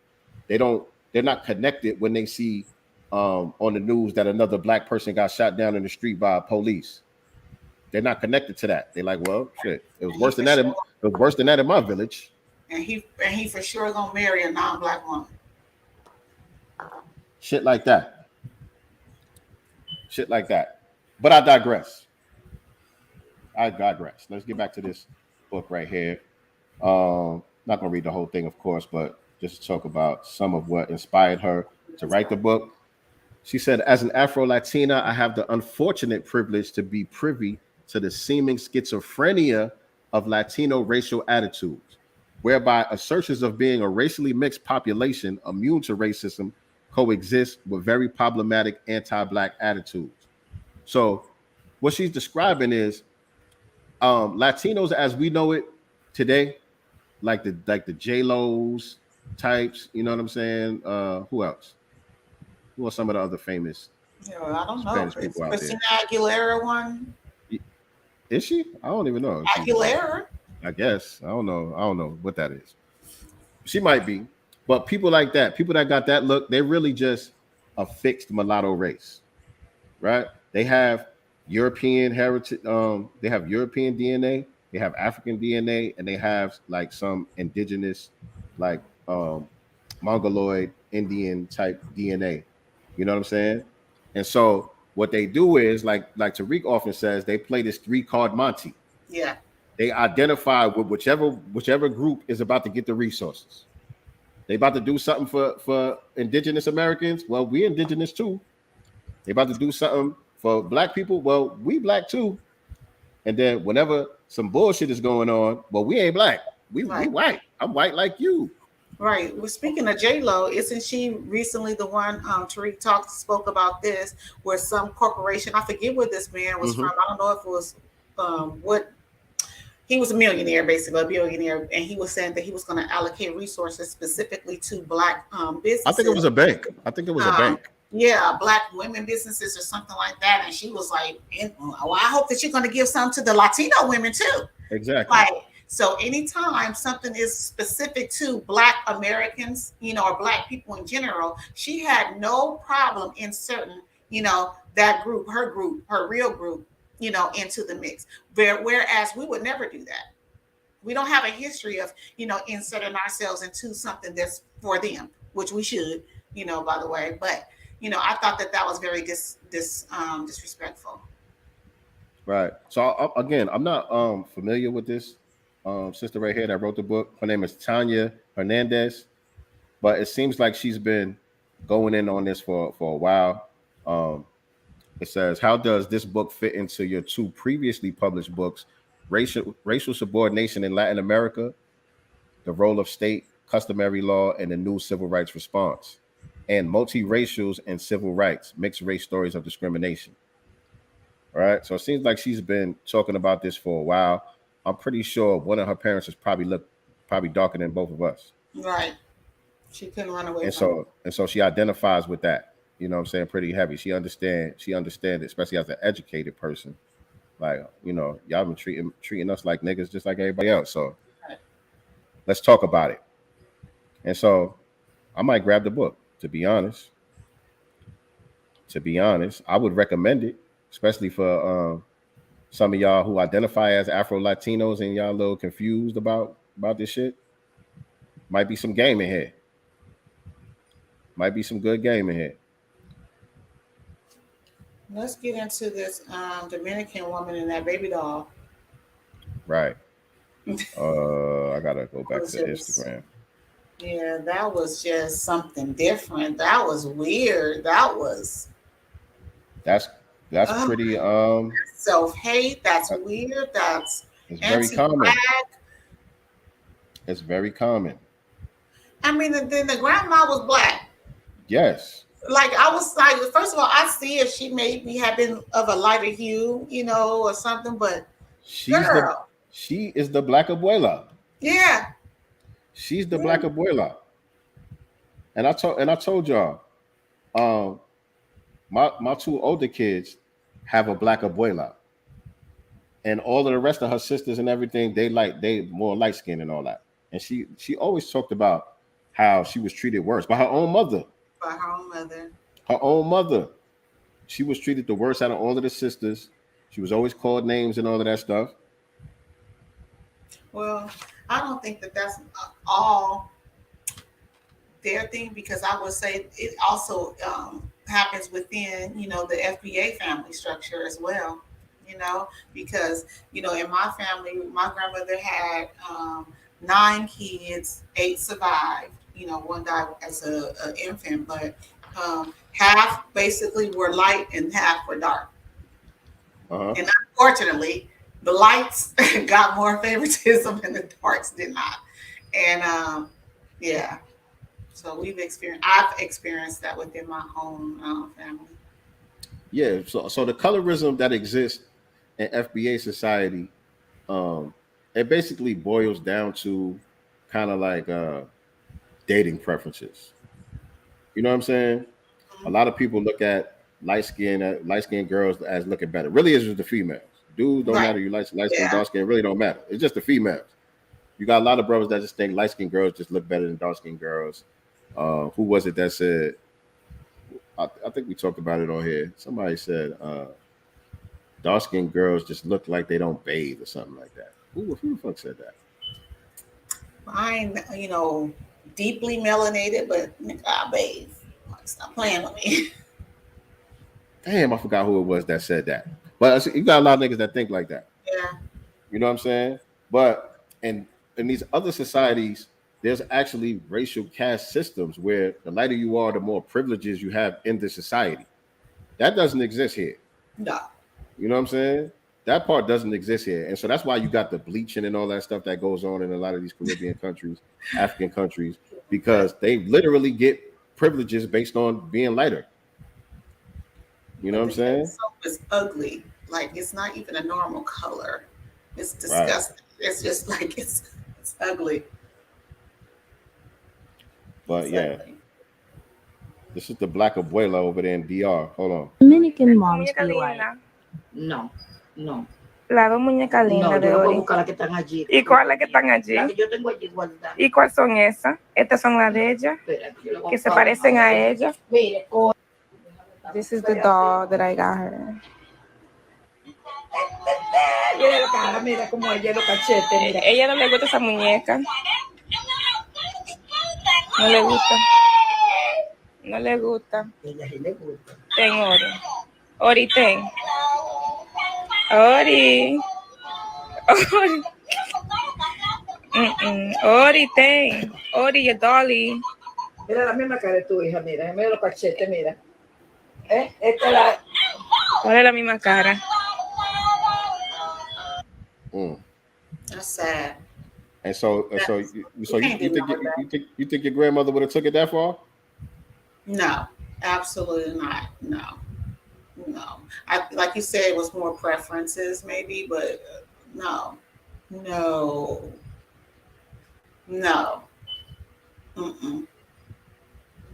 They're not connected when they see on the news that another black person got shot down in the street by police. They're not connected to that. They're like, well, shit, it was worse than that. It was worse than that in my village. And he for sure gonna marry a non-black woman. Shit like that. But I digress. Let's get back to this book right here. Not gonna read the whole thing, of course, but just talk about some of what inspired her to write the book. She said, as an Afro-Latina, I have the unfortunate privilege to be privy to the seeming schizophrenia of Latino racial attitudes, whereby assertions of being a racially mixed population immune to racism coexist with very problematic anti-black attitudes. So what she's describing is Latinos as we know it today, like the J-Lo's types, you know what I'm saying? Who else? Who are some of the other famous I don't know. Spanish people out there? Christina Aguilera one. Is she? I don't even know. Aguilera. I guess. I don't know what that is. She might be. But people like that, people that got that look, they're really just a fixed mulatto race, right? They have European heritage. They have European DNA. They have African DNA, and they have like some indigenous, like Mongoloid Indian type DNA. You know what I'm saying? And so what they do is like Tariq often says, they play this 3-card Monte. Yeah. They identify with whichever group is about to get the resources. They about to do something for indigenous Americans. Well, we indigenous too. They about to do something for black people. Well, we black too. And then whenever some bullshit is going on, well, we ain't black. We white. I'm white like you. Right. Well, speaking of J-Lo, isn't she recently the one Tariq spoke about this, where some corporation, I forget where this man was from. I don't know if it was he was a millionaire, basically a billionaire, and he was saying that he was going to allocate resources specifically to black businesses. I think it was a bank. Yeah, black women businesses or something like that. And she was like, well, I hope that you're going to give some to the Latino women too. Exactly. So anytime something is specific to black Americans, or black people in general, she had no problem inserting, that group, her real group, into the mix. Whereas we would never do that. We don't have a history of, inserting ourselves into something that's for them, which we should, by the way. But, I thought that was very disrespectful. Right. So again, I'm not familiar with this sister right here that wrote the book. Her name is Tanya Hernandez, but it seems like she's been going in on this for a while. It says, how does this book fit into your two previously published books, Racial Subordination in Latin America, The Role of State, Customary Law, and the New Civil Rights Response, and Multiracials and Civil Rights, Mixed Race Stories of Discrimination? All right. So it seems like she's been talking about this for a while. I'm pretty sure one of her parents is probably darker than both of us. Right. She couldn't run away And so she identifies with that. You know what I'm saying? Pretty heavy. She understands it, especially as an educated person. Like, you know, y'all been treating us like niggas just like everybody else. So let's talk about it. And so I might grab the book, to be honest. I would recommend it, especially for some of y'all who identify as Afro-Latinos and y'all a little confused about this shit. Might be some game in here. Might be some good game in here. Let's get into this Dominican woman and that baby doll. Right. I gotta go back to Instagram. Yeah, that was just something different. That was weird. That's pretty self-hate. That's weird. That's very common. It's very common. I mean, then the grandma was black. Yes. Like, I was like, first of all, I see if she maybe had been of a lighter hue, you know, or something, but she is the black abuela. Yeah. She's the black abuela. And I told y'all, my two older kids have a black abuela. And all of the rest of her sisters and everything, they more light skinned and all that. And she always talked about how she was treated worse by her own mother. By her own mother. Her own mother. She was treated the worst out of all of the sisters. She was always called names and all of that stuff. Well, I don't think that that's all their thing, because I would say it also happens within, you know, the FBA family structure as well, you know, because, you know, in my family, my grandmother had 9 kids, 8 survived. You know, one died as an infant, but half basically were light and half were dark. And unfortunately, the lights got more favoritism and the darks did not. And yeah, so I've experienced that within my own family. Yeah, so the colorism that exists in FBA society, it basically boils down to kind of like dating preferences. You know what I'm saying? A lot of people look at light-skinned girls as looking better. Really, it's just the females. Dudes don't matter. You light-skinned, dark-skinned, really don't matter. It's just the females. You got a lot of brothers that just think light-skinned girls just look better than dark-skinned girls. Who was it that said? I think we talked about it on here. Somebody said dark-skinned girls just look like they don't bathe or something like that. Who the fuck said that? I'm, you know, deeply melanated, but I bathe. Stop playing with me. Damn, I forgot who it was that said that. But you got a lot of niggas that think like that. Yeah. You know what I'm saying? But in these other societies, there's actually racial caste systems where the lighter you are, the more privileges you have in the society. That doesn't exist here. No. You know what I'm saying? That part doesn't exist here. And so that's why you got the bleaching and all that stuff that goes on in a lot of these Caribbean countries, African countries, because they literally get privileges based on being lighter. You know what I'm saying? Soap is ugly. Like, it's not even a normal color. It's disgusting. Right. It's just like it's ugly. But yeah, this is the black abuela over there in DR. Hold on. Dominican moms be like, no. Las dos muñecas lindas de Ori. ¿Y cuáles que están allí? ¿Y cuáles son esas? Estas son las de ella, que se parecen a ella. This is the doll that I got her. Mira cómo ella los cachetes. Mira. Ella no le gusta esa muñeca. No le gusta. No le gusta. Ella sí le gusta. Ten Ori. Ori, ten. Ori. Ori, ten. Ori, your dolly. Mira la misma cara de tu hija, mira los cachetes, mira. Esta es la... Vale la misma cara. That's sad. And so you think your grandmother would have took it that far? No, absolutely not. No. I like you said, it was more preferences maybe, but no.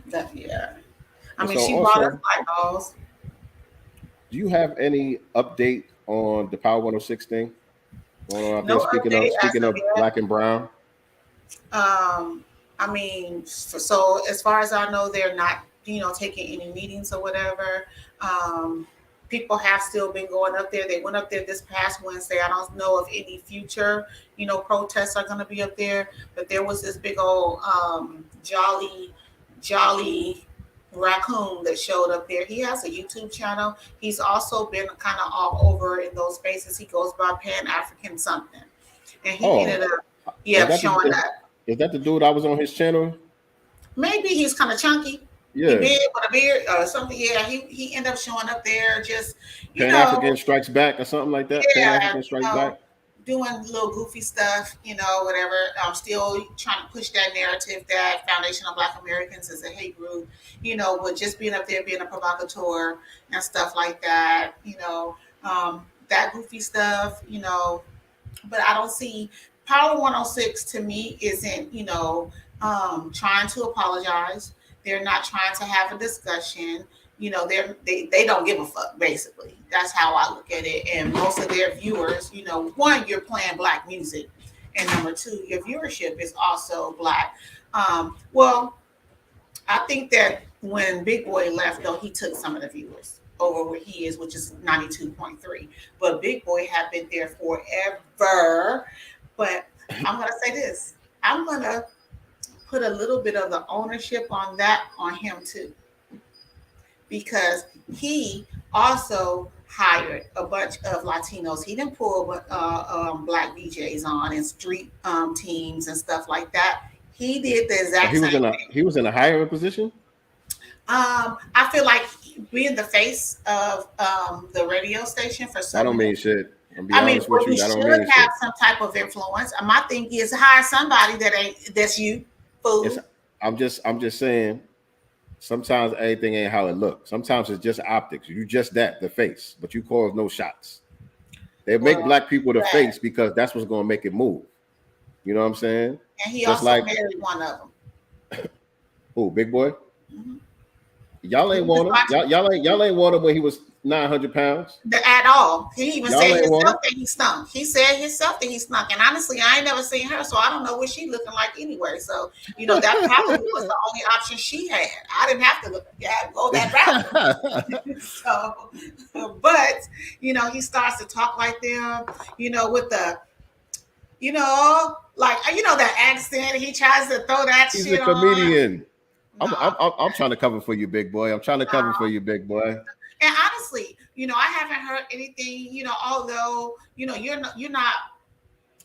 That I mean, she bought us light balls. Do you have any update on the Power 106 thing going on out there? Speaking of black and brown. I mean, so as far as I know, they're not, taking any meetings or whatever. People have still been going up there. They went up there this past Wednesday. I don't know if any future, protests are going to be up there. But there was this big old jolly raccoon that showed up there. He has a YouTube channel. He's also been kind of all over in those spaces. He goes by Pan-African something. And he ended up showing up. Is that the dude I was on his channel? Maybe he's kind of chunky. Yeah. He big with a beard or something. Yeah, he ended up showing up there just, Pan-African Strikes Back or something like that. Yeah, Pan-African Strikes Back. Doing little goofy stuff, whatever. I'm still trying to push that narrative that Foundation of Black Americans is a hate group, but just being up there, being a provocateur and stuff like that, that goofy stuff, but I don't see Power 106 to me isn't, trying to apologize. They're not trying to have a discussion. They don't give a fuck, basically. That's how I look at it. And most of their viewers, one, you're playing black music. And number two, your viewership is also black. Well, I think that when Big Boy left, though, he took some of the viewers over where he is, which is 92.3. But Big Boy have been there forever. But I'm going to say this. I'm going to put a little bit of the ownership on him too. Because he also hired a bunch of Latinos. He didn't pull black DJs on and street teams and stuff like that. He did the exact same thing. He was in a higher position? I feel like being the face of the radio station for some. I don't mean shit. I mean, we should have some type of influence. My thing is hire somebody that's you, fool. I'm just saying. Sometimes everything ain't how it looks. Sometimes it's just optics. You just the face, but you cause no shots. They make black people the face because that's what's going to make it move. You know what I'm saying? And he just also married one of them. Who, Big Boy? Mm-hmm. Y'all ain't want him. Y'all ain't want him when he was 900 pounds. At all. He even said himself that he stunk. He said himself that he stunk. And honestly, I ain't never seen her, so I don't know what she looking like anyway. So, that probably was the only option she had. I didn't have to go that route. So, but, he starts to talk like them, with the, that accent. He tries to throw that He's shit a comedian. On. I'm trying to cover for you, Big Boy. I'm trying to cover for you, Big Boy. And honestly, I haven't heard anything, although, you're not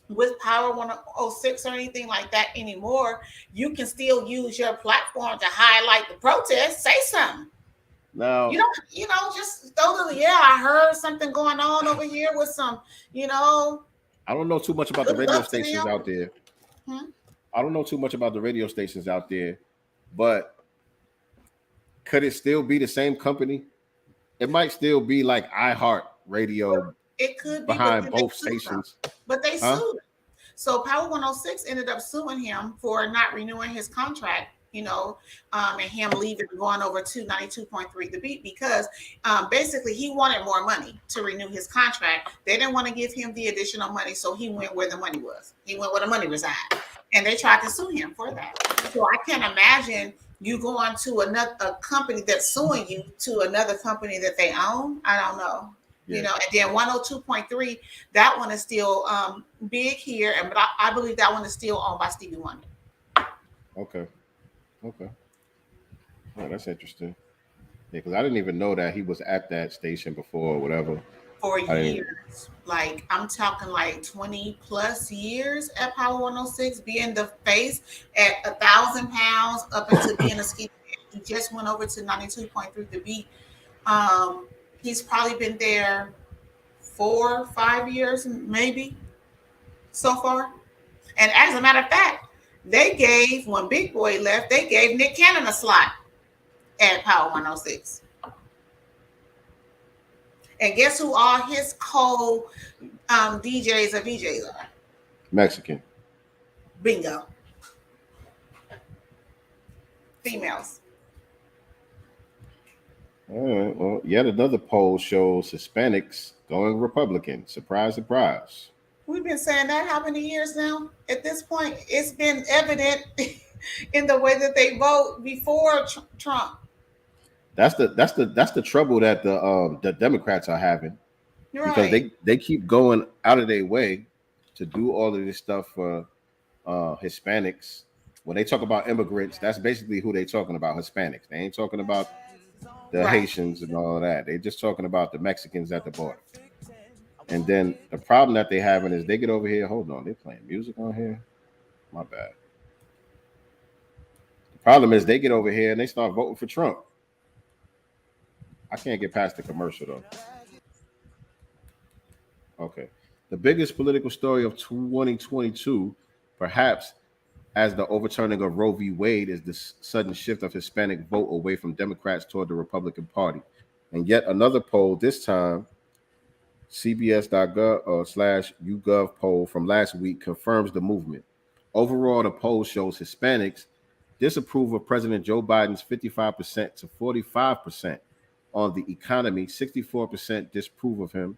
with Power 106 or anything like that anymore. You can still use your platform to highlight the protest. Say something. No. You don't, just throw I heard something going on over here with some, I don't know too much about the radio stations out there. I don't know too much about the radio stations out there, but could it still be the same company? It might still be like iHeart Radio. It could be behind both stations. But they sued him. So Power 106 ended up suing him for not renewing his contract, and him leaving and going over to 92.3 The Beat because basically he wanted more money to renew his contract. They didn't want to give him the additional money, so he went where the money was. He went where the money resided. And they tried to sue him for that. So I can't imagine you going to a company that's suing you to another company that they own. I don't know. Yeah. And then 102.3, that one is still big here, but I believe that one is still owned by Stevie Wonder. Okay. Oh, that's interesting. Yeah, because I didn't even know that he was at that station before or whatever. For years. Like, I'm talking like 20 plus years at Power 106, being the face at 1,000 pounds up into being a skinny. He just went over to 92.3 The Beat. He's probably been there 4 or 5 years, maybe, so far. And as a matter of fact, they gave, when Big Boy left, they gave Nick Cannon a slot at Power 106. And guess who all his DJs or VJs are? Mexican. Bingo. Females. All right. Well, yet another poll shows Hispanics going Republican. Surprise, surprise. We've been saying that how many years now? At this point, it's been evident in the way that they vote before Trump. That's the trouble that the Democrats are having, because they keep going out of their way to do all of this stuff for Hispanics. When they talk about immigrants, that's basically who they talking about, Hispanics. They ain't talking about the Haitians and all of that. They're just talking about the Mexicans at the border. And then the problem that they having is they get over here. Hold on, they playing music on here. My bad. The problem is they get over here and they start voting for Trump. I can't get past the commercial though. Okay. The biggest political story of 2022, perhaps as the overturning of Roe v. Wade, is the sudden shift of Hispanic vote away from Democrats toward the Republican Party. And yet another poll, this time CBS.gov/YouGov poll from last week, confirms the movement. Overall, the poll shows Hispanics disapprove of President Joe Biden's 55% to 45%. On the economy, 64% disapprove of him.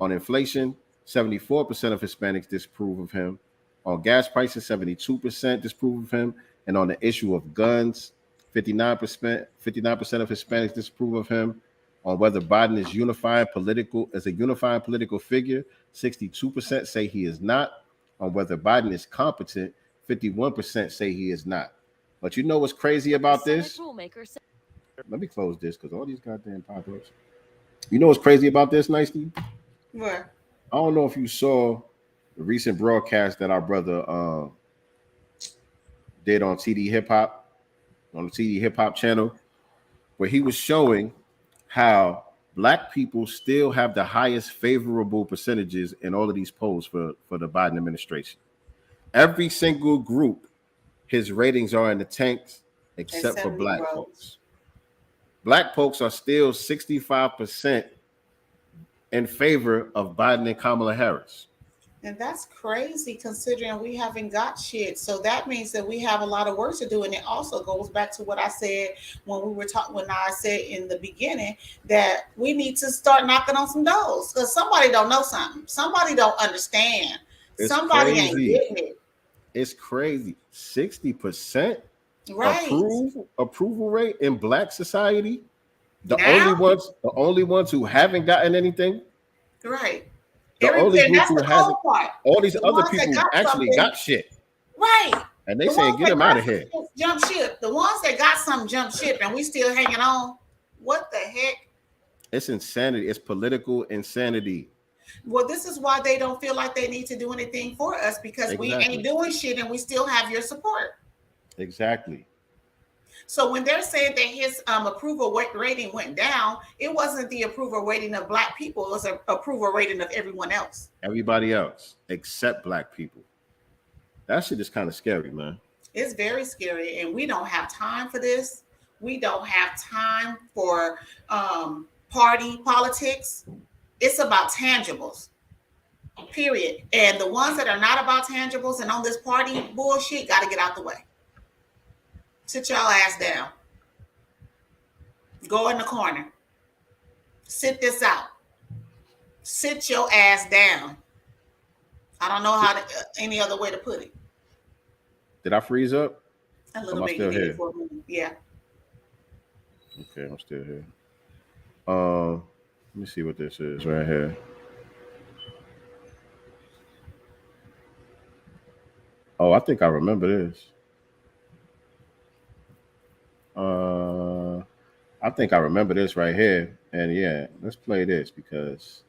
On inflation, 74% of Hispanics disapprove of him. On gas prices, 72% disapprove of him. And on the issue of guns, 59% of Hispanics disapprove of him. On whether Biden is a unifying political figure, 62% say he is not. On whether Biden is competent, 51% say he is not. But you know what's crazy about this? Let me close this because all these goddamn pop-ups. You know what's crazy about this, Nicely? What? I don't know if you saw the recent broadcast that our brother did on TD Hip Hop, on the TD Hip Hop channel, where he was showing how Black people still have the highest favorable percentages in all of these polls for the Biden administration. Every single group, his ratings are in the tanks, except for Black folks. Black folks are still 65% in favor of Biden and Kamala Harris. And that's crazy considering we haven't got shit. So that means that we have a lot of work to do. And it also goes back to what I said when I said in the beginning that we need to start knocking on some doors because somebody don't know something. Somebody don't understand. Somebody ain't getting it. It's crazy. 60%? Right. Approval rate in Black society. The only ones who haven't gotten anything. Right. The only group who hasn't. All these other people actually got shit. Right. And they saying get them out of here. Jump ship. The ones that got some jump ship and we still hanging on. What the heck? It's insanity. It's political insanity. Well, this is why they don't feel like they need to do anything for us because we ain't doing shit and we still have your support. Exactly. So when they're saying that his approval rating went down, it wasn't the approval rating of Black people. It was an approval rating of everyone else. Everybody else except Black people. That shit is kind of scary, man. It's very scary. And we don't have time for this. We don't have time for party politics. It's about tangibles. Period. And the ones that are not about tangibles and on this party bullshit got to get out the way. Sit y'all ass down. Go in the corner. Sit this out. Sit your ass down. I don't know any other way to put it. Did I freeze up? A little bit. Still here? Yeah. Okay, I'm still here. Let me see what this is right here. Oh, I think I remember this. I think I remember this right here. And yeah, let's play this because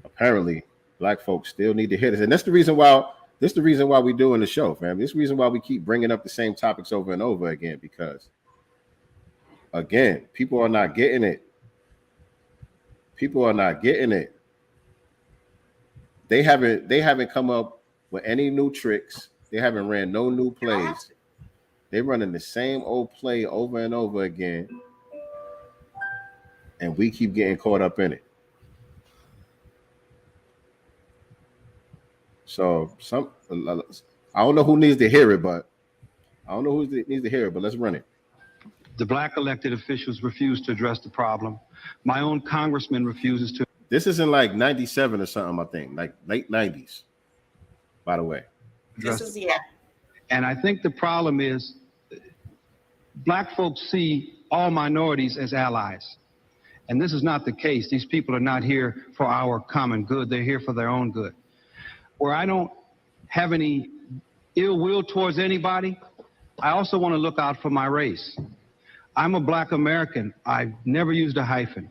apparently Black folks still need to hear this. And that's the reason why we're doing the show, fam. This is the reason why we keep bringing up the same topics over and over again, because again, people are not getting it. People are not getting it. They haven't come up with any new tricks. They haven't ran no new plays. They're running the same old play over and over again. And we keep getting caught up in it. So I don't know who needs to hear it, but let's run it. The black elected officials refuse to address the problem. My own congressman refuses to. This is in like 97 or something, I think, like late 90s, by the way. This is, yeah. And I think the problem is black folks see all minorities as allies. And this is not the case. These people are not here for our common good. They're here for their own good. Where I don't have any ill will towards anybody, I also want to look out for my race. I'm a black American. I've never used a hyphen.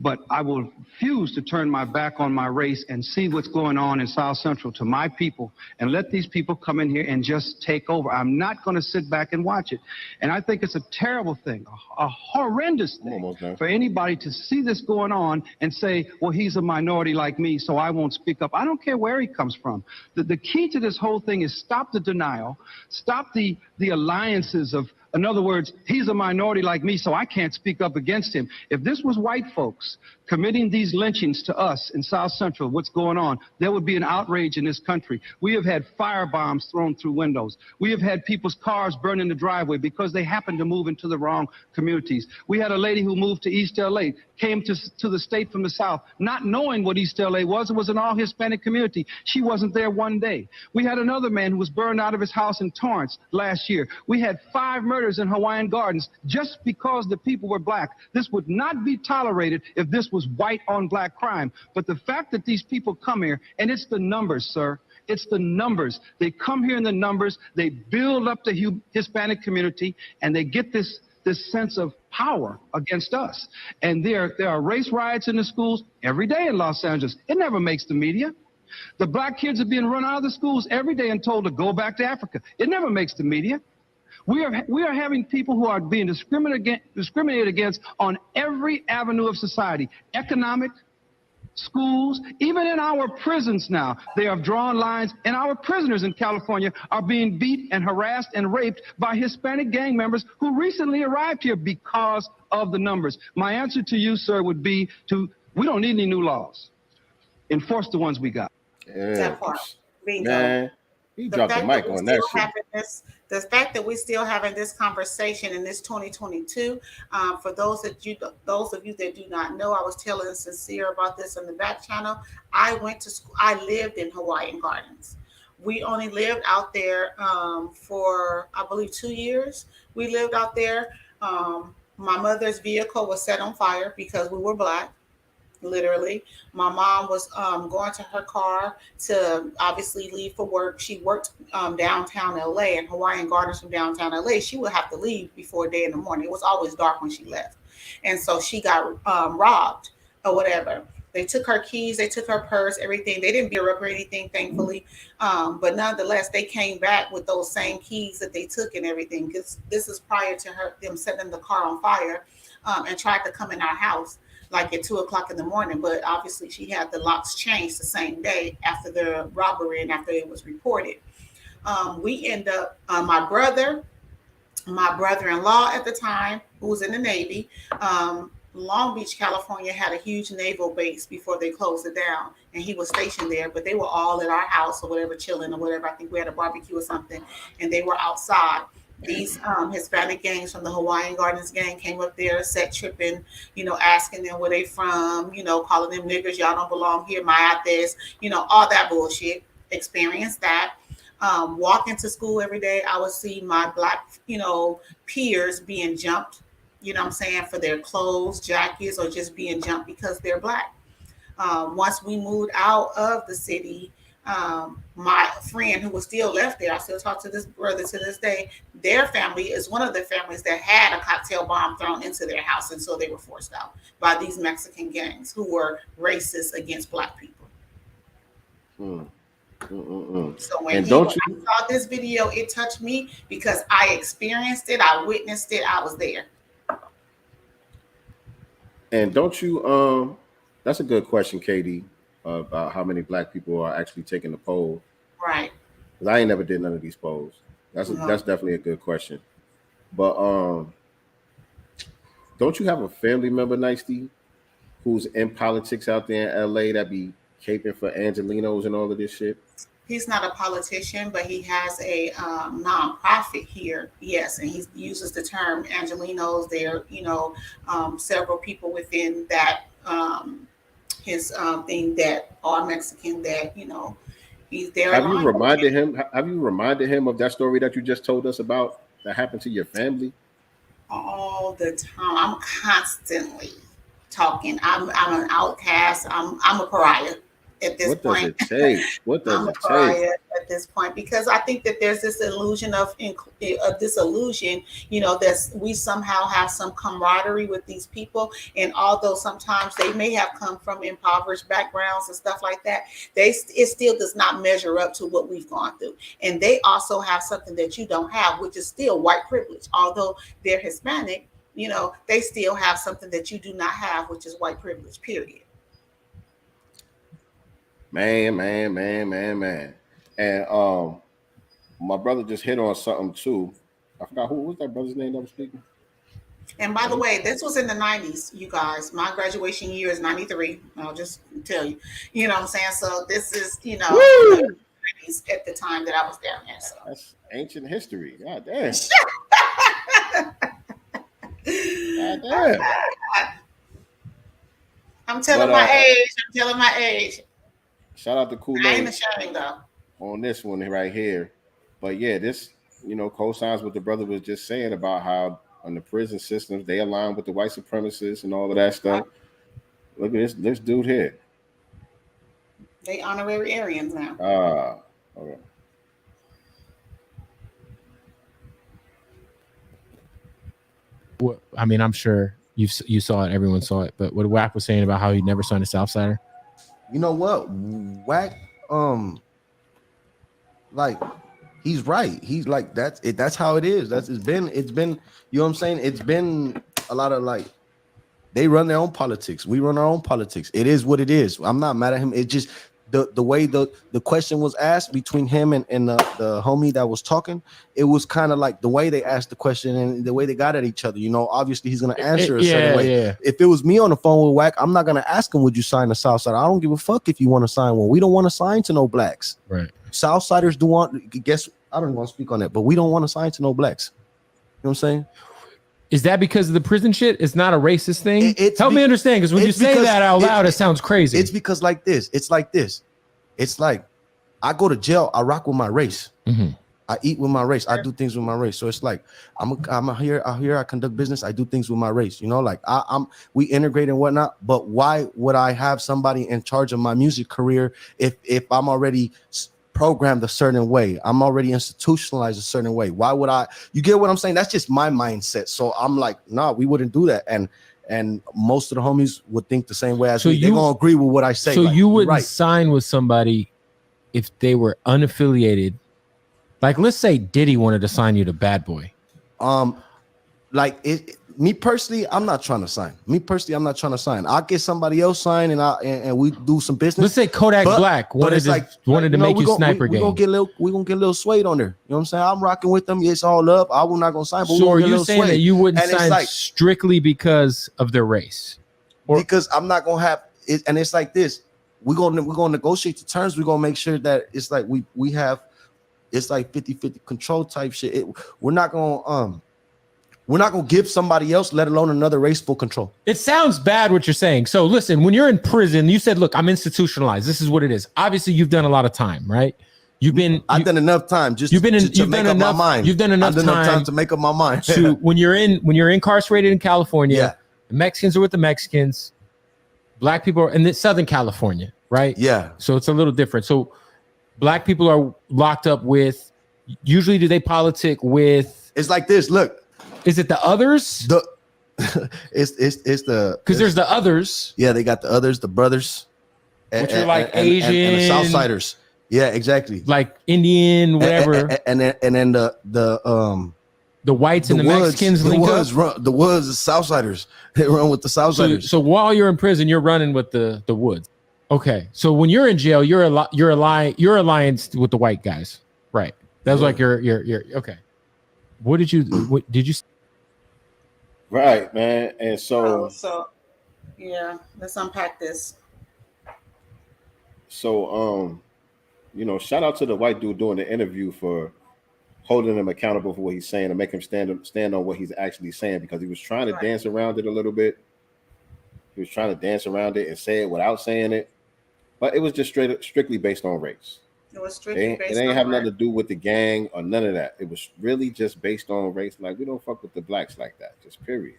But I will refuse to turn my back on my race and see what's going on in South Central to my people and let these people come in here and just take over. I'm not going to sit back and watch it. And I think it's a terrible thing, a horrendous thing for anybody to see this going on and say, well, he's a minority like me, so I won't speak up. I don't care where he comes from. The key to this whole thing is stop the denial, stop the alliances of, in other words, he's a minority like me, so I can't speak up against him. If this was white folks committing these lynchings to us in South Central, what's going on, there would be an outrage in this country. We have had firebombs thrown through windows. We have had people's cars burned in the driveway because they happened to move into the wrong communities. We had a lady who moved to East LA, came to the state from the South, not knowing what East LA was. It was an all-Hispanic community. She wasn't there one day. We had another man who was burned out of his house in Torrance last year. We had 5 murders in Hawaiian Gardens just because the people were black. This would not be tolerated if this was white on black crime. But the fact that these people come here, and it's the numbers, sir. It's the numbers. They come here in the numbers. They build up the Hispanic community, and they get this sense of power against us. And there are race riots in the schools every day in Los Angeles. It never makes the media. The black kids are being run out of the schools every day and told to go back to Africa. It never makes the media. We are having people who are being discriminated against on every avenue of society, economic, schools, even in our prisons now. They have drawn lines, and our prisoners in California are being beat and harassed and raped by Hispanic gang members who recently arrived here because of the numbers. My answer to you, sir, would be we don't need any new laws. Enforce the ones we got. Yeah. That part. Bingo. Man, he dropped the mic on that shit. The fact that we're still having this conversation in this 2022, for those of you that do not know, I was telling Sincere about this on the back channel. I went to school. I lived in Hawaiian Gardens. We only lived out there for, I believe, 2 years. We lived out there. My mother's vehicle was set on fire because we were black. Literally, my mom was going to her car to obviously leave for work. She worked downtown LA, and Hawaiian Gardens from downtown LA. She would have to leave before day in the morning. It was always dark when she left, and so she got robbed or whatever. They took her keys, they took her purse, everything. They didn't beat her up or anything, thankfully, but nonetheless, they came back with those same keys that they took and everything. Because this is prior to them setting the car on fire, and tried to come in our house like at 2 o'clock in the morning, but obviously she had the locks changed the same day after the robbery and after it was reported. We end up, my brother-in-law at the time, who was in the Navy, Long Beach, California had a huge naval base before they closed it down, and he was stationed there, but they were all at our house or whatever, chilling or whatever. I think we had a barbecue or something, and they were outside. These Hispanic gangs from the Hawaiian Gardens gang came up there, set tripping, asking them where they from, calling them niggers, y'all don't belong here, mayates, all that bullshit. Experienced that. Walking to school every day, I would see my black, peers being jumped, for their clothes, jackets, or just being jumped because they're black. Once we moved out of the city, my friend who was still left there, I still talk to this brother to this day, their family is one of the families that had a cocktail bomb thrown into their house, and so they were forced out by these Mexican gangs who were racist against black people. So when I saw this video, it touched me because I experienced it, I witnessed it, I was there. And don't you That's a good question, Katie, about how many black people are actually taking the poll. Right. Because I ain't never did none of these polls. That's definitely a good question. But don't you have a family member, Nicety, who's in politics out there in LA that be caping for Angelinos and all of this shit? He's not a politician, but he has a nonprofit here. Yes, and he uses the term Angelinos. There, several people within that his thing that are Mexican. That he's there. Have you reminded him of that story that you just told us about that happened to your family? All the time. I'm constantly talking. I'm an outcast. I'm a pariah. At this point, What does it take? What does it take? At this point, because I think that there's this illusion of disillusion, that we somehow have some camaraderie with these people, and although sometimes they may have come from impoverished backgrounds and stuff like that, it still does not measure up to what we've gone through, and they also have something that you don't have, which is still white privilege. Although they're Hispanic, they still have something that you do not have, which is white privilege. Period. Man. And my brother just hit on something too. I forgot who was that brother's name that was speaking. And by the way, this was in the 90s, you guys. My graduation year is 93. I'll just tell you. You know what I'm saying? So this is, 90s at the time that I was down there. So that's ancient history. God damn. God damn. I'm telling my age. Shout out to Kool-Aid. I ain't ashamed though. On this one right here. But yeah, this, co-signs what the brother was just saying about how on the prison systems, they align with the white supremacists and all of that stuff. Look at this dude here. They honorary Aryans now. Okay. Well, I mean, I'm sure you saw it, everyone saw it, but what Wack was saying about how he never signed a Southsider. You know what, Wack? Like, he's right. He's like, that's it. That's how it is. It's been. You know what I'm saying? It's been a lot of like, they run their own politics. We run our own politics. It is what it is. I'm not mad at him. It just the way the question was asked between him and the homie that was talking, it was kind of like the way they asked the question and the way they got at each other. Obviously he's gonna answer a certain way. Yeah. If it was me on the phone with Wack, I'm not gonna ask him, would you sign the Southside? I don't give a fuck if you want to sign one. We don't want to sign to no blacks. Right. Southsiders do want. Guess I don't want to speak on that, but we don't want to sign to no blacks. You know what I'm saying? Is that because of the prison shit? It's not a racist thing? Help me understand, because when you say that out loud, it sounds crazy. It's because like this. It's like this. It's like I go to jail. I rock with my race. Mm-hmm. I eat with my race. I do things with my race. So it's like I'm here. I conduct business. I do things with my race. We integrate and whatnot. But why would I have somebody in charge of my music career if I'm already programmed a certain way? I'm already institutionalized a certain way. Why would I? You get what I'm saying? That's just my mindset. So I'm like, no, we wouldn't do that. And most of the homies would think the same way as me. They're gonna agree with what I say. So like, you wouldn't sign with somebody if they were unaffiliated. Like, let's say Diddy wanted to sign you to Bad Boy. Me personally, I'm not trying to sign. I'll get somebody else signed and we do some business. Let's say Kodak Black wanted to make you Sniper Gang. We're gonna get a little Suede on there. You know what I'm saying? I'm rocking with them. It's all up. I'm not gonna sign. But so are you saying that you wouldn't sign strictly because of their race? Because I'm not gonna have it, and it's like this. We're gonna negotiate the terms. We're gonna make sure that it's like we have it's like 50-50 control type shit. We're not gonna give somebody else, let alone another race, full control. It sounds bad what you're saying. So listen, when you're in prison, you said, look, I'm institutionalized. This is what it is. Obviously, you've done a lot of time, right? I've done enough time to make up my mind. You've done enough time to make up my mind. to when you're incarcerated in California, the Mexicans are with the Mexicans, black people are in Southern California, right? Yeah. So it's a little different. So black people are locked up with, usually do they politic with? It's like this, look. Is it the others? It's the, because there's the others. Yeah, they got the others, the brothers, which are like Asian and the Southsiders. Yeah, exactly. Like Indian, whatever. And then the The whites and the Mexicans link up. The Woods, the Southsiders. They run with the Southsiders. So while you're in prison, you're running with the Woods. Okay. So when you're in jail, you're alliance with the white guys, right? That's like your okay. What did you? Right, man. And so yeah, let's unpack this. So shout out to the white dude doing the interview for holding him accountable for what he's saying and make him stand on what he's actually saying, because he was trying to dance around it a little bit. He was trying to dance around it and say it without saying it, but it was just strictly based on race. It was strictly based on race. It ain't have nothing to do with the gang or none of that. It was really just based on race. Like, we don't fuck with the blacks like that, just period.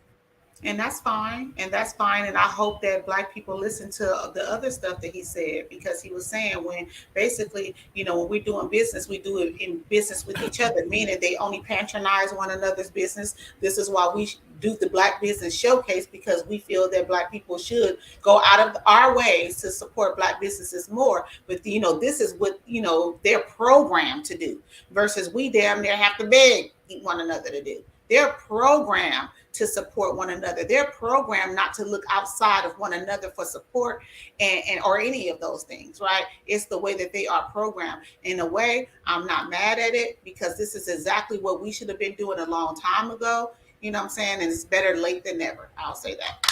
And that's fine. And I hope that Black people listen to the other stuff that he said, because he was saying when basically, when we're doing business, we do it in business with each other, meaning they only patronize one another's business. This is why we do the Black Business Showcase, because we feel that Black people should go out of our ways to support Black businesses more. But, this is what, they're programmed to do, versus we damn near have to beg one another to do. They're programmed to support one another. They're programmed not to look outside of one another for support and or any of those things, right? It's the way that they are programmed. In a way, I'm not mad at it, because this is exactly what we should have been doing a long time ago. You know what I'm saying? And it's better late than never. I'll say that.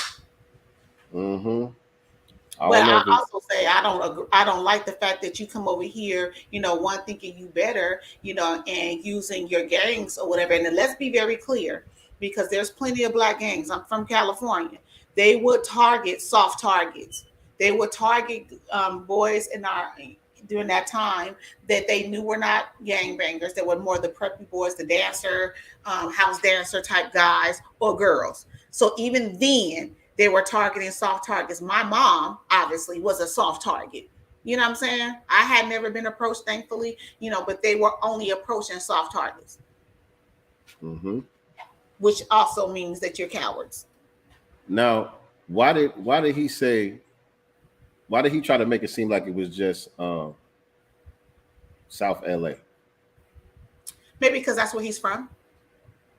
Mm-hmm. But I also say I don't like the fact that you come over here, one thinking you better, and using your gangs or whatever. And then let's be very clear, because there's plenty of Black gangs. I'm from California. They would target soft targets. They would target boys during that time that they knew were not gangbangers, that were more the preppy boys, the dancer, house dancer type guys or girls. So even then, they were targeting soft targets. My mom, obviously, was a soft target. You know what I'm saying? I had never been approached, thankfully, but they were only approaching soft targets. Mm-hmm. Which also means that you're cowards. Now, why did he try to make it seem like it was just South LA? Maybe because that's where he's from.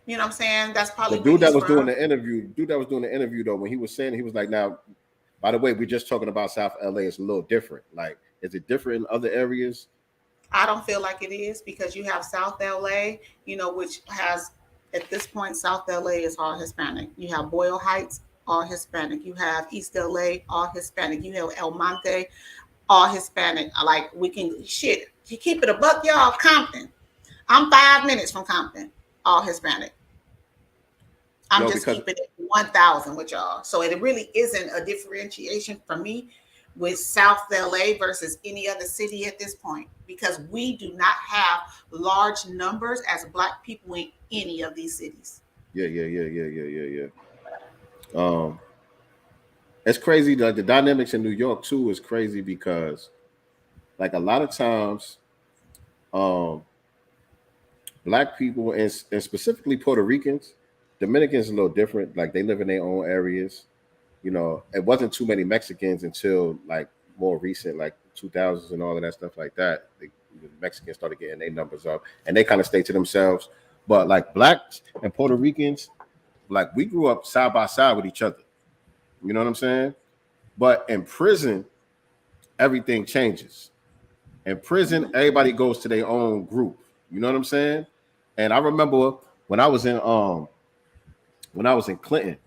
You know what I'm saying? That's probably the dude that was doing the interview though, when he was saying, he was like, now, by the way, we're just talking about South LA. It's a little different. Like, is it different in other areas? I don't feel like it is, because you have South LA, which has, at this point, South LA is all Hispanic. You have Boyle Heights, all Hispanic. You have East LA, all Hispanic. You have El Monte, all Hispanic. Like, we can, you keep it a buck, y'all, Compton. I'm 5 minutes from Compton, all Hispanic. I'm just keeping it 1,000 with y'all. So it really isn't a differentiation for me with South LA versus any other city at this point, because we do not have large numbers as Black people in any of these cities. Yeah. It's crazy. Like, the dynamics in New York too is crazy, because like a lot of times, Black people and specifically Puerto Ricans, Dominicans a little different. Like, they live in their own areas. It wasn't too many Mexicans until like more recent, like 2000s and all of that stuff like that. The Mexicans started getting their numbers up, and they kind of stay to themselves. But like Blacks and Puerto Ricans, like, we grew up side by side with each other. You know what I'm saying? But in prison, everything changes. In prison, everybody goes to their own group. You know what I'm saying? And I remember when I was in Clinton,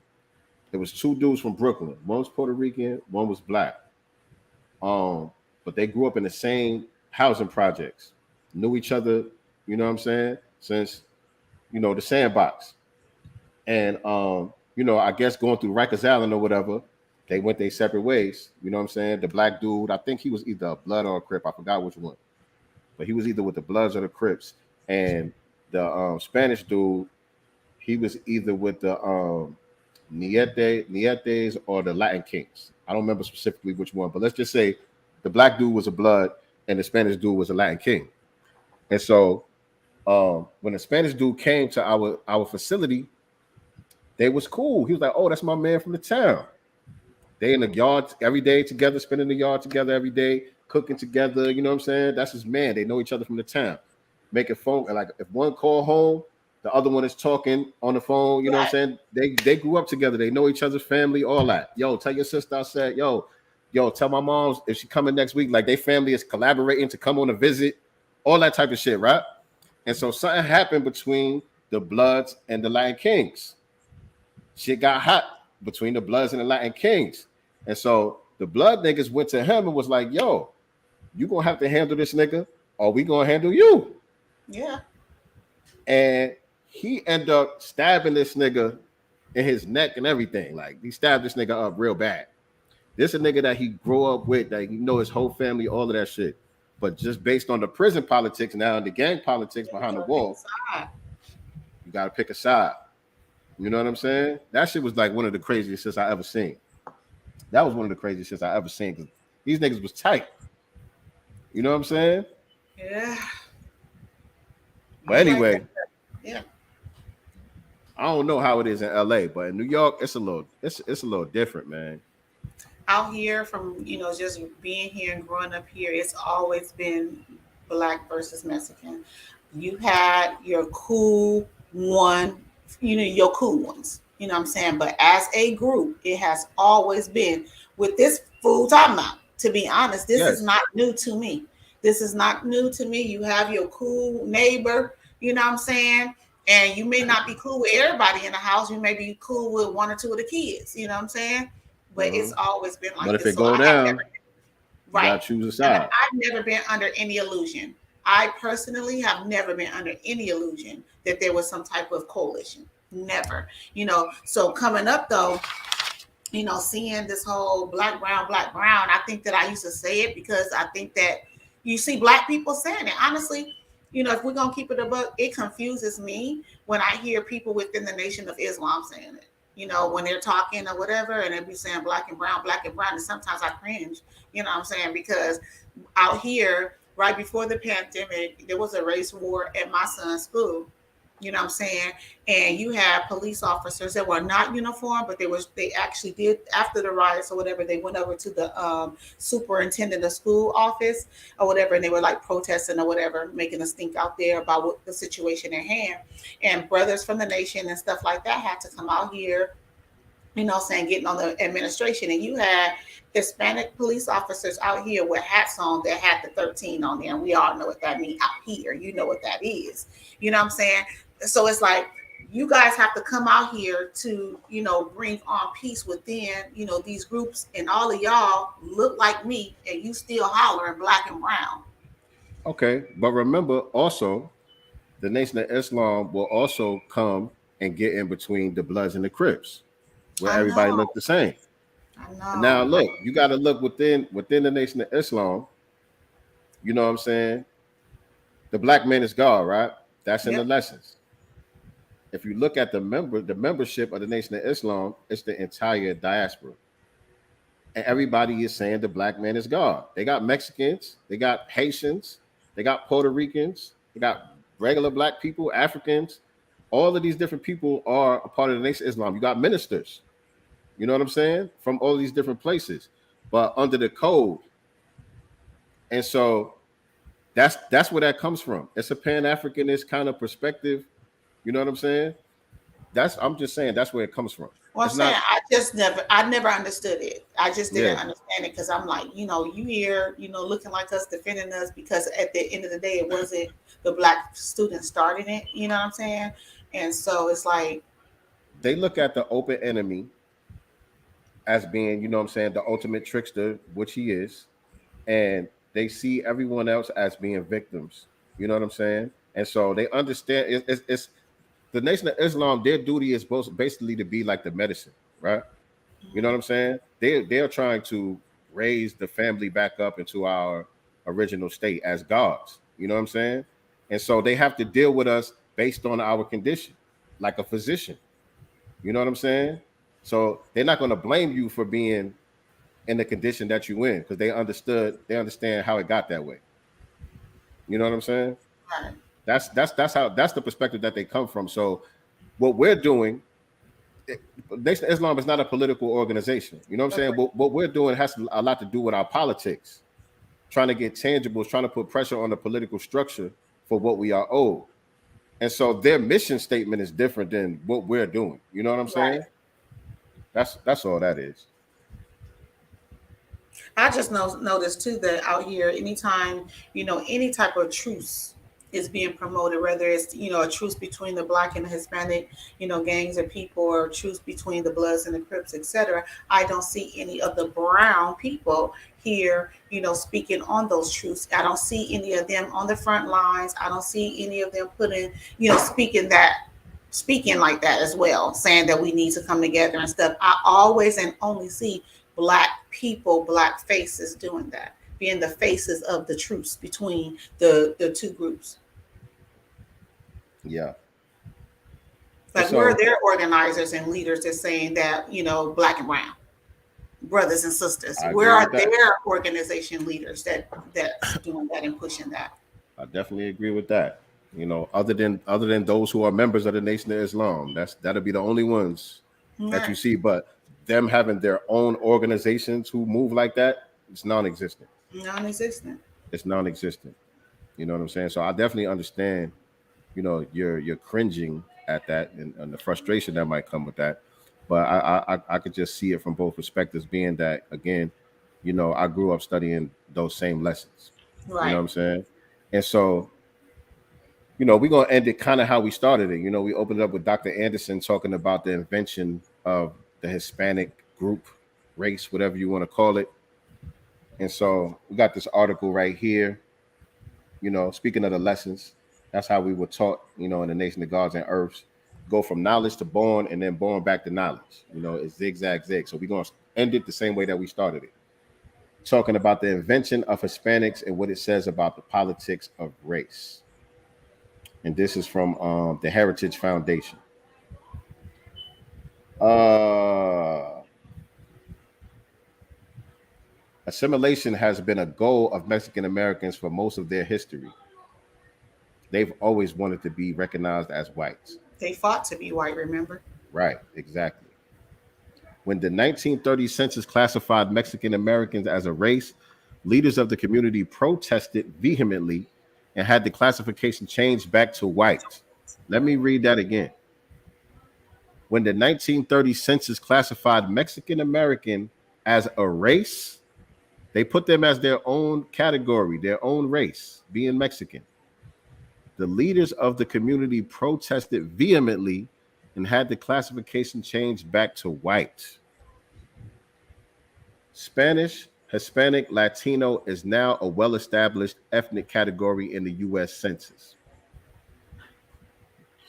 there was two dudes from Brooklyn. One was Puerto Rican, one was Black. But they grew up in the same housing projects, knew each other, you know what I'm saying, since, the sandbox. And, I guess going through Rikers Island or whatever, they went their separate ways. You know what I'm saying? The Black dude, I think he was either a Blood or a Crip. I forgot which one. But he was either with the Bloods or the Crips. And the Spanish dude, he was either with the Nietes or the Latin Kings. I don't remember specifically which one, but let's just say the Black dude was a Blood and the Spanish dude was a Latin King. And so when the Spanish dude came to our facility, they was cool. He was like, oh, that's my man from the town. They in the yard every day together, spending the yard together every day, cooking together. You know what I'm saying? That's his man. They know each other from the town. Making phone, and like if one call home, The other one is talking on the phone. You know what I'm saying? They grew up together. They know each other's family, all that. Yo, tell your sister I said, yo, tell my mom if she coming next week. Like, they family is collaborating to come on a visit, all that type of shit, right? And so something happened between the Bloods and the Latin Kings. Shit got hot between the Bloods and the Latin Kings. And so the Blood niggas went to him and was like, yo, you gonna have to handle this nigga, or we gonna handle you. Yeah. And he ended up stabbing this nigga in his neck and everything. Like, he stabbed this nigga up real bad. This a nigga that he grew up with, that you know his whole family, all of that shit. But just based on the prison politics now and the gang politics behind the wall, you gotta pick a side. You know what I'm saying? That shit was like one of the craziest shits I ever seen. That was one of the craziest shits I ever seen, because these niggas was tight. You know what I'm saying? Yeah. But anyway, yeah. I don't know how it is in LA, but in New York, it's a little different, man. Out here, from just being here and growing up here, it's always been Black versus Mexican. You had your cool one, your cool ones. You know what I'm saying? But as a group, it has always been with this fool talking about. To be honest, this is not new to me. This is not new to me. You have your cool neighbor, you know what I'm saying? And you may not be cool with everybody in the house. You may be cool with one or two of the kids, you know what I'm saying? But it's always been like but this. if it go down, you gotta choose a side. I've never been under any illusion. I personally have never been under any illusion that there was some type of coalition. Never. So coming up though, seeing this whole black, brown, I think that I used to say it because I think that you see Black people saying it. Honestly, if we're gonna keep it a buck, it confuses me when I hear people within the Nation of Islam saying it. When they're talking or whatever, and they be saying black and brown, and sometimes I cringe, you know what I'm saying? Because out here, right before the pandemic, there was a race war at my son's school, you know what I'm saying? And you had police officers that were not uniformed, but they actually did, after the riots or whatever, they went over to the superintendent of school office or whatever, and they were like protesting or whatever, making a stink out there about what the situation at hand. And brothers from the nation and stuff like that had to come out here, getting on the administration. And you had Hispanic police officers out here with hats on that had the 13 on there. And we all know what that means out here. You know what that is. You know what I'm saying? So it's like, you guys have to come out here to, bring on peace within, these groups, and all of y'all look like me and you still hollering black and brown. Okay. But remember also, the Nation of Islam will also come and get in between the Bloods and the Crips, where everybody look the same. I know. Now look, you got to look within the Nation of Islam. You know what I'm saying? The black man is God, right? That's in the lessons. If you look at the membership of the Nation of Islam, it's the entire diaspora. And everybody is saying the black man is God. They got Mexicans, they got Haitians, they got Puerto Ricans, they got regular black people, Africans. All of these different people are a part of the Nation of Islam. You got ministers, you know what I'm saying, from all these different places, but under the code. And so that's where that comes from. It's a Pan-Africanist kind of perspective. You know what I'm saying? I'm just saying that's where it comes from. Well, I'm saying I never understood it. I just didn't understand it because I'm like, you here, looking like us, defending us, because at the end of the day, it wasn't the black students starting it. You know what I'm saying? And so it's like, they look at the open enemy as being, the ultimate trickster, which he is, and they see everyone else as being victims. You know what I'm saying? And so they understand it's the Nation of Islam, their duty is basically to be like the medicine, right? You know what I'm saying? They're trying to raise the family back up into our original state as gods. You know what I'm saying? And so they have to deal with us based on our condition, like a physician. You know what I'm saying? So they're not going to blame you for being in the condition that you in, because they understand how it got that way. You know what I'm saying? Right. That's the perspective that they come from. So what we're doing, Nation of Islam is not a political organization. You know what I'm saying? What we're doing has a lot to do with our politics, trying to get tangibles, trying to put pressure on the political structure for what we are owed. And so their mission statement is different than what we're doing. You know what I'm saying? That's all that is. I just noticed too that out here, anytime, any type of truce is being promoted, whether it's, a truce between the Black and the Hispanic, gangs of people, or truce between the Bloods and the Crips, etc. I don't see any of the brown people here, speaking on those truths. I don't see any of them on the front lines. I don't see any of them putting, speaking like that as well, saying that we need to come together and stuff. I always and only see Black people, Black faces doing that, being the faces of the truce between the two groups. Yeah. Like, where are their organizers and leaders that's saying that, Black and brown brothers and sisters? Where are their organization leaders that doing that and pushing that? I definitely agree with that. Other than those who are members of the Nation of Islam, that'll be the only ones that you see. But them having their own organizations who move like that, it's non-existent. It's non-existent. You know what I'm saying? So I definitely understand, you're cringing at that and the frustration that might come with that. But I could just see it from both perspectives, being that, again, I grew up studying those same lessons. Right. You know what I'm saying? And so, we're going to end it kind of how we started it. We opened it up with Dr. Anderson talking about the invention of the Hispanic group, race, whatever you want to call it. And so we got this article right here, speaking of the lessons, that's how we were taught, in the Nation of Gods and Earths, go from knowledge to born and then born back to knowledge. It's zigzag zig. So we're going to end it the same way that we started it. Talking about the invention of Hispanics and what it says about the politics of race. And this is from the Heritage Foundation. Assimilation has been a goal of Mexican Americans for most of their history. They've always wanted to be recognized as whites. They fought to be white, remember? Right, exactly. When the 1930 census classified Mexican Americans as a race, leaders of the community protested vehemently and had the classification changed back to white. Let me read that again. When the 1930 census classified Mexican American as a race, they put them as their own category, their own race, being Mexican. The leaders of the community protested vehemently and had the classification changed back to white. Spanish, Hispanic, Latino is now a well-established ethnic category in the U.S. Census.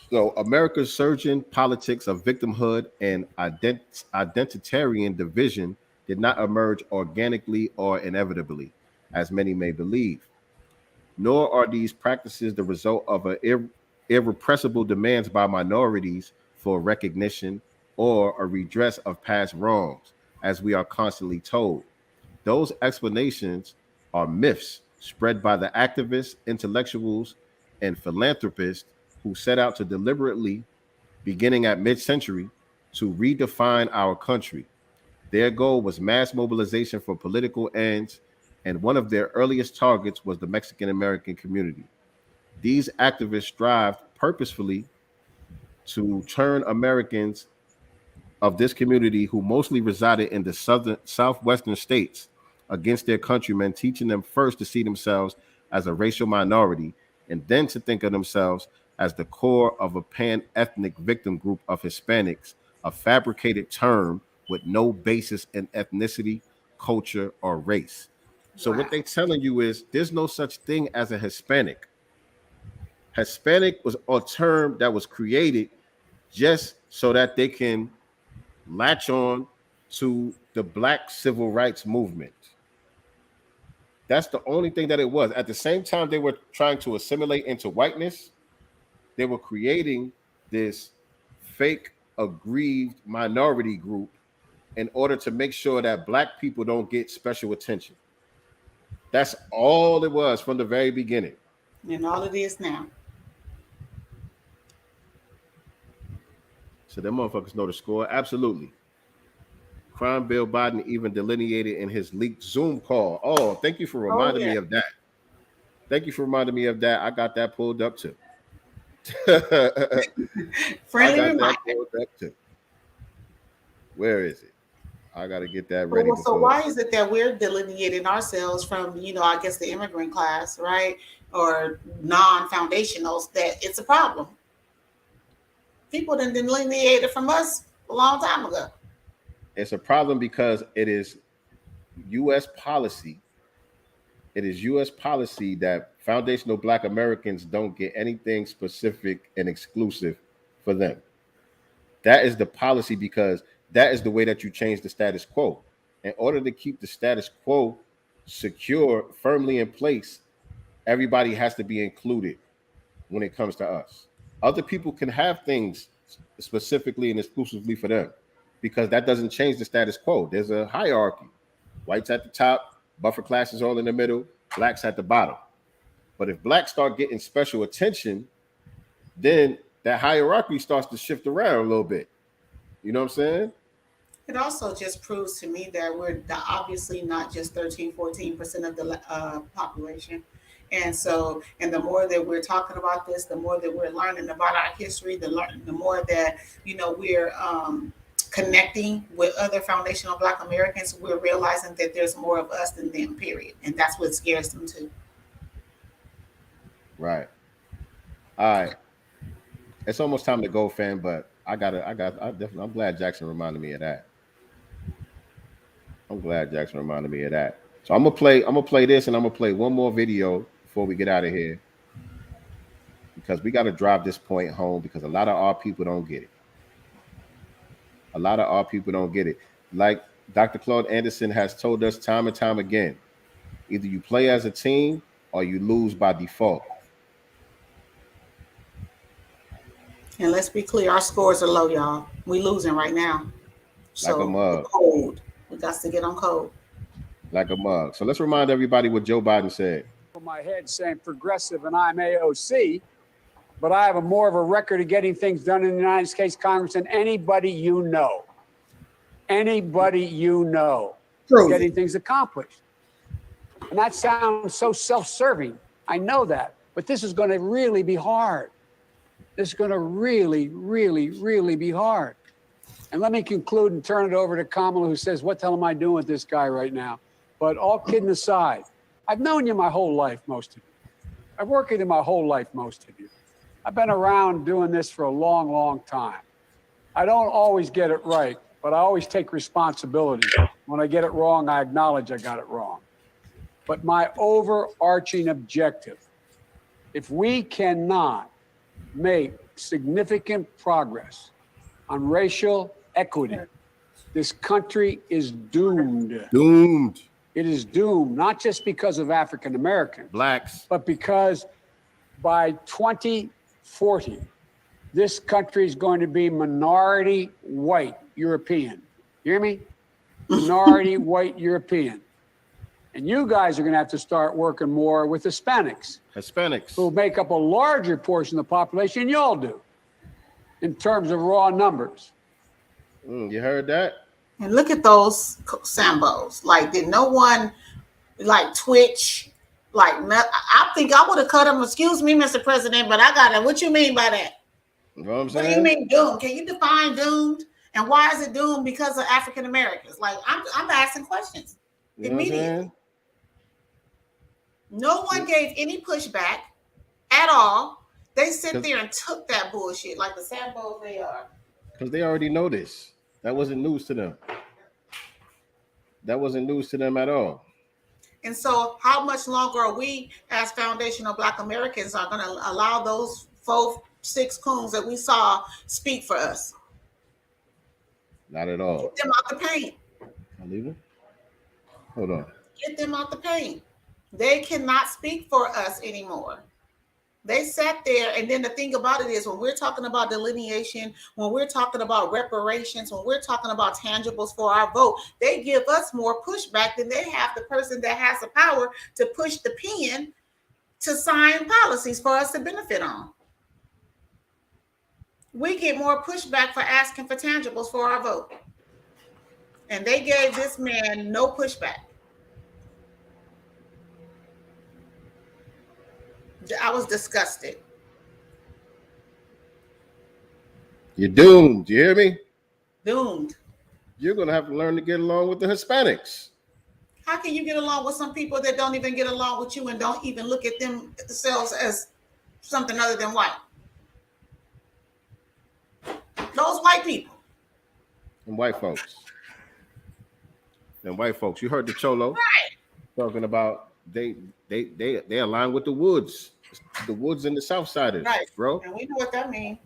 So America's surging politics of victimhood and identitarian division did not emerge organically or inevitably, as many may believe. Nor are these practices the result of irrepressible demands by minorities for recognition or a redress of past wrongs, as we are constantly told. Those explanations are myths spread by the activists, intellectuals, and philanthropists who set out to deliberately, beginning at mid-century, to redefine our country. Their goal was mass mobilization for political ends, and one of their earliest targets was the Mexican American community. These activists strived purposefully to turn Americans of this community, who mostly resided in the southwestern states, against their countrymen, teaching them first to see themselves as a racial minority and then to think of themselves as the core of a pan-ethnic victim group of Hispanics, a fabricated term with no basis in ethnicity, culture, or race. So what they're telling you is there's no such thing as a Hispanic. Hispanic was a term that was created just so that they can latch on to the Black civil rights movement. That's the only thing that it was. At the same time they were trying to assimilate into whiteness, they were creating this fake aggrieved minority group in order to make sure that Black people don't get special attention. That's all it was from the very beginning. And all it is now. So them motherfuckers know the score. Absolutely. Crime Bill Biden even delineated in his leaked Zoom call. Oh, thank you for reminding me of that. Thank you for reminding me of that. I got that pulled up too. Friendly I got reminder. that pulled up too. Where is it? I got to get that ready. Well, so why is it that we're delineating ourselves from, I guess the immigrant class, right? Or non-foundationals, that it's a problem? People done delineated from us a long time ago. It's a problem because it is U.S. policy. It is U.S. policy that foundational Black Americans don't get anything specific and exclusive for them. That is the policy, because that is the way that you change the status quo. In order to keep the status quo secure, firmly in place, everybody has to be included when it comes to us. Other people can have things specifically and exclusively for them, because that doesn't change the status quo. There's a hierarchy. Whites at the top, buffer classes all in the middle, blacks at the bottom. But if blacks start getting special attention, then that hierarchy starts to shift around a little bit. You know what I'm saying? It also just proves to me that we're obviously not just 13-14% of the population. And so, and the more that we're talking about this, the more that we're learning about our history, the more that, we're connecting with other foundational Black Americans, we're realizing that there's more of us than them, period. And that's what scares them too. Right. All right. It's almost time to go, fam, but I'm glad Jackson reminded me of that. So I'm gonna play this, and I'm gonna play one more video before we get out of here, because we got to drive this point home, because a lot of our people don't get it. Like Dr. Claude Anderson has told us time and time again, either you play as a team or you lose by default. And let's be clear, our scores are low, y'all. We losing right now. Like a mug. Cold. We got to get on code. Like a mug. So let's remind everybody what Joe Biden said. My head saying progressive and I'm AOC, but I have more of a record of getting things done in the United States Congress than anybody you know. True. Getting things accomplished. And that sounds so self-serving. I know that. But this is going to really be hard. This is going to really, really, really be hard. And let me conclude and turn it over to Kamala, who says, what the hell am I doing with this guy right now? But all kidding aside, I've known you my whole life, most of you. I've worked with you my whole life, most of you. I've been around doing this for a long, long time. I don't always get it right, but I always take responsibility. When I get it wrong, I acknowledge I got it wrong. But my overarching objective, if we cannot make significant progress on racial equity, this country is doomed. Doomed. It is doomed, not just because of African Americans, blacks, but because by 2040, this country is going to be minority white European. You hear me? Minority white European. And you guys are going to have to start working more with Hispanics. Who make up a larger portion of the population than y'all do in terms of raw numbers. You heard that? And look at those Sambos. Like, did no one, like, twitch? Like, I think I would have cut them. Excuse me, Mr. President, but I got it. What you mean by that? You know what I'm saying? What do you mean doomed? Can you define doomed? And why is it doomed? Because of African Americans. Like, I'm asking questions immediately. No one gave any pushback at all. They sit there and took that bullshit like the Sambos they are. Because they already know this. That wasn't news to them. That wasn't news to them at all. And so how much longer are we as foundational Black Americans are going to allow those 4-6 coons that we saw speak for us? Not at all. Get them out the paint. I'm leaving? Hold on. Get them out the paint. They cannot speak for us anymore. They sat there, and then the thing about it is when we're talking about delineation, when we're talking about reparations, when we're talking about tangibles for our vote, they give us more pushback than they have the person that has the power to push the pen to sign policies for us to benefit on. We get more pushback for asking for tangibles for our vote. And they gave this man no pushback. I was disgusted. You're doomed. You hear me? Doomed. You're gonna have to learn to get along with the Hispanics. How can you get along with some people that don't even get along with you and don't even look at themselves as something other than white? Those white people. And white folks. You heard the Cholo talking about they align with the Woods. The Woods in the South Siders, bro. And we know what that means.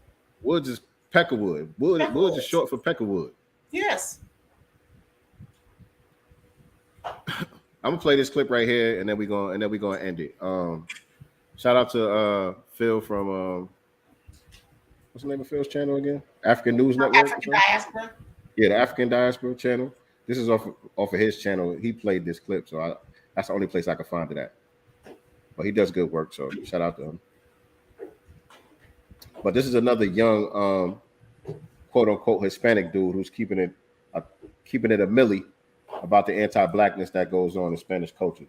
Woods is peckerwood. Woods is short for peckerwood. Yes. I'm gonna play this clip right here, and then we're gonna end it. Shout out to Phil from what's the name of Phil's channel again? African News Network. African Diaspora. Yeah, the African Diaspora channel. This is off of his channel. He played this clip, so that's the only place I could find it at. But he does good work, so shout out to him. But this is another young, quote unquote Hispanic dude who's keeping it a milli about the anti-blackness that goes on in Spanish culture.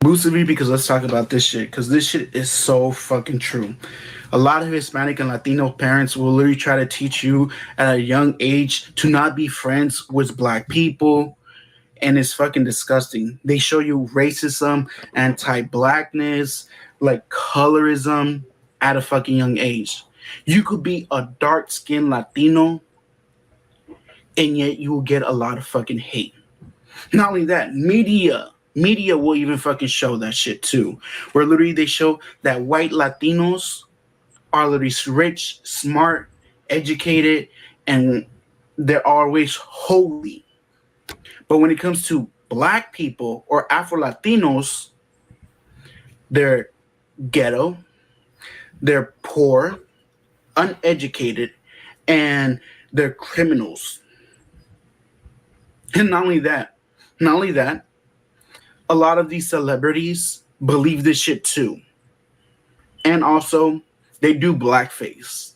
Exclusively because let's talk about this shit, because this shit is so fucking true. A lot of Hispanic and Latino parents will literally try to teach you at a young age to not be friends with black people, and it's fucking disgusting. They show you racism, anti-blackness, like colorism at a fucking young age. You could be a dark-skinned Latino, and yet you will get a lot of fucking hate. Not only that, media will even fucking show that shit too, where literally they show that white Latinos are literally rich, smart, educated, and they're always holy. But when it comes to black people or Afro-Latinos, they're ghetto, they're poor, uneducated, and they're criminals. And not only that, a lot of these celebrities believe this shit too. And also, they do blackface.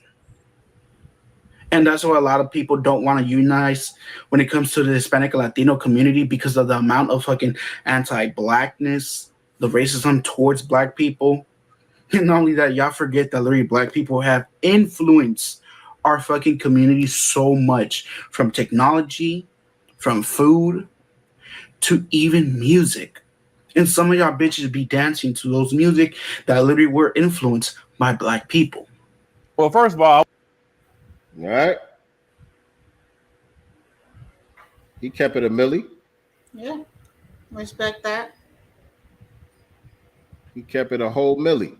And that's why a lot of people don't want to unionize when it comes to the Hispanic and Latino community, because of the amount of fucking anti-blackness, the racism towards black people. And not only that, y'all forget that literally black people have influenced our fucking community so much, from technology, from food, to even music. And some of y'all bitches be dancing to those music that literally were influenced by black people. Well, first of all right. He kept it a milli. Yeah. Respect that. He kept it a whole milli.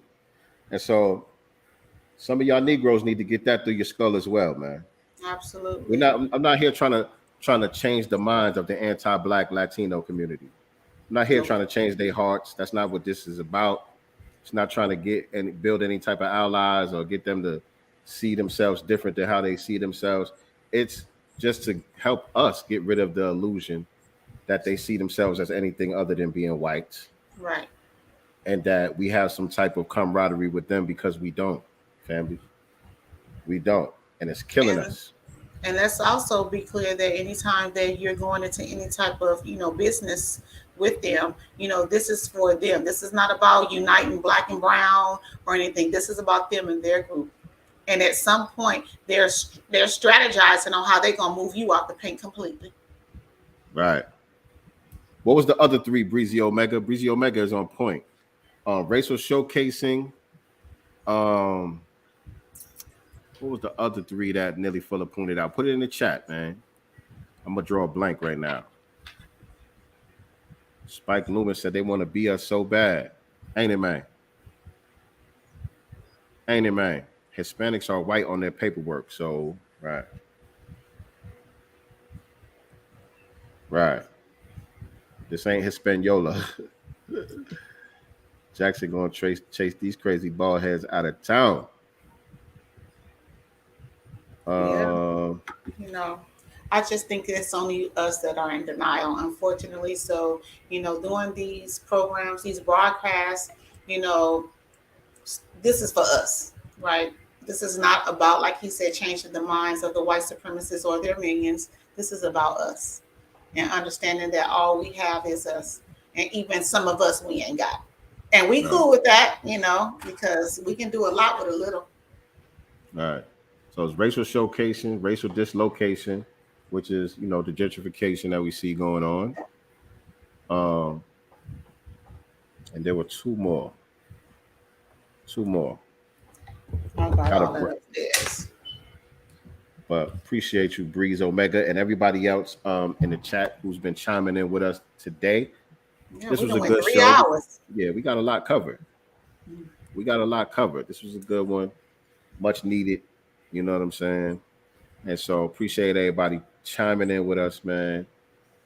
And so some of y'all Negroes need to get that through your skull as well, man. Absolutely. I'm not here trying to change the minds of the anti-black Latino community. I'm not here trying to change their hearts. That's not what this is about. It's not trying to get and build any type of allies or get them to see themselves different than how they see themselves. It's just to help us get rid of the illusion that they see themselves as anything other than being white. Right. And that we have some type of camaraderie with them, because we don't, family. We don't. And it's killing us. And let's also be clear that anytime that you're going into any type of, business with them, this is for them. This is not about uniting black and brown or anything. This is about them and their group. And at some point, they're strategizing on how they're going to move you out the paint completely. Right. What was the other three, Breezy Omega? Breezy Omega is on point. Racial showcasing. What was the other three that Nelly Fuller pointed out? Put it in the chat, man. I'm going to draw a blank right now. Spike Loomis said they want to be us so bad. Ain't it, man? Ain't it, man? Hispanics are white on their paperwork, so, right. Right. This ain't Hispaniola. Jackson going to chase these crazy bald heads out of town. I just think it's only us that are in denial, unfortunately. So, doing these programs, these broadcasts, this is for us, right? This is not about, like he said, changing the minds of the white supremacists or their minions. This is about us and understanding that all we have is us. And even some of us we ain't got. And we cool with that, because we can do a lot with a little. All right. So it's racial showcasing, racial dislocation, which is, you know, the gentrification that we see going on. And there were two more. But appreciate you, Breeze Omega, and everybody else in the chat who's been chiming in with us today. Yeah, this was a good 3 show. hours. Yeah, we got a lot covered. This was a good one, much needed. You know what I'm saying? And so appreciate everybody chiming in with us, man.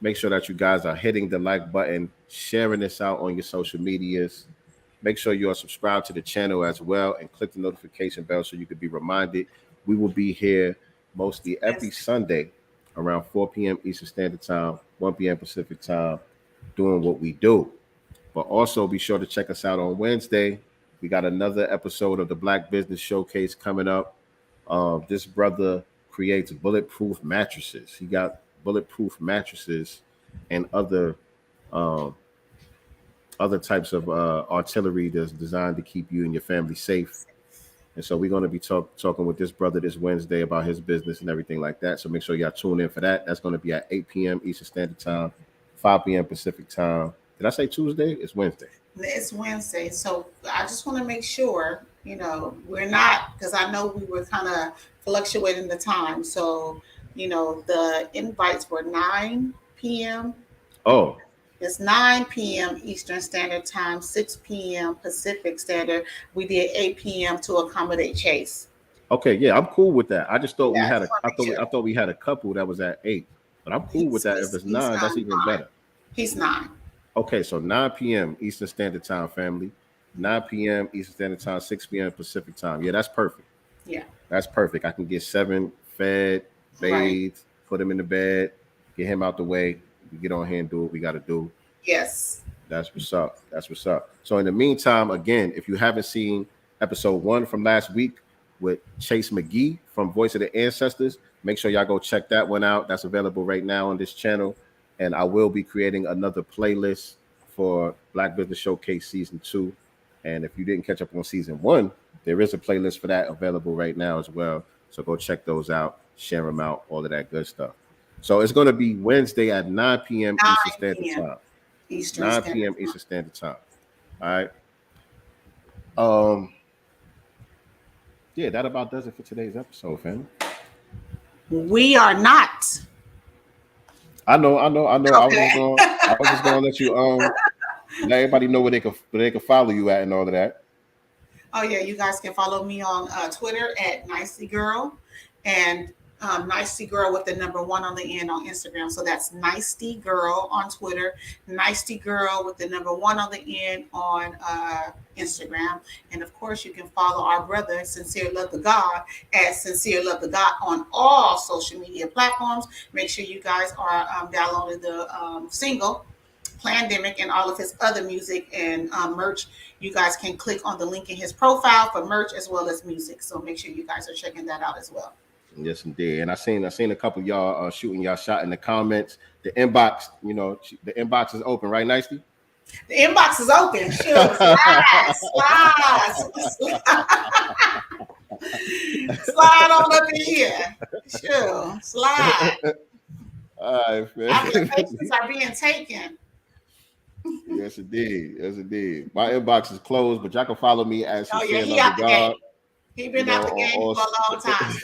Make sure that you guys are hitting the like button, sharing this out on your social medias. Make sure you are subscribed to the channel as well and click the notification bell so you can be reminded. We will be here mostly every Sunday around 4 p.m. Eastern Standard Time, 1 p.m. Pacific Time, doing what we do. But also be sure to check us out on Wednesday. We got another episode of the Black Business Showcase coming up. This brother creates bulletproof mattresses. He got bulletproof mattresses and other types of artillery that's designed to keep you and your family safe. And so we're going to be talking with this brother this Wednesday about his business and everything like that. So make sure y'all tune in for that. That's going to be at 8 p.m. Eastern Standard Time, 5 p.m. Pacific Time. Did I say Tuesday? It's Wednesday. It's Wednesday. So I just want to make sure, you know, we're not, because I know we were kind of fluctuating the time. So, you know, the invites were 9 p.m. Oh. It's 9 p.m. Eastern Standard Time, 6 p.m. Pacific Standard. We did 8 p.m. to accommodate Chase. Okay, yeah, I'm cool with that. I just thought I thought we had a couple that was at 8, but I'm cool with that. If it's 9, that's even better. He's 9. Okay, so 9 p.m. Eastern Standard Time, family. 9 p.m. Eastern Standard Time, 6 p.m. Pacific Time. Yeah, that's perfect. Yeah. That's perfect. I can get 7 fed, bathed, put him in the bed, get him out the way. We get on here and do what we got to do. Yes. That's what's up. That's what's up. So in the meantime, again, if you haven't seen episode 1 from last week with Chase McGee from Voice of the Ancestors, make sure y'all go check that one out. That's available right now on this channel. And I will be creating another playlist for Black Business Showcase Season 2. And if you didn't catch up on Season 1, there is a playlist for that available right now as well. So go check those out, share them out, all of that good stuff. So it's going to be Wednesday at 9 p.m. Eastern Standard Time. 9 p.m. Eastern Standard Time. All right. Yeah, that about does it for today's episode, fam. We are not. I know. Okay. I was just gonna let you let everybody know where they can follow you at and all of that. Oh yeah, you guys can follow me on Twitter at nyctegur and nyctegur with the number 1 on the end on Instagram. So that's nyctegur on Twitter, nyctegur with the number 1 on the end on Instagram. And of course, you can follow our brother, Sincere Love the God, at Sincere Love the God on all social media platforms. Make sure you guys are downloading the single Plandemic and all of his other music and merch. You guys can click on the link in his profile for merch as well as music. So make sure you guys are checking that out as well. Yes, indeed. And I seen a couple of y'all shooting y'all shot in the comments. The inbox, you know, the inbox is open, right, Nicely? The inbox is open. Sure. Slide on up in here. Sure. Slide. All right, man. Applications are being taken. Yes, indeed. Yes, indeed. My inbox is closed, but y'all can follow me as Sincere Love Love the the God. He's been out the game for a long time.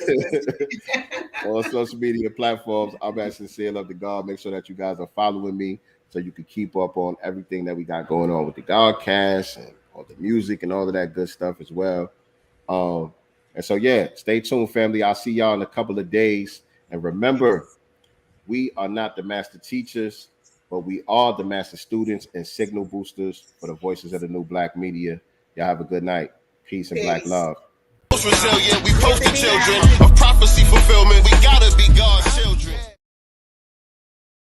On social media platforms, I'm at Sincere Love the God. Make sure that you guys are following me so you can keep up on everything that we got going on with the GodCast and all the music and all of that good stuff as well. And so, yeah, stay tuned, family. I'll see y'all in a couple of days. And remember, we are not the master teachers, but we are the master students and signal boosters for the voices of the new Black media. Y'all have a good night. Peace and Black love. Resilient, we poster children of prophecy fulfillment. We gotta be God's children.